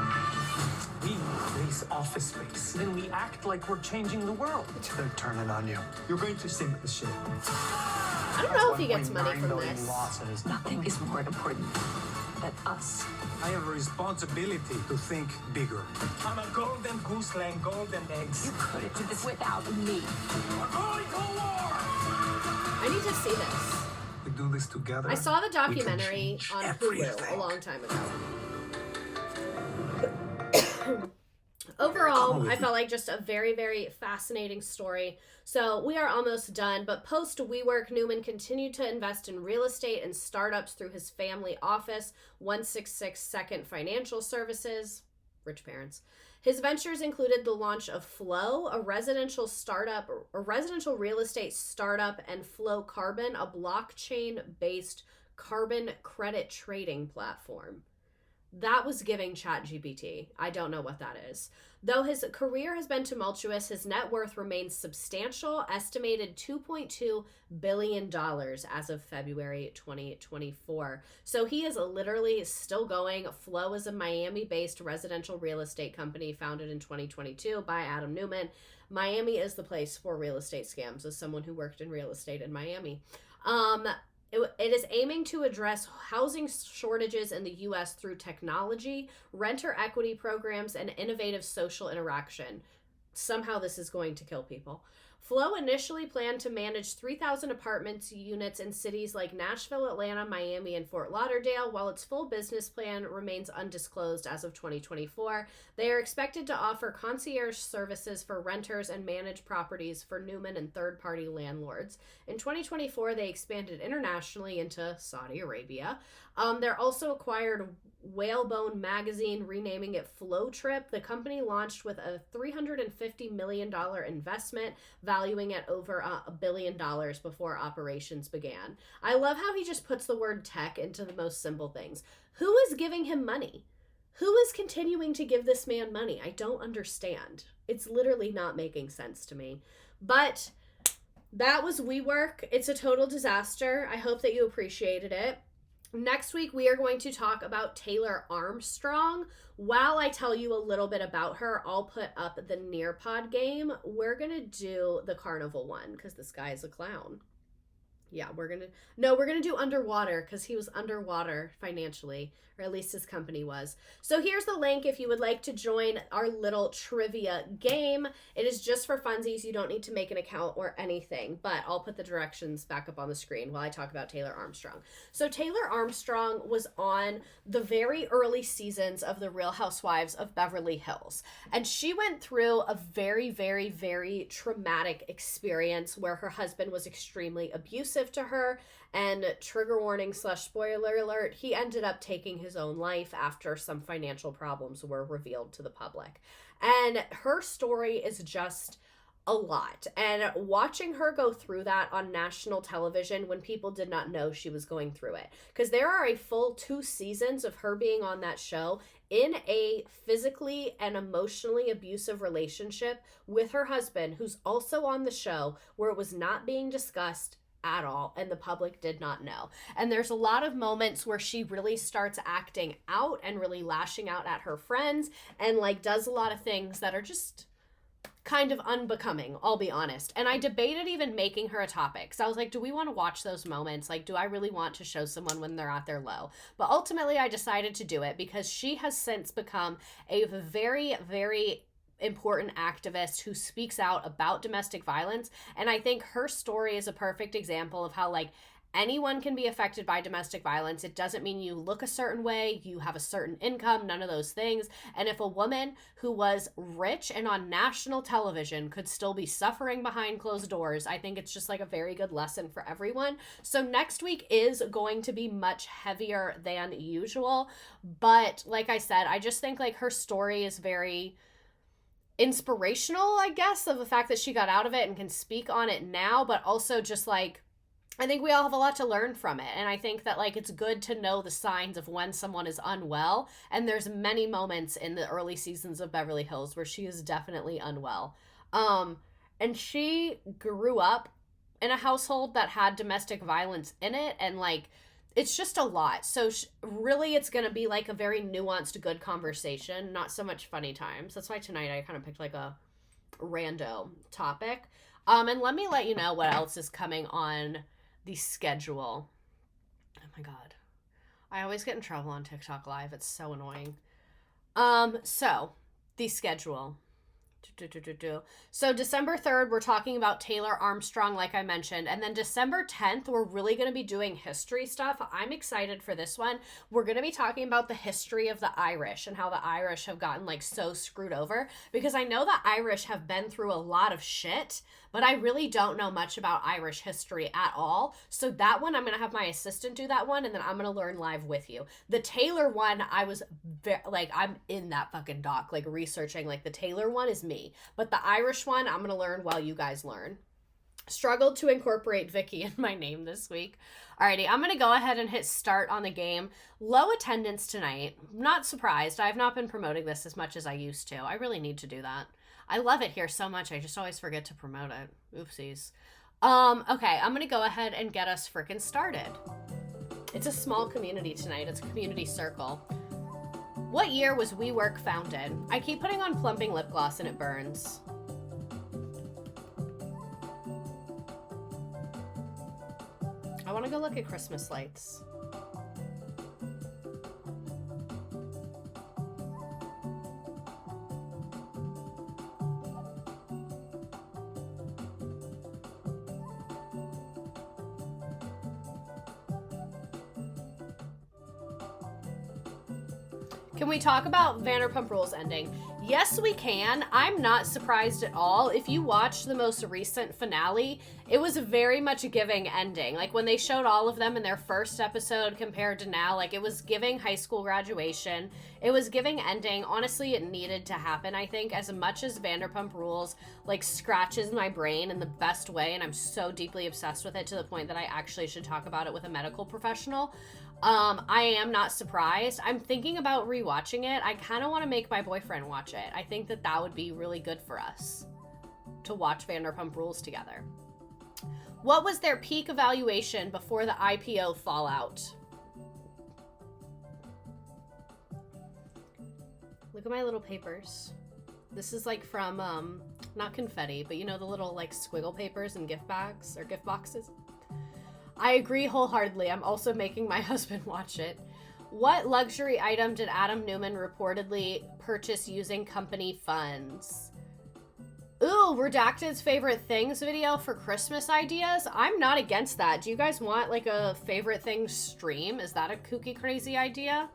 We lease office space. Then we act like we're changing the world. They're turning on you. You're going to sink the ship. I don't know if he gets money from this. Losses. Nothing is more important than us. I have a responsibility to think bigger. I'm a golden goose laying golden eggs. You couldn't do this without me. We're going to war! I need to see this. We do this together. I saw the we can documentary change on everything. Hulu a long time ago. Overall, I felt like just a very, very fascinating story. So we are almost done, but post WeWork, Neumann continued to invest in real estate and startups through his family office, 166 Second Financial Services, rich parents. His ventures included the launch of Flow, a residential real estate startup, and Flow Carbon, a blockchain-based carbon credit trading platform. That was giving ChatGPT. I don't know what that is. Though his career has been tumultuous, his net worth remains substantial, estimated $2.2 billion as of February 2024. So he is literally still going. Flow is a Miami-based residential real estate company founded in 2022 by Adam Neumann. Miami is the place for real estate scams, as someone who worked in real estate in Miami. It is aiming to address housing shortages in the U.S. through technology, renter equity programs, and innovative social interaction. Somehow this is going to kill people. Flow initially planned to manage 3,000 apartment units in cities like Nashville, Atlanta, Miami, and Fort Lauderdale, while its full business plan remains undisclosed as of 2024. They are expected to offer concierge services for renters and manage properties for Neumann and third-party landlords. In 2024, they expanded internationally into Saudi Arabia. They're also acquired Whalebone magazine, renaming it Flow Trip. The company launched with a $350 million investment, valuing at over $1 billion before operations began. I love how he just puts the word tech into the most simple things. Who is giving him money? Who is continuing to give this man money? I don't understand. It's literally not making sense to me. But that was WeWork. It's a total disaster. I hope that you appreciated it. Next week, we are going to talk about Taylor Armstrong. While I tell you a little bit about her, I'll put up the Nearpod game. We're going to do the carnival one because this guy is a clown. Yeah, we're going to do underwater because he was underwater financially, or at least his company was. So here's the link if you would like to join our little trivia game. It is just for funsies. You don't need to make an account or anything, but I'll put the directions back up on the screen while I talk about Taylor Armstrong. So Taylor Armstrong was on the very early seasons of The Real Housewives of Beverly Hills, and she went through a very, very, very traumatic experience where her husband was extremely abusive to her, and trigger warning / spoiler alert, he ended up taking his own life after some financial problems were revealed to the public. And her story is just a lot. And watching her go through that on national television when people did not know she was going through it, because there are a full 2 seasons of her being on that show in a physically and emotionally abusive relationship with her husband, who's also on the show, where it was not being discussed at all and the public did not know. And there's a lot of moments where she really starts acting out and really lashing out at her friends and like does a lot of things that are just kind of unbecoming, I'll be honest. And I debated even making her a topic. So I was like, do we want to watch those moments? Like, do I really want to show someone when they're at their low? But ultimately I decided to do it because she has since become a very, very important activist who speaks out about domestic violence. And I think her story is a perfect example of how like anyone can be affected by domestic violence. It doesn't mean you look a certain way, you have a certain income, none of those things. And if a woman who was rich and on national television could still be suffering behind closed doors, I think it's just like a very good lesson for everyone. So next week is going to be much heavier than usual. But like I said, I just think like her story is very inspirational, I guess, of the fact that she got out of it and can speak on it now, but also just like, I think we all have a lot to learn from it. And I think that like it's good to know the signs of when someone is unwell. And there's many moments in the early seasons of Beverly Hills where she is definitely unwell. And she grew up in a household that had domestic violence in it, and like it's just a lot. So really it's going to be like a very nuanced, good conversation, not so much funny times. That's why tonight I kind of picked like a rando topic. And let me let you know what else is coming on the schedule. Oh my God. I always get in trouble on TikTok Live. It's so annoying. So the schedule. So December 3rd, we're talking about Taylor Armstrong, like I mentioned. And then December 10th, we're really going to be doing history stuff. I'm excited for this one. We're going to be talking about the history of the Irish and how the Irish have gotten like so screwed over. Because I know the Irish have been through a lot of shit, but I really don't know much about Irish history at all. So that one, I'm going to have my assistant do that one, and then I'm going to learn live with you. The Taylor one, I was I'm in that fucking doc, like researching, like the Taylor one is me. But the Irish one, I'm going to learn while you guys learn. Struggled to incorporate Vicky in my name this week. Alrighty, I'm going to go ahead and hit start on the game. Low attendance tonight. Not surprised. I've not been promoting this as much as I used to. I really need to do that. I love it here so much. I just always forget to promote it. Oopsies. Okay, I'm going to go ahead and get us freaking started. It's a small community tonight. It's a community circle. What year was WeWork founded? I keep putting on plumping lip gloss and it burns. I want to go look at Christmas lights. Can we talk about Vanderpump Rules ending? Yes, we can. I'm not surprised at all. If you watch the most recent finale, it was a very much a giving ending. Like when they showed all of them in their first episode compared to now, like it was giving high school graduation. It was giving ending. Honestly, it needed to happen, I think, as much as Vanderpump Rules like scratches my brain in the best way, and I'm so deeply obsessed with it to the point that I actually should talk about it with a medical professional. I am not surprised. I'm thinking about rewatching it. I kind of want to make my boyfriend watch it. I think that that would be really good for us to watch Vanderpump Rules together. What was their peak evaluation before the IPO fallout? Look at my little papers. This is like from, not confetti, but you know the little like squiggle papers and gift bags or gift boxes? I agree wholeheartedly. I'm also making my husband watch it. What luxury item did Adam Neumann reportedly purchase using company funds? Ooh, Redacted's favorite things video for Christmas ideas. I'm not against that. Do you guys want like a favorite things stream? Is that a kooky crazy idea?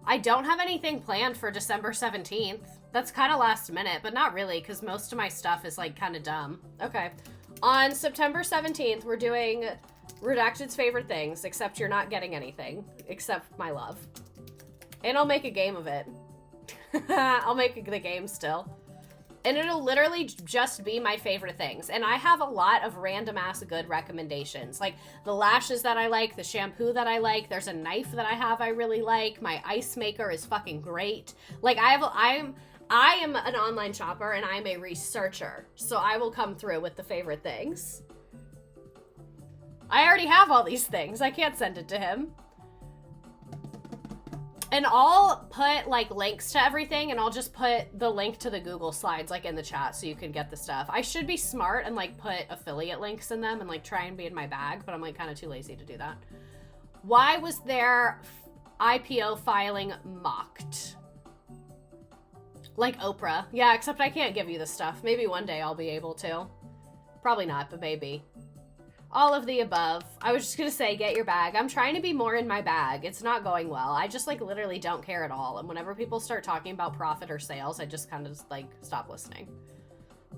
I don't have anything planned for December 17th. That's kind of last minute, but not really because most of my stuff is like kind of dumb. Okay. On September 17th, we're doing Redacted's favorite things, except you're not getting anything, except my love. And I'll make a game of it. I'll make the game still. And it'll literally just be my favorite things. And I have a lot of random ass good recommendations. Like the lashes that I like, the shampoo that I like, there's a knife that I have I really like, my ice maker is fucking great. Like I am an online shopper and I'm a researcher, so I will come through with the favorite things. I already have all these things. I can't send it to him. And I'll put like links to everything, and I'll just put the link to the Google Slides like in the chat so you can get the stuff. I should be smart and like put affiliate links in them and like try and be in my bag, but I'm like kind of too lazy to do that. Why was their IPO filing mocked? Like Oprah. Yeah, except I can't give you the stuff. Maybe one day I'll be able to. Probably not, but maybe. All of the above. I was just gonna say, get your bag. I'm trying to be more in my bag. It's not going well. I just like literally don't care at all. And whenever people start talking about profit or sales, I just kind of like stop listening.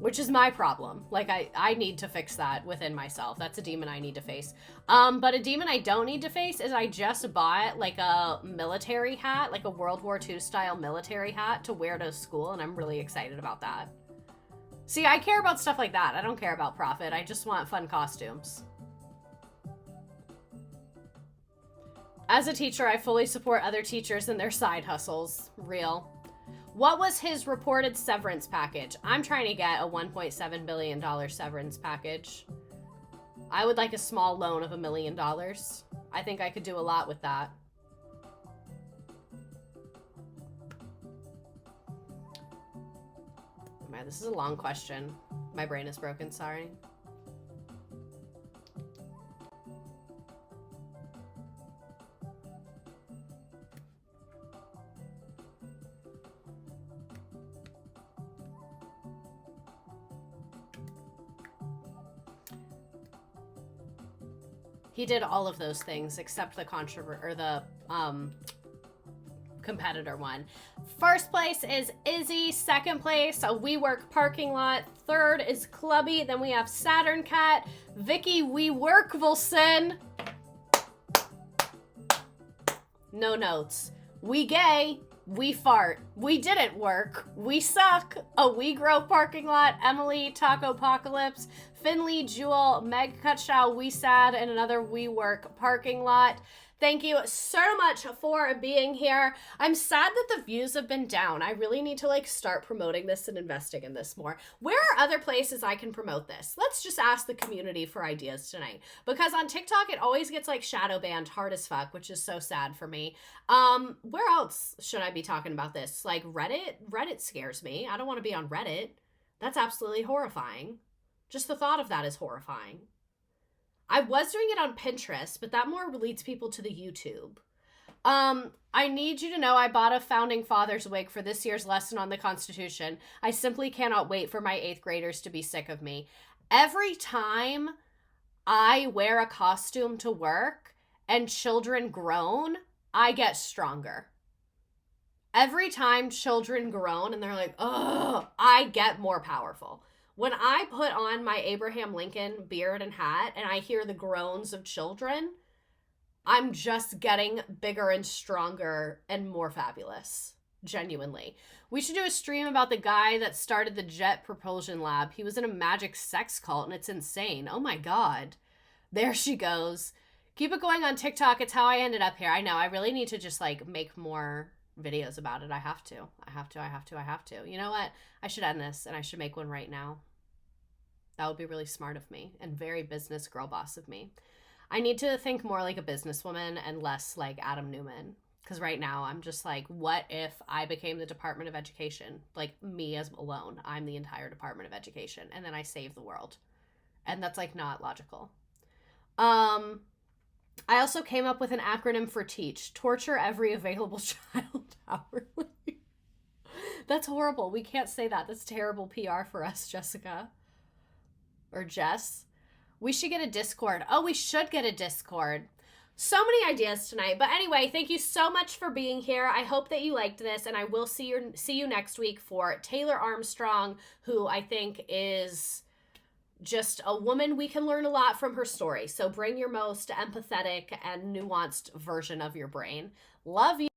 Which is my problem. Like I need to fix that within myself. That's a demon I need to face. But a demon I don't need to face is I just bought like a military hat, like a World War II style military hat to wear to school, and I'm really excited about that. See, I care about stuff like that. I don't care about profit. I just want fun costumes. As a teacher, I fully support other teachers and their side hustles. Real. What was his reported severance package? I'm trying to get a $1.7 billion severance package. I would like a small loan of $1 million. I think I could do a lot with that. Man, this is a long question. My brain is broken, sorry. He did all of those things except the competitor one. First place is Izzy. Second place, a WeWork parking lot. Third is Clubby. Then we have Saturn Cat, Vicky WeWork Wilson. No notes. We gay. We fart. We didn't work. We suck. A WeGrow parking lot. Emily, Taco Apocalypse, Finley, Jewel, Meg Cutshaw, We Sad, and another WeWork parking lot. Thank you so much for being here. I'm sad that the views have been down. I really need to like start promoting this and investing in this more. Where are other places I can promote this? Let's just ask the community for ideas tonight. Because on TikTok, it always gets like shadow banned hard as fuck, which is so sad for me. Where else should I be talking about this? Like Reddit? Reddit scares me. I don't want to be on Reddit. That's absolutely horrifying. Just the thought of that is horrifying. I was doing it on Pinterest, but that more leads people to the YouTube. I need you to know I bought a Founding Fathers wig for this year's lesson on the Constitution. I simply cannot wait for my 8th graders to be sick of me. Every time I wear a costume to work and children groan, I get stronger. Every time children groan and they're like, oh, I get more powerful. When I put on my Abraham Lincoln beard and hat and I hear the groans of children, I'm just getting bigger and stronger and more fabulous. Genuinely. We should do a stream about the guy that started the Jet Propulsion Lab. He was in a magic sex cult and it's insane. Oh my God. There she goes. Keep it going on TikTok. It's how I ended up here. I know. I really need to just like make more videos about it. I have to. You know what? I should end this and I should make one right now. That would be really smart of me and very business girl boss of me. I need to think more like a businesswoman and less like Adam Neumann. Because right now I'm just like, what if I became the Department of Education? Like me as alone. I'm the entire Department of Education. And then I save the world. And that's like not logical. I also came up with an acronym for TEACH. Torture every available child hourly. That's horrible. We can't say that. That's terrible PR for us, Jessica. Or Jess. We should get a Discord. Oh, we should get a Discord. So many ideas tonight. But anyway, thank you so much for being here. I hope that you liked this, and I will see you next week for Taylor Armstrong, who I think is just a woman we can learn a lot from her story. So bring your most empathetic and nuanced version of your brain. Love you.